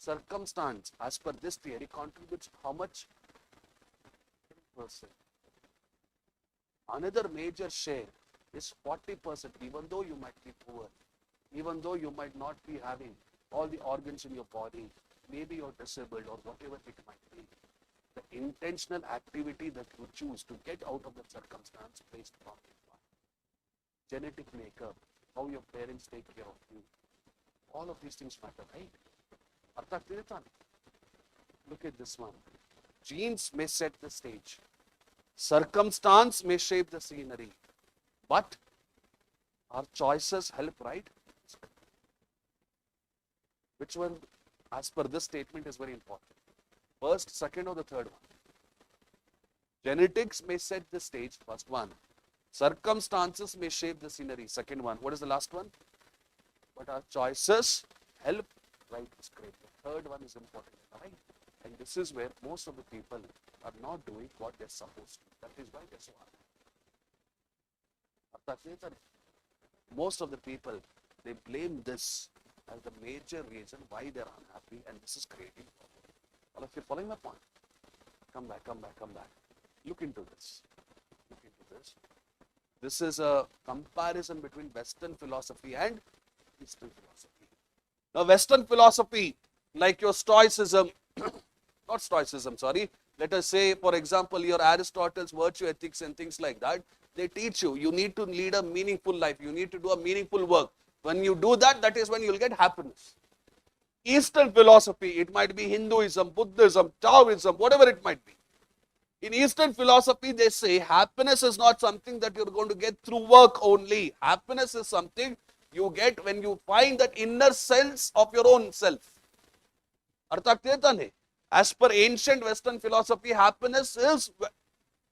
circumstance as per this theory contributes how much? 10%. Another major share is 40%, even though you might be poor, even though you might not be having all the organs in your body, maybe you're disabled or whatever it might be. The intentional activity that you choose to get out of that circumstance based on genetic makeup, how your parents take care of you, all of these things matter, right? Artha ಆಗ್ತಿದೆ ತಾನೆ? Look at this one. Genes may set the stage. Circumstance may shape the scenery. But our choices help, right? Which one, as per this statement, is very important? First, second, or the third one? Genetics may set the stage, first one. Circumstances may shape the scenery, second one. What is the last one? But our choices help, right? It's great. The third one is important, right? And this is where most of the people are not doing what they're supposed to. That is why they're so hard. Most of the people, they blame this as the major reason why they're unhappy, and this is creating problem. All of you following my point? Come back, come back, come back. Look into this. Look into this. This is a comparison between Western philosophy and Eastern philosophy. Now, Western philosophy, like your Stoicism, not Stoicism, sorry. Let us say, for example, your Aristotle's virtue ethics and things like that. They teach you, you need to lead a meaningful life. You need to do a meaningful work. When you do that, that is when you'll get happiness. Eastern philosophy, it might be Hinduism, Buddhism, Taoism, whatever it might be. In Eastern philosophy, they say happiness is not something that you're going to get through work only. Happiness is something you get when you find that inner sense of your own self. Artha ಆಗ್ತಿದೆ ತಾನೆ? As per ancient Western philosophy, happiness is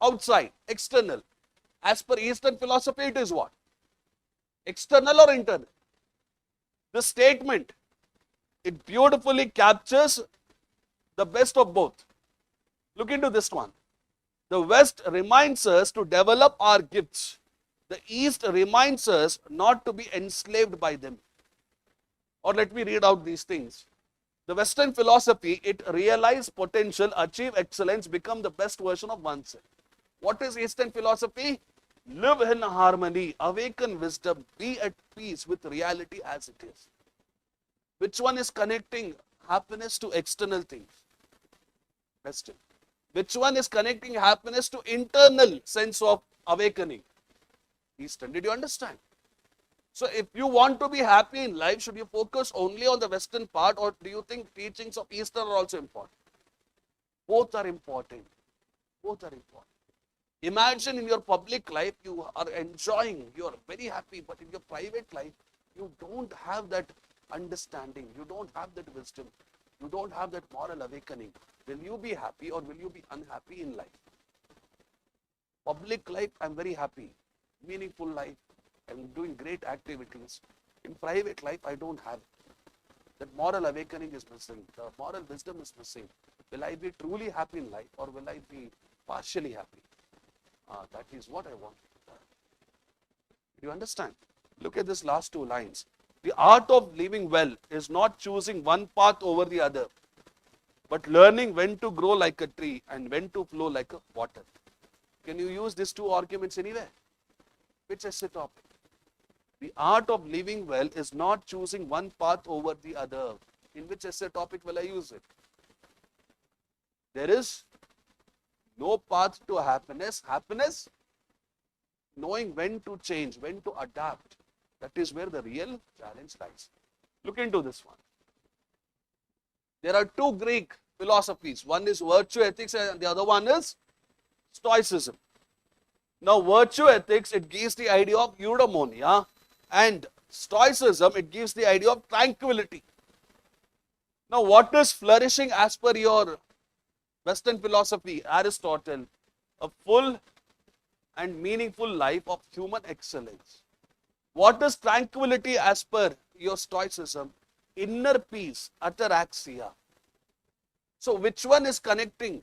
outside, external. As per Eastern philosophy, it is what? External or internal? This statement, it beautifully captures the best of both. Look into this one. The West reminds us to develop our gifts. The East reminds us not to be enslaved by them. Or let me read out these things. The Western philosophy, it realizes potential, achieve excellence, become the best version of oneself. What is Eastern philosophy? Live in harmony, awaken wisdom, be at peace with reality as it is. Which one is connecting happiness to external things? Western. Which one is connecting happiness to internal sense of awakening? Eastern. Did you understand? So if you want to be happy in life, should you focus only on the Western part, or do you think teachings of Eastern are also important? Both are important. Both are important. Imagine in your public life, you are enjoying, you are very happy, but in your private life, you don't have that understanding, you don't have that wisdom, you don't have that moral awakening. Will you be happy or will you be unhappy in life? Public life, I'm very happy. Meaningful life, I'm doing great activities. In private life, I don't have it. That moral awakening is missing. The moral wisdom is missing. Will I be truly happy in life or will I be partially happy? That is what I want. Do you understand? Look at this last two lines. The art of living well is not choosing one path over the other, but learning when to grow like a tree and when to flow like a water. Can you use these two arguments anywhere? Which essay topic? The art of living well is not choosing one path over the other. In which essay topic will I use it? There is no path to happiness. Happiness, knowing when to change, when to adapt. That is where the real challenge lies. Look into this one. There are two Greek philosophies. One is virtue ethics and the other one is Stoicism. Now, virtue ethics, it gives the idea of eudaimonia, and Stoicism, it gives the idea of tranquility. Now, what is flourishing as per your Western philosophy, Aristotle? A full and meaningful life of human excellence. What is tranquility as per your Stoicism? Inner peace, ataraxia. So, which one is connecting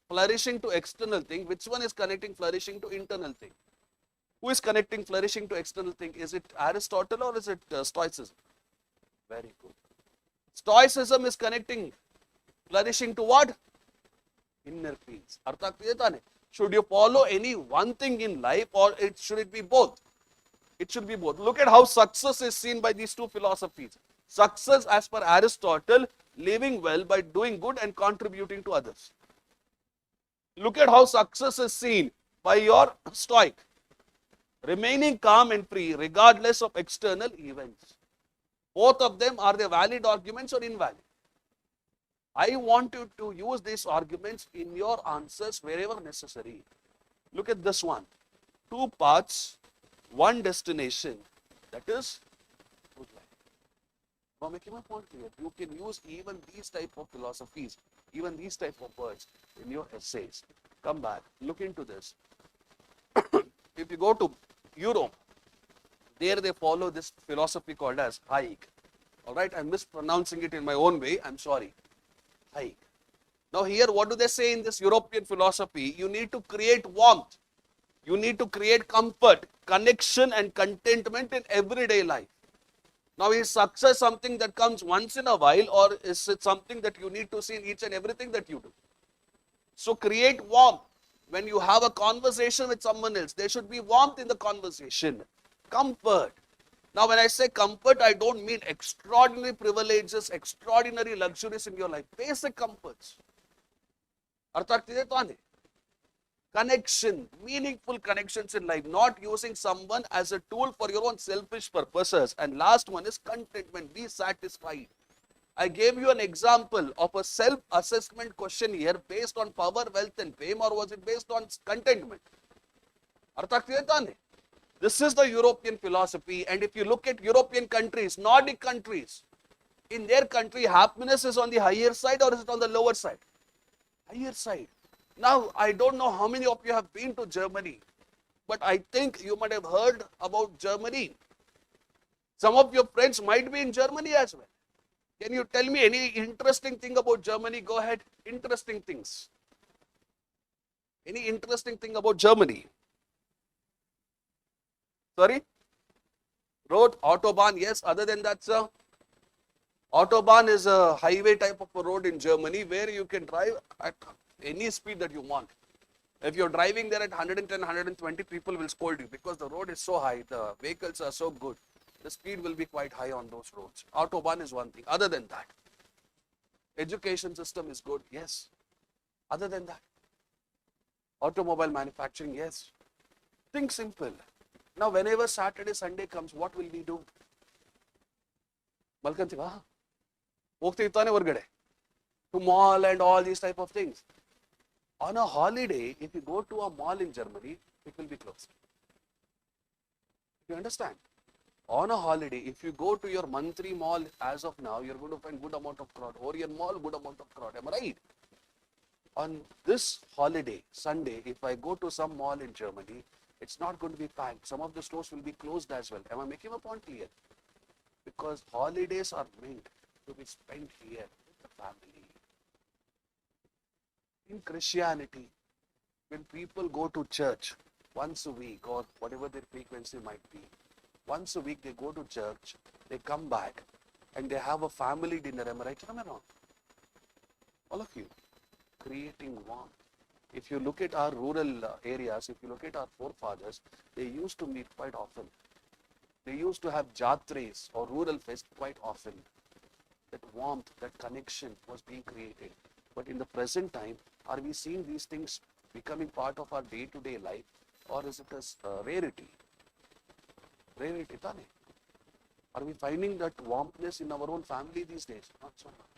flourishing to external thing? Which one is connecting flourishing to internal thing? Who is connecting flourishing to external thing? Is it Aristotle or is it Stoicism? Very good. Stoicism is connecting, flourishing to what? Inner peace. अर्थ ಆಗ್ತಿದೆ ತಾನೆ? Should you follow any one thing in life, or should it be both? It should be both. Look at how success is seen by these two philosophies. Success, as per Aristotle, living well by doing good and contributing to others. Look at how success is seen by your Stoic. Remaining calm and free regardless of external events. Both of them, are they valid arguments or invalid? I want you to use these arguments in your answers wherever necessary. Look at this one. Two paths, one destination. That is good life. Now, making my point clear, you can use even these type of philosophies, even these type of words in your essays. Come back, look into this. If you go to Europe, there they follow this philosophy called as hike. All right, I'm mispronouncing it in my own way. I'm sorry. Hike. Now here, what do they say in this European philosophy? You need to create warmth. You need to create comfort, connection and contentment in everyday life. Now, is success something that comes once in a while, or is it something that you need to see in each and everything that you do? So create warmth. When you have a conversation with someone else, there should be warmth in the conversation. Comfort. Now, when I say comfort, I don't mean extraordinary privileges, extraordinary luxuries in your life. Basic comforts. अर्थ ಆಗ್ತಿದೆ ತಾನೆ? Connection, meaningful connections in life, not using someone as a tool for your own selfish purposes. And last one is contentment, be satisfied. I gave you an example of a self-assessment question here based on power, wealth and fame, or was it based on contentment? अर्थ ಆಗ್ತಿದೆ ತಾನೆ? This is the European philosophy, and if you look at European countries, Nordic countries, in their country, happiness is on the higher side or is it on the lower side? Higher side. Now, I don't know how many of you have been to Germany, but I think you might have heard about Germany. Some of your friends might be in Germany as well. Can you tell me any interesting thing about Germany? Go ahead. Interesting things. Any interesting thing about Germany? Sorry? Road, Autobahn, yes. Other than that, sir? Autobahn is a highway type of a road in Germany where you can drive at any speed that you want. If you're driving there at 110, 120, people will scold you because the road is so high, the vehicles are so good. The speed will be quite high on those roads. Autobahn is one thing. Other than that, education system is good, yes. Other than that, automobile manufacturing, yes. Think simple. Now, whenever Saturday, Sunday comes, what will we do? Malkantiva, ಹೋಗ್ತಿರ್ತಾನೆ ಹೊರಗಡೆ, to mall and all these type of things. On a holiday, if you go to a mall in Germany, it will be closed. You understand? On a holiday, if you go to your monthly mall as of now, you're going to find good amount of crowd. Orient Mall, good amount of crowd. Am I right? On this holiday, Sunday, if I go to some mall in Germany, it's not going to be packed. Some of the stores will be closed as well. Am I making a point here? Because holidays are meant to be spent here with the family. In Christianity, when people go to church once a week or whatever their frequency might be, once a week they go to church, they come back and they have a family dinner. Am I right or am I wrong? All of you, creating warmth. If you look at our rural areas, if you look at our forefathers, they used to meet quite often. They used to have jatres or rural fest quite often. That warmth, that connection was being created. But in the present time, are we seeing these things becoming part of our day-to-day life, or is it a rarity? Rarity, tane. Are we finding that warmthness in our own family these days? Not so much.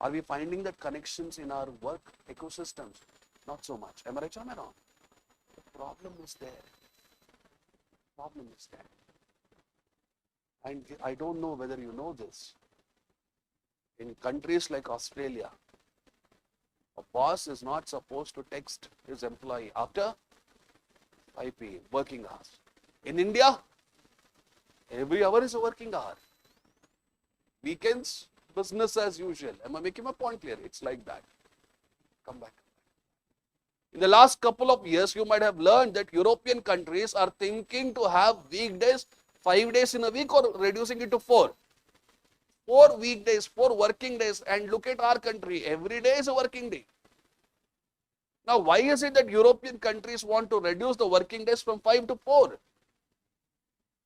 Are we finding that connections in our work ecosystems? Not so much. Am I right or am I wrong? The problem is there. Problem is there. And I don't know whether you know this. In countries like Australia, a boss is not supposed to text his employee after 5 p.m. working hours. In India, every hour is a working hour. Weekends, business as usual. Am I making my point clear? It's like that. Come back. In the last couple of years, you might have learned that European countries are thinking to have weekdays 5 days in a week or reducing it to 4. 4 weekdays, 4 working days, and look at our country, every day is a working day. Now, why is it that European countries want to reduce the working days from 5 to 4?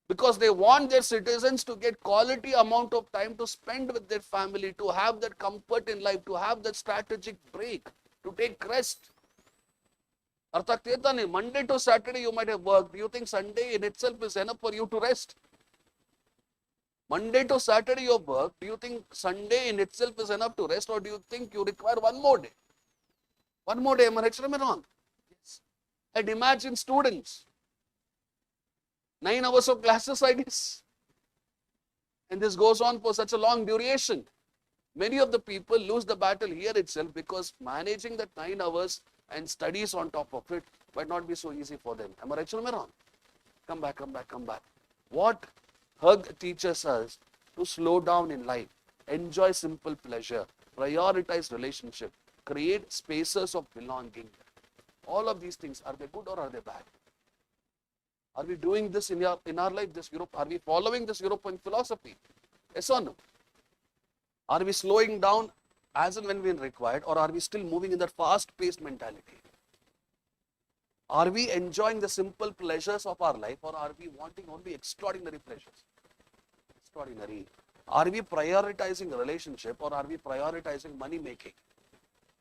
Because they want their citizens to get quality amount of time to spend with their family, to have that comfort in life, to have that strategic break, to take rest. Monday to Saturday you might have worked. Do you think Sunday in itself is enough for you to rest? Monday to Saturday you have worked. Do you think Sunday in itself is enough to rest, or do you think you require one more day? One more day, am I right or am I wrong? Yes. And imagine students. 9 hours of classes, I guess. And this goes on for such a long duration. Many of the people lose the battle here itself because managing that 9 hours and studies on top of it might not be so easy for them. Am I right or am I wrong? Come back, come back, come back. What Hug teaches us to slow down in life, enjoy simple pleasure, prioritize relationship, create spaces of belonging. All of these things, are they good or are they bad? Are we doing this in our life, are we following this European philosophy? Yes or no? Are we slowing down as and when we are required, or are we still moving in that fast-paced mentality? Are we enjoying the simple pleasures of our life, or are we wanting only extraordinary pleasures? Extraordinary. Are we prioritizing a relationship, or are we prioritizing money making?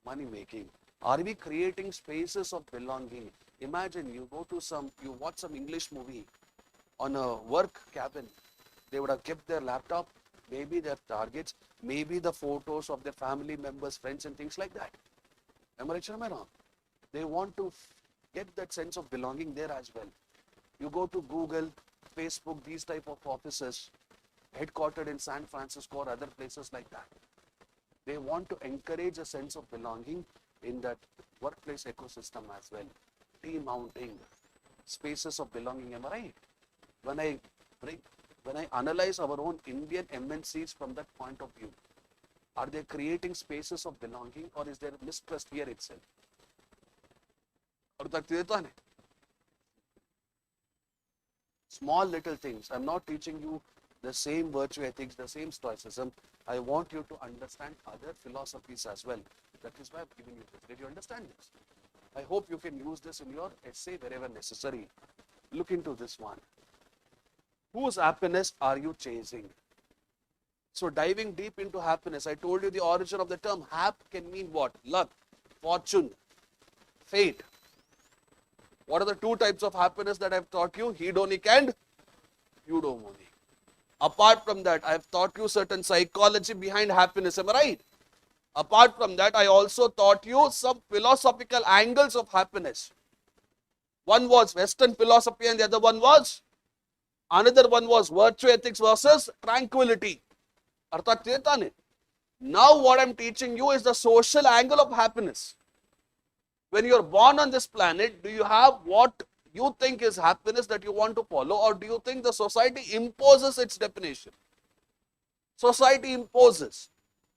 Money making. Are we creating spaces of belonging? Imagine you watch some English movie on a work cabin. They would have kept their laptop, maybe their targets, maybe the photos of their family members, friends, and things like that. Am I right or am I wrong? They want to get that sense of belonging there as well. You go to Google, Facebook, these type of offices, headquartered in San Francisco or other places like that. They want to encourage a sense of belonging in that workplace ecosystem as well. Team mounting, spaces of belonging, am I right? When I analyze our own Indian MNCs from that point of view, are they creating spaces of belonging, or is there mistrust here itself? Small little things. I'm not teaching you the same virtue ethics, the same stoicism. I want you to understand other philosophies as well. That is why I'm giving you this. Did you understand this? I hope you can use this in your essay wherever necessary. Look into this one. Whose happiness are you chasing? So diving deep into happiness, I told you the origin of the term. Hap can mean what? Luck, fortune, fate. What are the two types of happiness that I've taught you? Hedonic and eudaimonic. Apart from that, I have taught you certain psychology behind happiness. Am I right? Apart from that, I also taught you some philosophical angles of happiness. One was Western philosophy and the other one was, another one was virtue ethics versus tranquility. Now what I'm teaching you is the social angle of happiness. When you're born on this planet, do you have what you think is happiness that you want to follow, or do you think the society imposes its definition? Society imposes.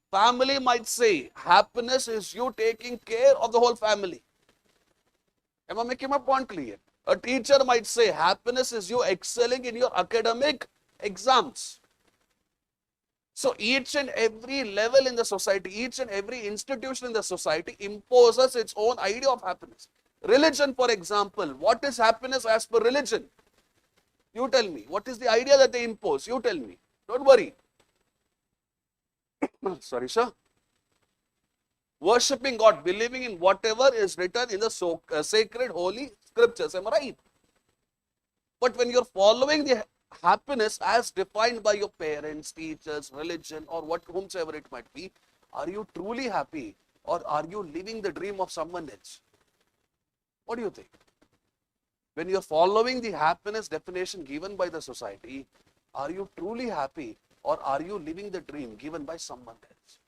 Family might say happiness is you taking care of the whole family. Am I making my point clear? A teacher might say happiness is you excelling in your academic exams. So each and every level in the society, each and every institution in the society imposes its own idea of happiness. Religion, for example, what is happiness as per religion? You tell me. What is the idea that they impose? You tell me. Don't worry. Sorry, sir. Worshipping God, believing in whatever is written in the sacred, holy scriptures. Am I right? But when you're following the happiness as defined by your parents, teachers, religion, or whomsoever it might be, are you truly happy, or are you living the dream of someone else? What do you think? When you're following the happiness definition given by the society, are you truly happy, or are you living the dream given by someone else?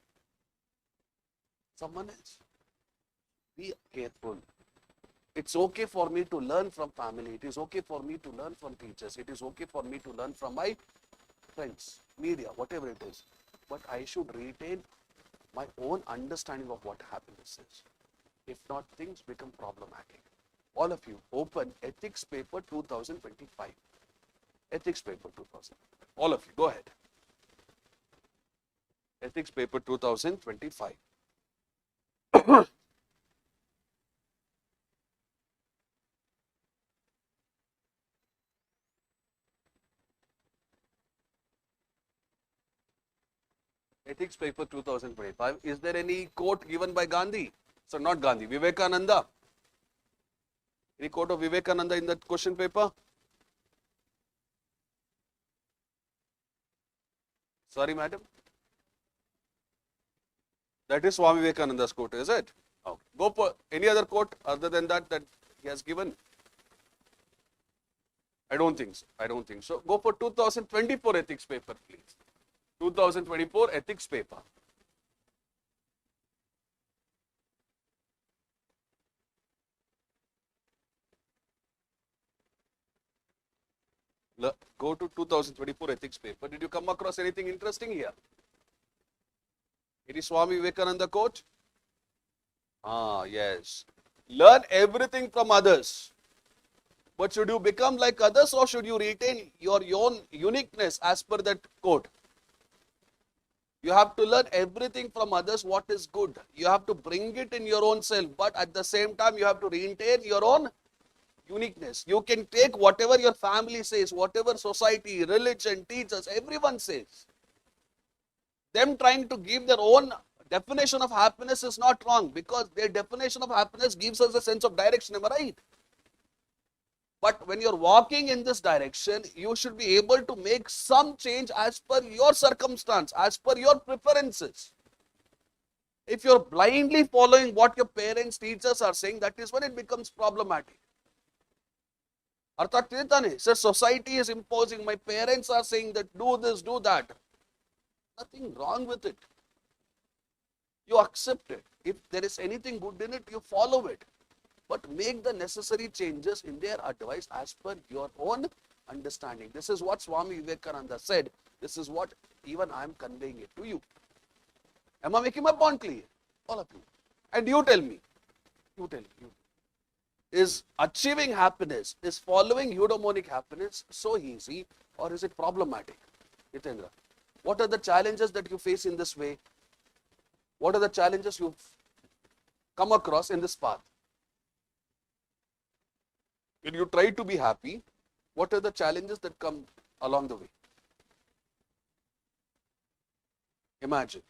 Someone else. Be careful. It's okay for me to learn from family. It is okay for me to learn from teachers. It is okay for me to learn from my friends, media, whatever it is. But I should retain my own understanding of what happiness is. If not, things become problematic. All of you, open Ethics Paper 2025. Ethics Paper 2000. All of you, go ahead. Ethics paper 2025. Ethics paper 2025. Is there any quote given by Gandhi? So not Gandhi, Vivekananda. Any quote of Vivekananda in that question paper? Sorry, madam. That is Swami Vivekananda's quote, is it? Okay. Go for any other quote other than that he has given. I don't think so. I don't think so. Go for 2024 ethics paper, please. 2024 ethics paper. Go to 2024 ethics paper. Did you come across anything interesting here? It is Swami Vivekananda quote. Ah, yes. Learn everything from others. But should you become like others or should you retain your own uniqueness as per that quote? You have to learn everything from others what is good. You have to bring it in your own self, but at the same time you have to retain your own uniqueness. You can take whatever your family says, whatever society, religion, teachers, everyone says. Them trying to give their own definition of happiness is not wrong because their definition of happiness gives us a sense of direction, am I right? But when you're walking in this direction, you should be able to make some change as per your circumstance, as per your preferences. If you're blindly following what your parents, teachers are saying, that is when it becomes problematic. Arthat tiltane, sir, society is imposing, my parents are saying that do this, do that. Nothing wrong with it. You accept it. If there is anything good in it, you follow it. But make the necessary changes in their advice as per your own understanding. This is what Swami Vivekananda said. This is what even I am conveying it to you. Am I making my point clear? All of you. And you tell me. Is achieving happiness, is following eudaimonic happiness so easy or is it problematic? Hitendra, what are the challenges that you face in this way? What are the challenges you've come across in this path? When you try to be happy, what are the challenges that come along the way? Imagine,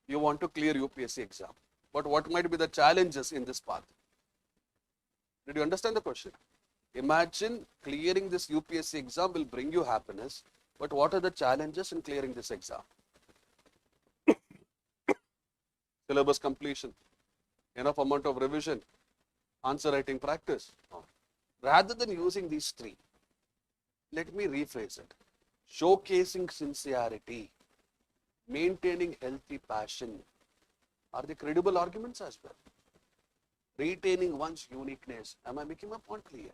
you want to clear UPSC exam, but what might be the challenges in this path? Did you understand the question? Imagine clearing this UPSC exam will bring you happiness, but what are the challenges in clearing this exam? Syllabus completion, enough amount of revision, answer writing practice. Rather than using these three, let me rephrase it. Showcasing sincerity, maintaining healthy passion are the credible arguments as well. Retaining one's uniqueness. Am I making my point clear?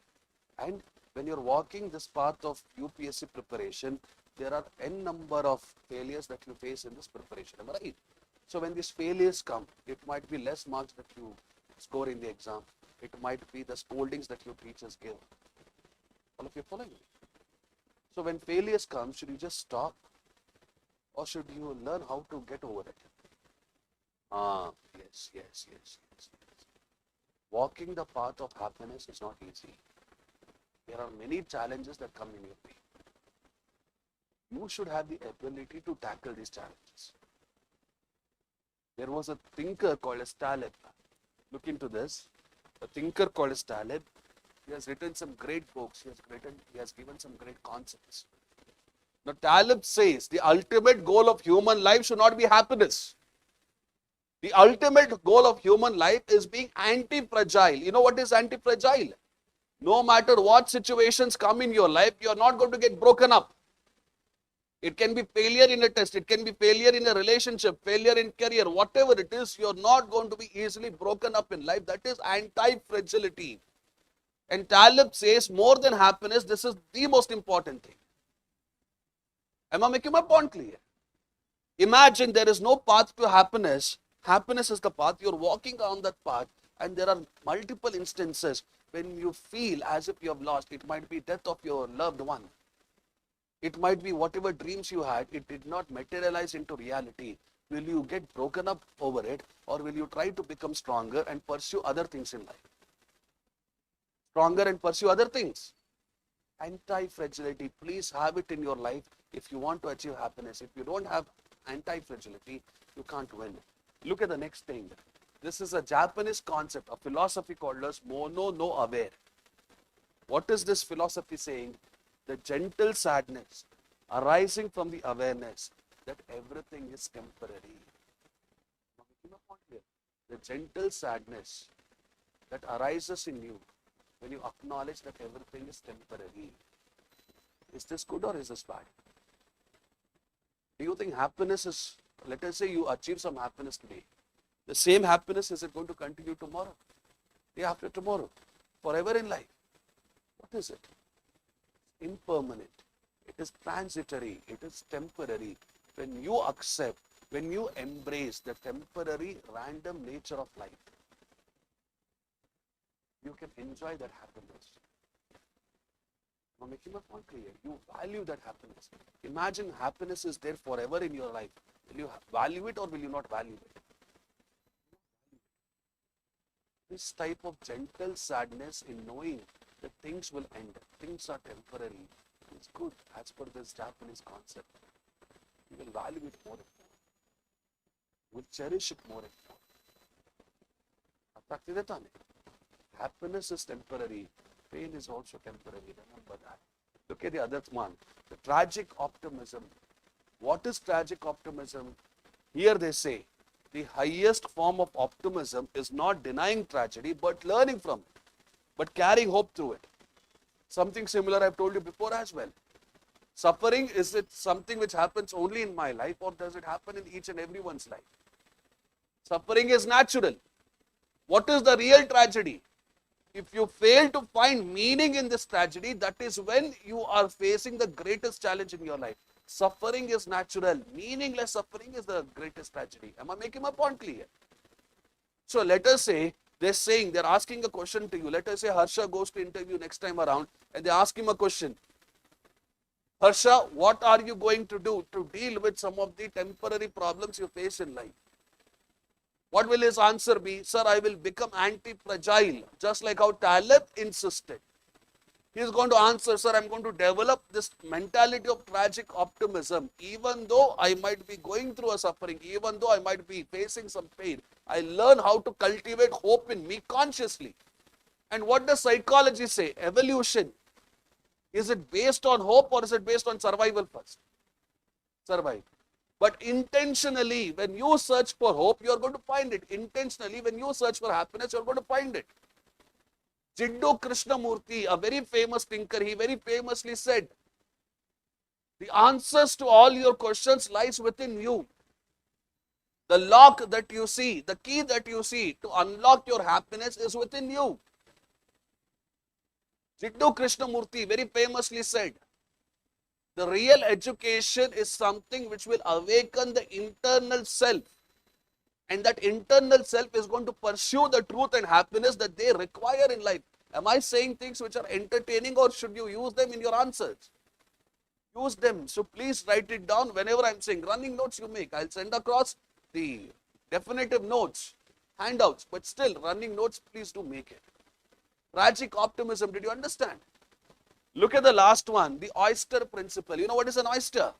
And when you're walking this path of UPSC preparation, there are n number of failures that you face in this preparation. Am I right? So when these failures come, it might be less marks that you score in the exam. It might be the scoldings that your teachers give. All of you following me? So when failures come, should you just stop? Or should you learn how to get over it? Yes. Walking the path of happiness is not easy. There are many challenges that come in your way. You should have the ability to tackle these challenges. There was a thinker called as Taleb. Look into this. A thinker called as Taleb. He has written some great books. He has given some great concepts. Now Taleb says the ultimate goal of human life should not be happiness. The ultimate goal of human life is being anti-fragile. You know what is anti-fragile? No matter what situations come in your life, you are not going to get broken up. It can be failure in a test, it can be failure in a relationship, failure in career, whatever it is, you are not going to be easily broken up in life. That is anti-fragility. And Taleb says more than happiness, this is the most important thing. Am I making my point clear? Imagine there is no path to happiness. Happiness is the path. You're walking on that path and there are multiple instances when you feel as if you have lost. It might be death of your loved one. It might be whatever dreams you had, it did not materialize into reality. Will you get broken up over it, or will you try to become stronger and pursue other things in life? Stronger and pursue other things. Anti-fragility, please have it in your life if you want to achieve happiness. If you don't have anti-fragility, you can't win. Look at the next thing. This is a Japanese concept, a philosophy called as mono no aware. What is this philosophy saying? The gentle sadness arising from the awareness that everything is temporary. The gentle sadness that arises in you when you acknowledge that everything is temporary. Is this good or is this bad? Do you think happiness is, let us say you achieve some happiness today. The same happiness, is it going to continue tomorrow? Day after tomorrow? Forever in life? What is it? Impermanent. It is transitory. It is temporary. When you accept, when you embrace the temporary, random nature of life, you can enjoy that happiness. I'm making my point clear. You value that happiness. Imagine happiness is there forever in your life. Will you value it or will you not value it? This type of gentle sadness in knowing that things will end, things are temporary, is good as per this Japanese concept. You will value it more and more. You will cherish it more and more. Happiness is temporary. Pain is also temporary. Remember that. Look at the other one. The tragic optimism. What is tragic optimism? Here they say, the highest form of optimism is not denying tragedy, but learning from it, but carrying hope through it. Something similar I've told you before as well. Suffering, is it something which happens only in my life, or does it happen in each and everyone's life? Suffering is natural. What is the real tragedy? If you fail to find meaning in this tragedy, that is when you are facing the greatest challenge in your life. Suffering is natural. Meaningless suffering is the greatest tragedy. Am I making my point clear? So let us say, they're asking a question to you. Let us say Harsha goes to interview next time around and they ask him a question. Harsha, what are you going to do to deal with some of the temporary problems you face in life? What will his answer be? Sir, I will become anti-fragile, just like how Taleb insisted. He is going to answer, sir, I'm going to develop this mentality of tragic optimism. Even though I might be going through a suffering, even though I might be facing some pain, I learn how to cultivate hope in me consciously. And what does psychology say? Evolution. Is it based on hope or is it based on survival first? Survival. But intentionally, when you search for hope, you are going to find it. Intentionally, when you search for happiness, you are going to find it. Jiddu Krishnamurti, a very famous thinker, he very famously said, the answers to all your questions lies within you. The lock that you see, the key that you see to unlock your happiness is within you. Jiddu Krishnamurti very famously said, the real education is something which will awaken the internal self. And that internal self is going to pursue the truth and happiness that they require in life. Am I saying things which are entertaining or should you use them in your answers? Use them. So please write it down whenever I'm saying. Running notes you make. I'll send across the definitive notes, handouts. But still, running notes, please do make it. Tragic optimism. Did you understand? Look at the last one, the oyster principle. You know what is an oyster?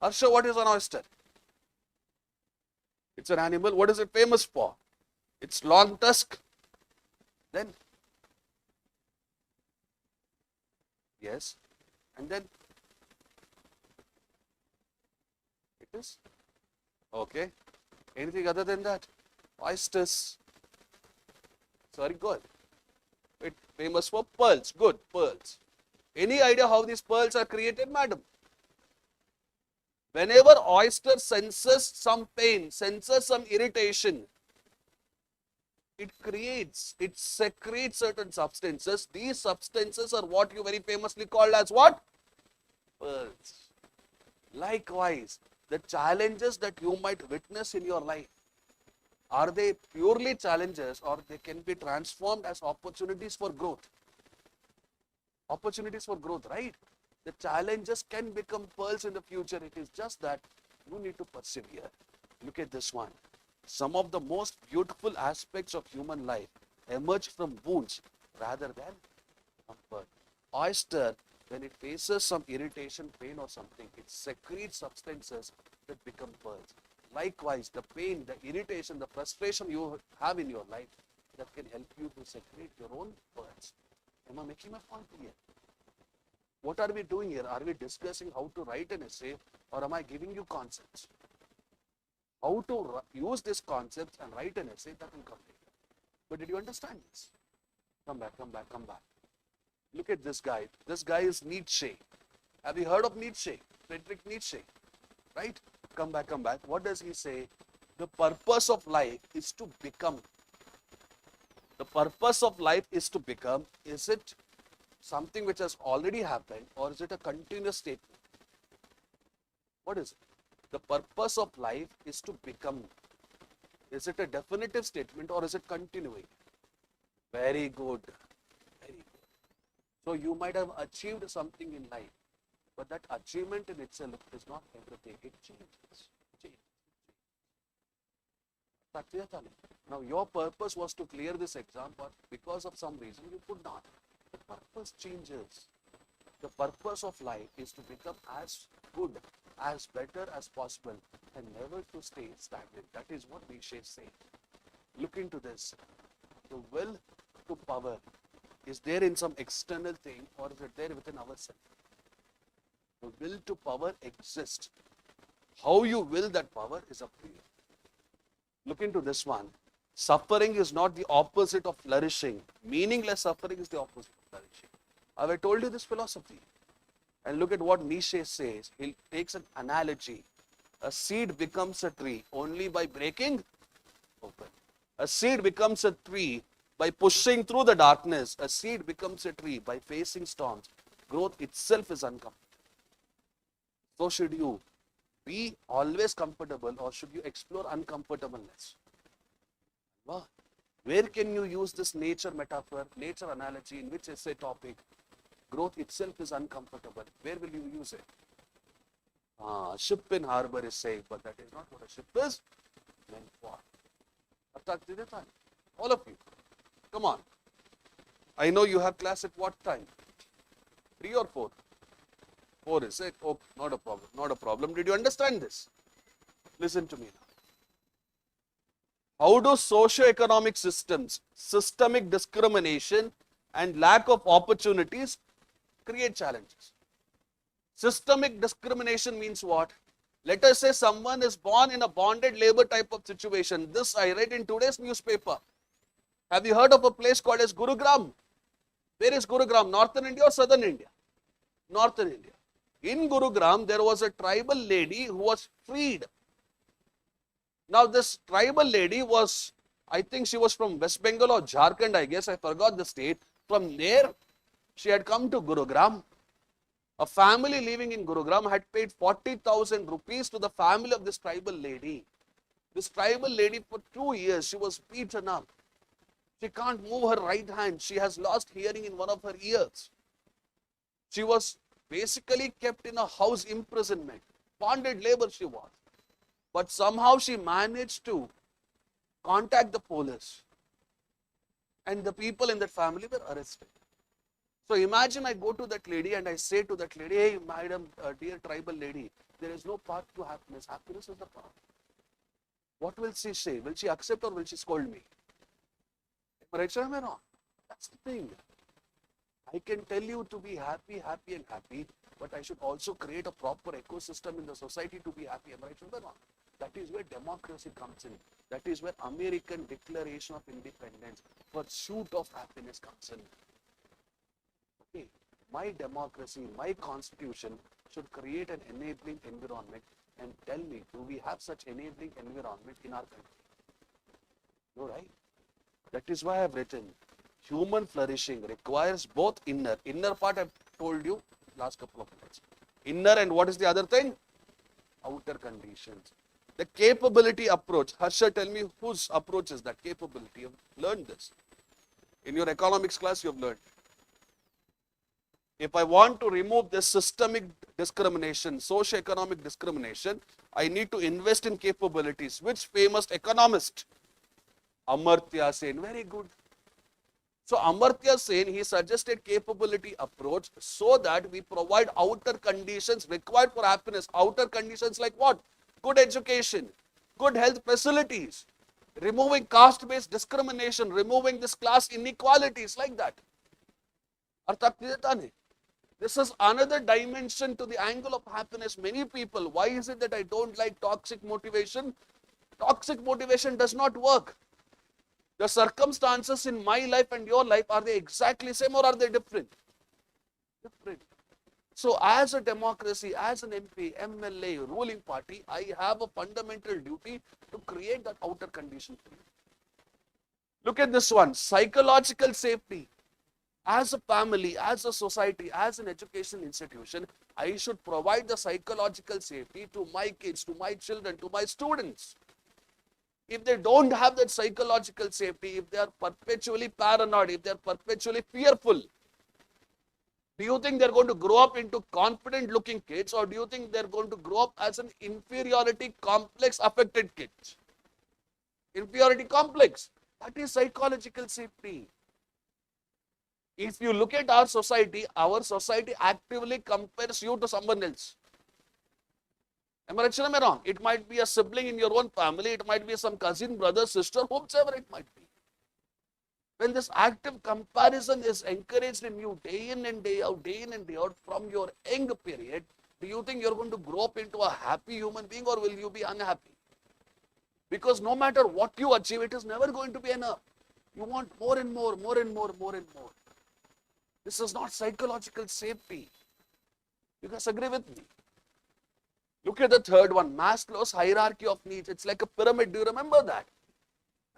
Harsha, what is an oyster? It's an animal. What is it famous for? Its long tusk. Then, yes, and then it is okay. Anything other than that? Oysters. Sorry, good. It's famous for pearls. Good, pearls. Any idea how these pearls are created, madam? Whenever oyster senses some pain, senses some irritation, it secretes certain substances. These substances are what you very famously called as what? Pearls. Likewise, the challenges that you might witness in your life, are they purely challenges or they can be transformed as opportunities for growth? Opportunities for growth, right? The challenges can become pearls in the future. It is just that you need to persevere. Look at this one. Some of the most beautiful aspects of human life emerge from wounds rather than comfort. Oyster, when it faces some irritation, pain or something, it secretes substances that become pearls. Likewise, the pain, the irritation, the frustration you have in your life, that can help you to secrete your own pearls. Am I making my point here? What are we doing here? Are we discussing how to write an essay, or am I giving you concepts? How to use these concepts and write an essay, that will come later. But did you understand this? Come back, come back, come back. Look at this guy. This guy is Nietzsche. Have you heard of Nietzsche? Friedrich Nietzsche, right? Come back, come back. What does he say? The purpose of life is to become. The purpose of life is to become. Is it something which has already happened, or is it a continuous statement? What is it? The purpose of life is to become. Is it a definitive statement, or is it continuing? Very good. Very good. So you might have achieved something in life, but that achievement in itself is not everything. It changes. Now your purpose was to clear this exam, but because of some reason you could not. The purpose changes. The purpose of life is to become as good, as better as possible, and never to stay stagnant. That is what Nietzsche is saying. Look into this. The will to power is there in some external thing, or is it there within ourselves? The will to power exists. How you will that power is up to you. Look into this one. Suffering is not the opposite of flourishing. Meaningless suffering is the opposite of flourishing. Have I told you this philosophy? And look at what Nietzsche says. He takes an analogy. A seed becomes a tree only by breaking open. A seed becomes a tree by pushing through the darkness. A seed becomes a tree by facing storms. Growth itself is uncomfortable. So should you be always comfortable, or should you explore uncomfortableness? Wow. Where can you use this nature metaphor, nature analogy, in which essay topic? Growth itself is uncomfortable. Where will you use it? Ship in harbor is safe, but that is not what a ship is meant for. All of you, come on. I know you have class at what time? 3 or 4? 4 is it? Oh, not a problem, not a problem. Did you understand this? Listen to me now. How do socio-economic systems, systemic discrimination and lack of opportunities create challenges? Systemic discrimination means what? Let us say someone is born in a bonded labor type of situation. This I read in today's newspaper. Have you heard of a place called as Gurugram? Where is Gurugram? Northern India or Southern India? Northern India. In Gurugram, there was a tribal lady who was freed. Now, this tribal lady was, I think she was from West Bengal or Jharkhand, I guess. I forgot the state. From there, she had come to Gurugram. A family living in Gurugram had paid 40,000 rupees to the family of this tribal lady. This tribal lady, for 2 years, she was beaten up. She can't move her right hand. She has lost hearing in one of her ears. She was basically kept in a house imprisonment. Bonded labor she was. But somehow she managed to contact the police. And the people in that family were arrested. So imagine I go to that lady and I say to that lady, hey, madam, dear tribal lady, there is no path to happiness. Happiness is the path. What will she say? Will she accept or will she scold me? Am I right, sir? Am I wrong? That's the thing. I can tell you to be happy, happy and happy, but I should also create a proper ecosystem in the society to be happy. Am I right, sir? Am I wrong? That is where democracy comes in. That is where American Declaration of Independence, pursuit of happiness comes in. Okay, my democracy, my constitution should create an enabling environment, and tell me, do we have such enabling environment in our country? No, right? That is why I have written, human flourishing requires both inner part I've told you last couple of minutes. Inner and what is the other thing? Outer conditions. The capability approach. Harsha, tell me whose approach is that? Capability. You have learned this. In your economics class, you have learned. If I want to remove this systemic discrimination, socio-economic discrimination, I need to invest in capabilities. Which famous economist? Amartya Sen. Very good. So Amartya Sen, he suggested capability approach so that we provide outer conditions required for happiness. Outer conditions like what? Good education, good health facilities, removing caste-based discrimination, removing this class inequalities like that. Artha clear tha nahi? This is another dimension to the angle of happiness. Many people, why is it that I don't like toxic motivation? Toxic motivation does not work. The circumstances in my life and your life, are they exactly same or are they different? Different. So as a democracy, as an MP, MLA, ruling party, I have a fundamental duty to create that outer condition for you. Look at this one, psychological safety. As a family, as a society, as an education institution, I should provide the psychological safety to my kids, to my children, to my students. If they don't have that psychological safety, if they are perpetually paranoid, if they are perpetually fearful, do you think they're going to grow up into confident looking kids, or do you think they're going to grow up as an inferiority complex affected kids? Inferiority complex. That is psychological safety. If you look at our society actively compares you to someone else. Am I right or am I wrong? It might be a sibling in your own family, it might be some cousin, brother, sister, whomsoever it might be. When this active comparison is encouraged in you day in and day out from your young period, do you think you're going to grow up into a happy human being, or will you be unhappy? Because no matter what you achieve, it is never going to be enough. You want more and more, more and more, more and more. This is not psychological safety. You guys agree with me? Look at the third one, Maslow's hierarchy of needs. It's like a pyramid. Do you remember that?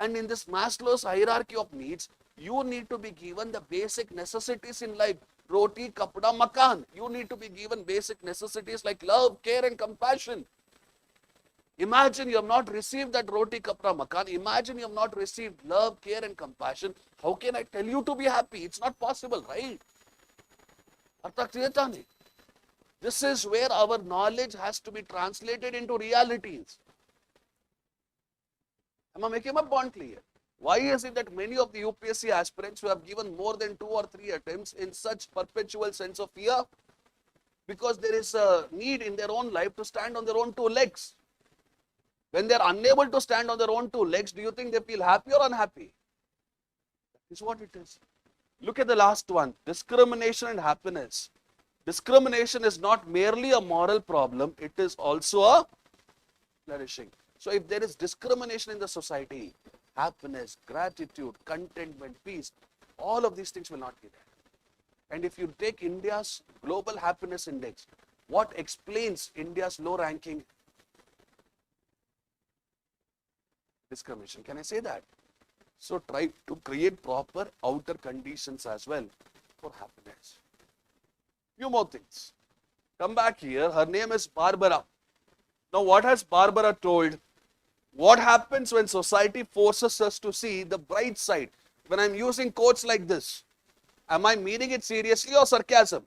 And in this Maslow's hierarchy of needs, you need to be given the basic necessities in life. Roti, kapda, makan. You need to be given basic necessities like love, care and compassion. Imagine you have not received that roti, kapda, makan. Imagine you have not received love, care and compassion. How can I tell you to be happy? It's not possible, right? Artha clear tha nahi? This is where our knowledge has to be translated into realities. Am I making my point clear? Why is it that many of the UPSC aspirants who have given more than 2 or 3 attempts in such perpetual sense of fear? Because there is a need in their own life to stand on their own 2 legs. When they are unable to stand on their own 2 legs, do you think they feel happy or unhappy? That is what it is. Look at the last one, discrimination and happiness. Discrimination is not merely a moral problem, it is also a flourishing. So if there is discrimination in the society, happiness, gratitude, contentment, peace, all of these things will not be there. And if you take India's global happiness index, what explains India's low ranking? Discrimination. Can I say that? So try to create proper outer conditions as well for happiness. Few more things. Come back here. Her name is Barbara. Now what has Barbara told? What happens when society forces us to see the bright side? When I'm using quotes like this, am I meaning it seriously or sarcasm?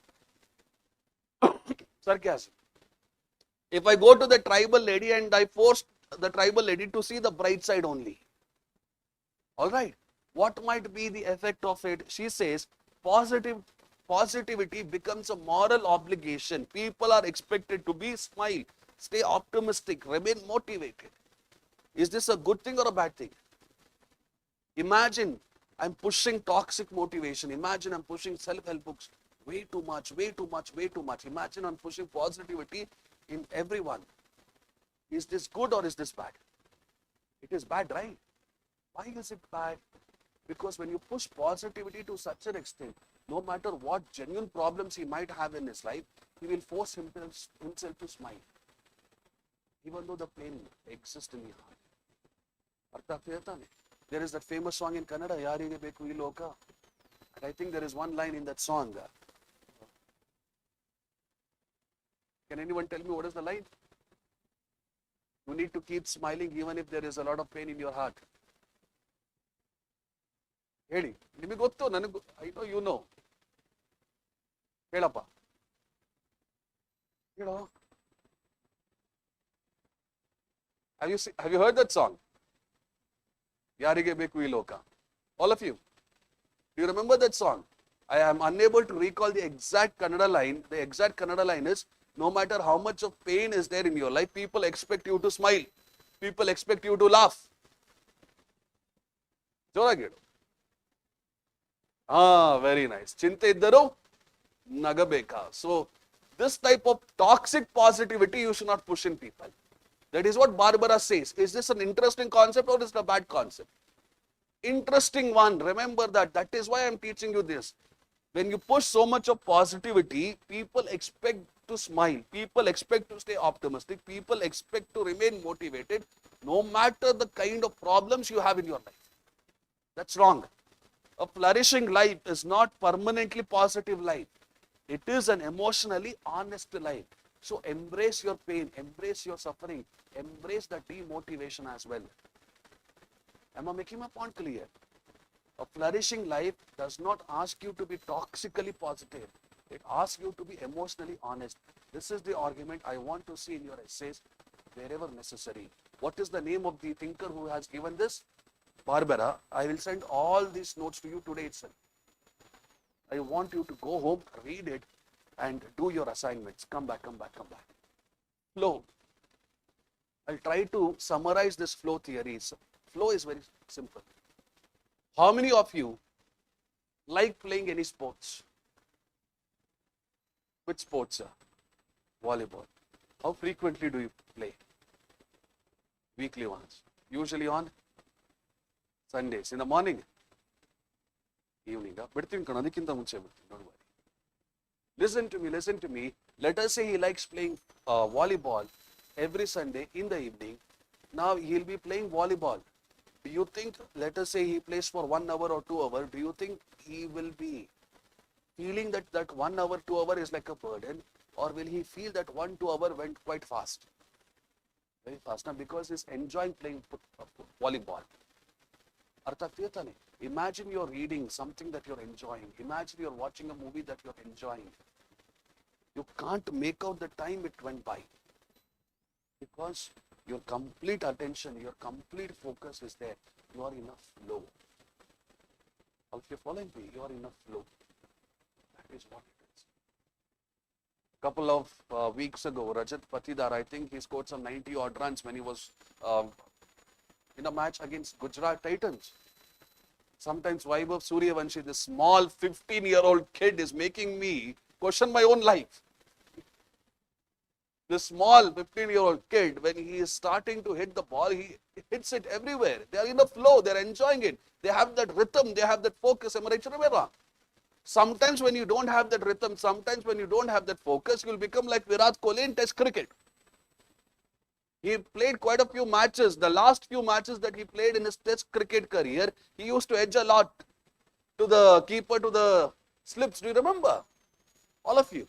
Sarcasm. If I go to the tribal lady and I force the tribal lady to see the bright side only. Alright. What might be the effect of it? She says, positivity becomes a moral obligation. People are expected to be smile, stay optimistic, remain motivated. Is this a good thing or a bad thing? Imagine I'm pushing toxic motivation. Imagine I'm pushing self-help books way too much, way too much, way too much. Imagine I'm pushing positivity in everyone. Is this good or is this bad? It is bad, right? Why is it bad? Because when you push positivity to such an extent, no matter what genuine problems he might have in his life, he will force himself to smile. Even though the pain exists in the heart. There is that famous song in Kannada, Yarige Beku Ee Loka. And I think there is one line in that song. Can anyone tell me what is the line? You need to keep smiling even if there is a lot of pain in your heart. Heli, nimage gottu, nanagu, I know you know. Helappa. Hello. Have you heard that song? Yarige Beku Ee Loka. All of you. Do you remember that song? I am unable to recall the exact Kannada line. The exact Kannada line is, no matter how much of pain is there in your life, people expect you to smile. People expect you to laugh. ಜೋರಾಗಿ ಹೇಳು. Very nice. ಚಿಂತೆ ಇದ್ದರೂ ನಗಬೇಕಾ. So this type of toxic positivity you should not push in people. That is what Barbara says. Is this an interesting concept or is it a bad concept? Interesting one. Remember that. That is why I am teaching you this. When you push so much of positivity, people expect to smile. People expect to stay optimistic. People expect to remain motivated no matter the kind of problems you have in your life. That's wrong. A flourishing life is not permanently positive life. It is an emotionally honest life. So embrace your pain, embrace your suffering, embrace the demotivation as well. Am I making my point clear? A flourishing life does not ask you to be toxically positive. It asks you to be emotionally honest. This is the argument I want to see in your essays wherever necessary. What is the name of the thinker who has given this? Barbara. I will send all these notes to you today itself. I want you to go home, read it, and do your assignments. Come back, come back, come back. Flow. I'll try to summarize this flow theories. Flow is very simple. How many of you like playing any sports? Which sports, sir? Volleyball. How frequently do you play? Weekly once. Usually on Sundays. In the morning? Evening. Biಡ್ತೀನಿ ಕಣ ಅದಕ್ಕಿಂತ ಮುಂಚೆ ಬಿಡ್ತೀನಿ. Don't worry. Listen to me. Let us say he likes playing volleyball every Sunday in the evening. Now he'll be playing volleyball. Do you think, let us say he plays for 1 hour or 2 hours, do you think he will be feeling that 1 hour, 2 hour is like a burden, or will he feel that 1-2 hour went quite fast? Very fast. Now because he's enjoying playing volleyball. Imagine you're reading something that you're enjoying. Imagine you're watching a movie that you're enjoying. You can't make out the time it went by. Because your complete attention, your complete focus is there. You are in a flow. If you're following me, you are in a flow. That is what it is. Couple of weeks ago, Rajat Patidar, I think he scored some 90 odd runs when he was in a match against Gujarat Titans. Sometimes Vaibhav Suryavanshi, this small 15-year-old kid, is making me question my own life. This small 15-year-old kid, when he is starting to hit the ball, he hits it everywhere. They are in a flow. They are enjoying it. They have that rhythm. They have that focus. Am I right or wrong? Sometimes when you don't have that rhythm, sometimes when you don't have that focus, you will become like Virat Kohli in Test cricket. He played quite a few matches. The last few matches that he played in his Test cricket career, he used to edge a lot to the keeper, to the slips. Do you remember? All of you.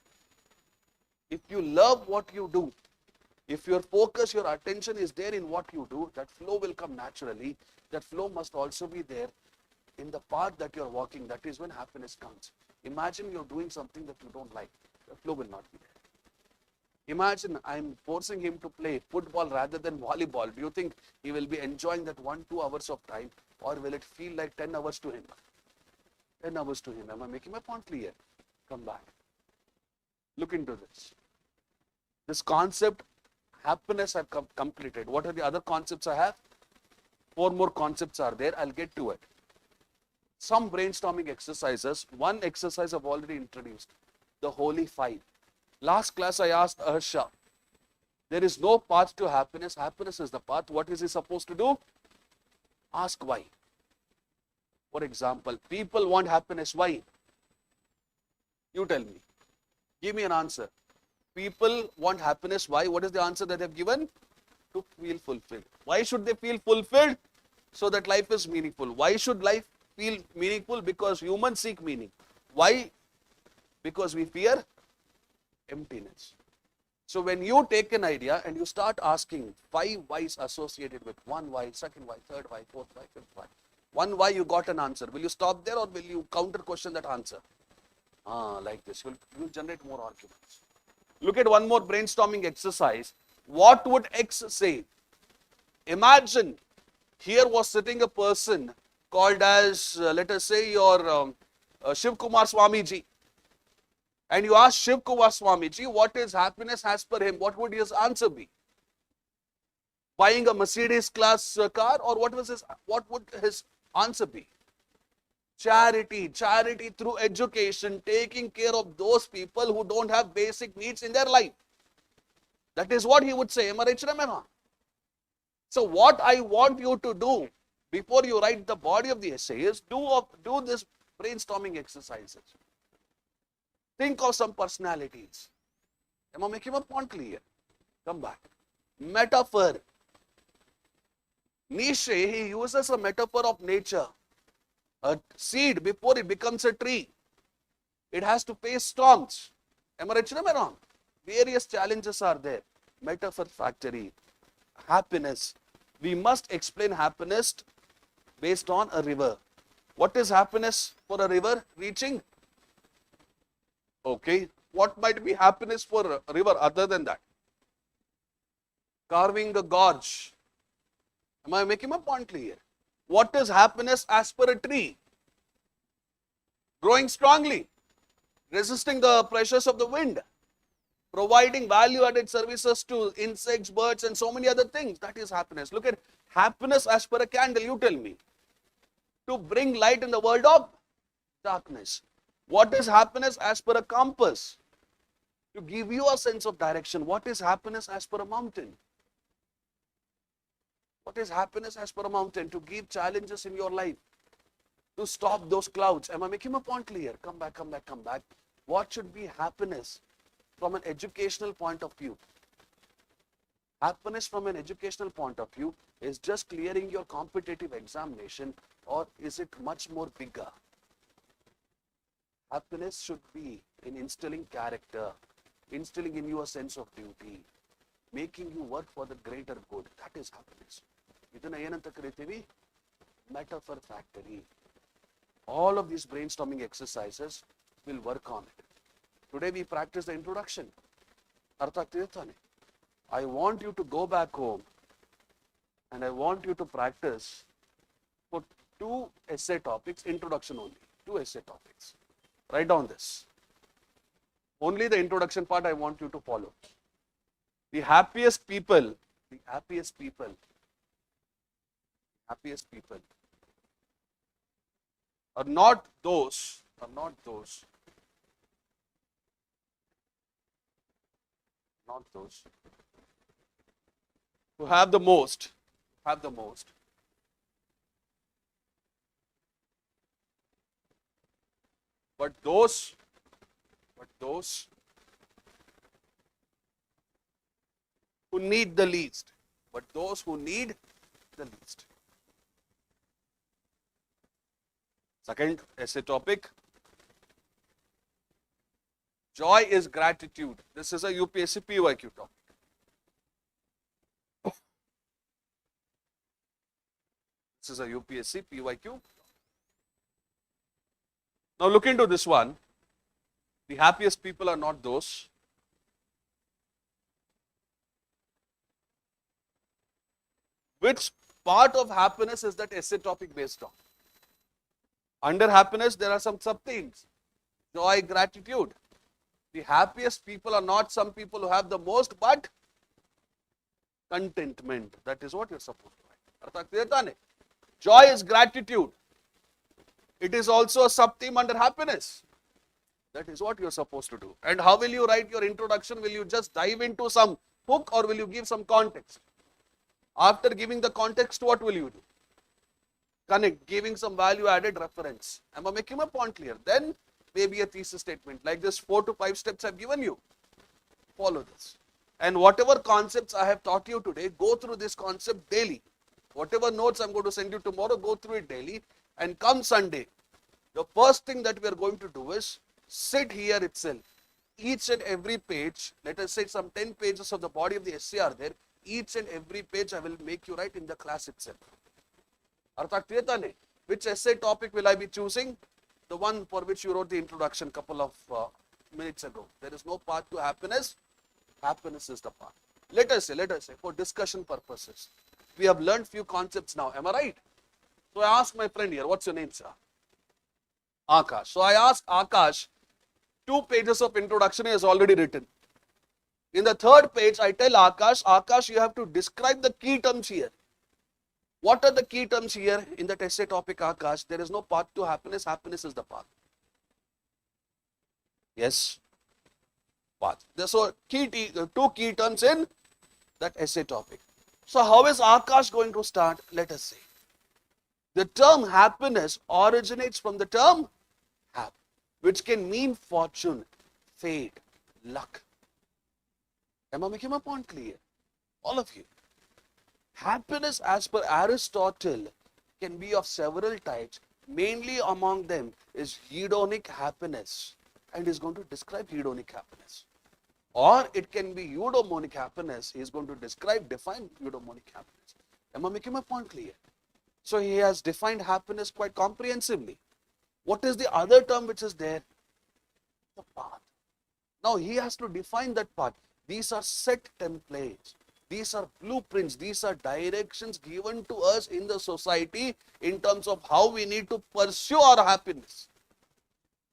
If you love what you do, if your focus, your attention is there in what you do, that flow will come naturally. That flow must also be there in the path that you're walking. That is when happiness comes. Imagine you're doing something that you don't like. The flow will not be there. Imagine I'm forcing him to play football rather than volleyball. Do you think he will be enjoying that 1-2 hours of time, or will it feel like 10 hours to him? 10 hours to him. Am I making my point clear? Come back. Look into this. This concept, happiness, I've completed. What are the other concepts I have? 4 more concepts are there. I'll get to it. Some brainstorming exercises. One exercise I've already introduced. The Holy Five. Last class I asked Arsha, there is no path to happiness. Happiness is the path. What is he supposed to do? Ask why. For example, people want happiness. Why? You tell me. Give me an answer. People want happiness. Why? What is the answer that they've given? To feel fulfilled. Why should they feel fulfilled? So that life is meaningful. Why should life feel meaningful? Because humans seek meaning. Why? Because we fear emptiness. So when you take an idea and you start asking 5 whys associated with 1 why, 2nd why, 3rd why, 4th why, 5th why. 1 why you got an answer. Will you stop there or will you counter question that answer? Like this. You'll generate more arguments. Look at one more brainstorming exercise. What would X say? Imagine here was sitting a person called as, let us say, your Shiv Kumar Swamiji. And you ask Shiv Kumar Swamiji, what is happiness as per him? What would his answer be? Buying a Mercedes class car, or what would his answer be? Charity, charity through education, taking care of those people who don't have basic needs in their life. That is what he would say. Am I right, Ramana? So what I want you to do before you write the body of the essay is do this brainstorming exercises. Think of some personalities. Am I making my point clear? Come back. Metaphor. Nietzsche, he uses a metaphor of nature. A seed, before it becomes a tree, it has to face storms. Am I right or am I wrong? Various challenges are there. Metaphor factory. Happiness. We must explain happiness based on a river. What is happiness for a river? Reaching? Okay. What might be happiness for a river other than that? Carving a gorge. Am I making my point clear? What is happiness as per a tree? Growing strongly, resisting the pressures of the wind, providing value-added services to insects, birds, and so many other things. That is happiness. Look at happiness as per a candle, you tell me. To bring light in the world of darkness. What is happiness as per a compass? To give you a sense of direction. What is happiness as per a mountain? What is happiness as per a mountain? To give challenges in your life. To stop those clouds. Am I making my point clear? Come back, come back, come back. What should be happiness from an educational point of view? Happiness from an educational point of view is just clearing your competitive examination, or is it much more bigger? Happiness should be in instilling character, instilling in you a sense of duty, making you work for the greater good. That is happiness. Idana ಏನಂತ ಕರೀತೀವಿ? Metaphor factory. All of these brainstorming exercises will work on it. Today we practice the introduction. ಅರ್ಥ ಆಗ್ತಿದೆ ತಾನೆ? I want you to go back home and I want you to practice for 2 essay topics, introduction only. 2 essay topics. Write down this. Only the introduction part I want you to follow. The happiest people are not those who have the most, but those who need the least. Second essay topic, joy is gratitude. This is a UPSC PYQ topic. This is a UPSC PYQ. Now look into this one. The happiest people are not those. Which part of happiness is that essay topic based on? Under happiness, there are some sub-themes. Joy, gratitude. The happiest people are not some people who have the most, but contentment. That is what you're supposed to write. Joy is gratitude. It is also a sub-theme under happiness. That is what you're supposed to do. And how will you write your introduction? Will you just dive into some hook, or will you give some context? After giving the context, what will you do? Connect, giving some value-added reference. Am I making my point clear? Then maybe a thesis statement. Like this 4 to 5 steps I've given you. Follow this. And whatever concepts I have taught you today, go through this concept daily. Whatever notes I'm going to send you tomorrow, go through it daily. And come Sunday, the first thing that we are going to do is sit here itself. Each and every page, let us say some 10 pages of the body of the essay are there. Each and every page I will make you write in the class itself. Which essay topic will I be choosing? The one for which you wrote the introduction couple of minutes ago. There is no path to happiness. Happiness is the path. Let us say, for discussion purposes, We have learned few concepts now. Am I right? So I asked my friend here, what's your name, sir? Akash. So I asked Akash, 2 pages of introduction he has already written. In the third page, I tell Akash, Akash, you have to describe the key terms here. What are the key terms here in that essay topic, Akash? There is no path to happiness. Happiness is the path. Yes, path. So, two key terms in that essay topic. So, how is Akash going to start? Let us see. The term happiness originates from the term hap, which can mean fortune, fate, luck. Am I making my point clear? All of you. Happiness, as per Aristotle, can be of several types. Mainly among them is hedonic happiness, and he is going to describe hedonic happiness. Or it can be eudaimonic happiness. He is going to define eudaimonic happiness. Am I making my point clear? So he has defined happiness quite comprehensively. What is the other term which is there? The path. Now he has to define that path. These are set templates. These are blueprints. These are directions given to us in the society in terms of how we need to pursue our happiness.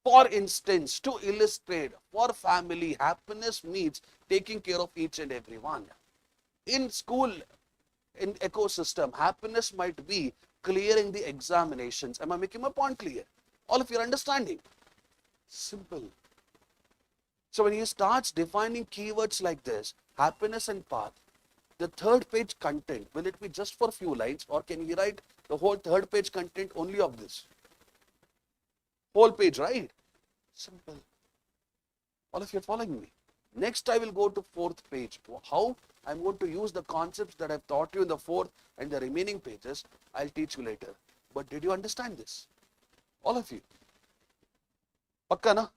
For instance, to illustrate, for family, happiness means taking care of each and every one. In school, in ecosystem, happiness might be clearing the examinations. Am I making my point clear? All of you are understanding? Simple. So when he starts defining keywords like this, happiness and path, the third page content, will it be just for few lines, or can we write the whole third page content only of this? Whole page, right? Simple. All of you are following me. Next, I will go to fourth page. How? I'm going to use the concepts that I've taught you in the fourth and the remaining pages. I'll teach you later. But did you understand this? All of you. Pakka na?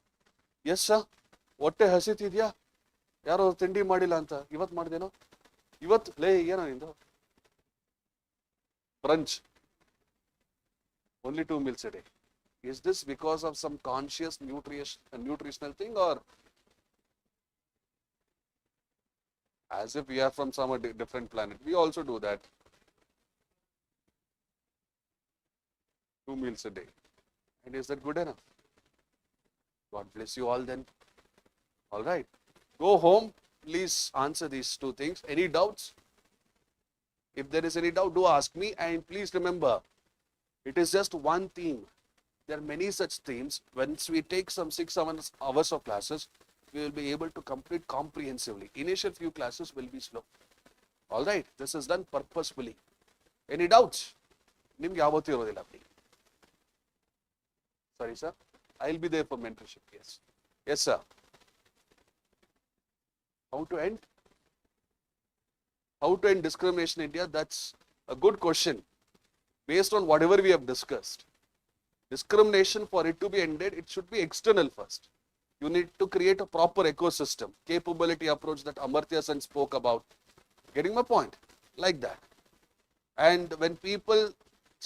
Yes, sir. ಹೊಟ್ಟೆ ಹಸಿತಿದ್ಯಾ? ಯಾರೋ ತಿಂಡಿ ಮಾಡಿಲ್ಲ ಅಂತ ಇವತ್ತು ಮಾಡಿದೇನೋ? ಇವತ್ತು ಲೇ ಏನೋ ನಿಂದು? Brunch. Only 2 meals a day. Is this because of some conscious nutritional thing, or as if we are from some different planet? We also do that. 2 meals a day. And is that good enough? God bless you all then. All right. Go home. Please answer these 2 things. Any doubts? If there is any doubt, do ask me. And please remember, it is just one theme. There are many such themes. Once we take some 6 hours of classes, we will be able to complete comprehensively. Initial few classes will be slow. All right. This is done purposefully. Any doubts? Sorry, sir. I'll be there for mentorship. Yes. Yes, sir. How to end? How to end discrimination in India? That's a good question. Based on whatever we have discussed. Discrimination, for it to be ended, it should be external first. You need to create a proper ecosystem, capability approach that Amartya Sen spoke about. Getting my point? Like that. And when people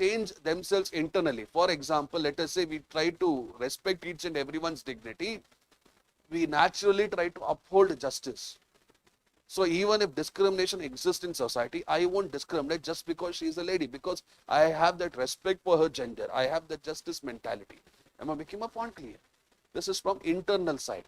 change themselves internally, for example, let us say we try to respect each and everyone's dignity, we naturally try to uphold justice. So even if discrimination exists in society, I won't discriminate just because she is a lady, because I have that respect for her gender. I have that justice mentality. Am I making my point clear? This is from internal side.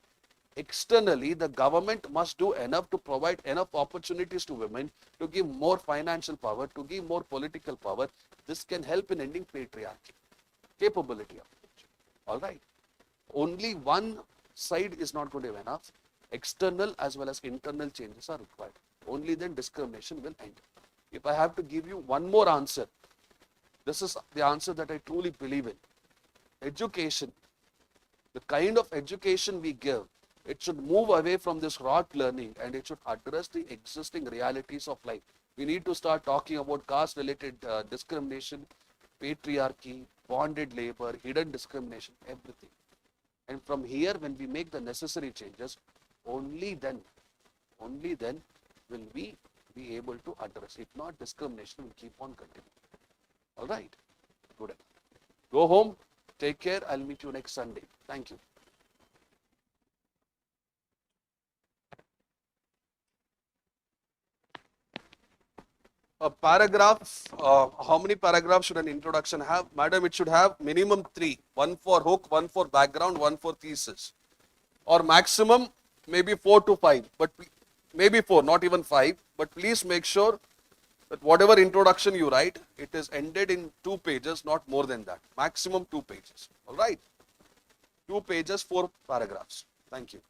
Externally, the government must do enough to provide enough opportunities to women, to give more financial power, to give more political power. This can help in ending patriarchy. Capability of it. All right. Only one side is not going to be enough. External as well as internal changes are required. Only then discrimination will end. If I have to give you one more answer, this is the answer that I truly believe in. Education, the kind of education we give, it should move away from this rote learning and it should address the existing realities of life. We need to start talking about caste-related discrimination, patriarchy, bonded labor, hidden discrimination, everything. And from here, when we make the necessary changes, only then will we be able to address. If not, discrimination will keep on continuing. All right. Good enough. Go home. Take care. I'll meet you next Sunday. Thank you. A paragraph, how many paragraphs should an introduction have? Madam, it should have minimum 3. One for hook, one for background, one for thesis. Or maximum, maybe 4 to 5. But maybe 4, not even 5. But please make sure that whatever introduction you write, it is ended in 2 pages, not more than that. Maximum 2 pages. All right? 2 pages, 4 paragraphs. Thank you.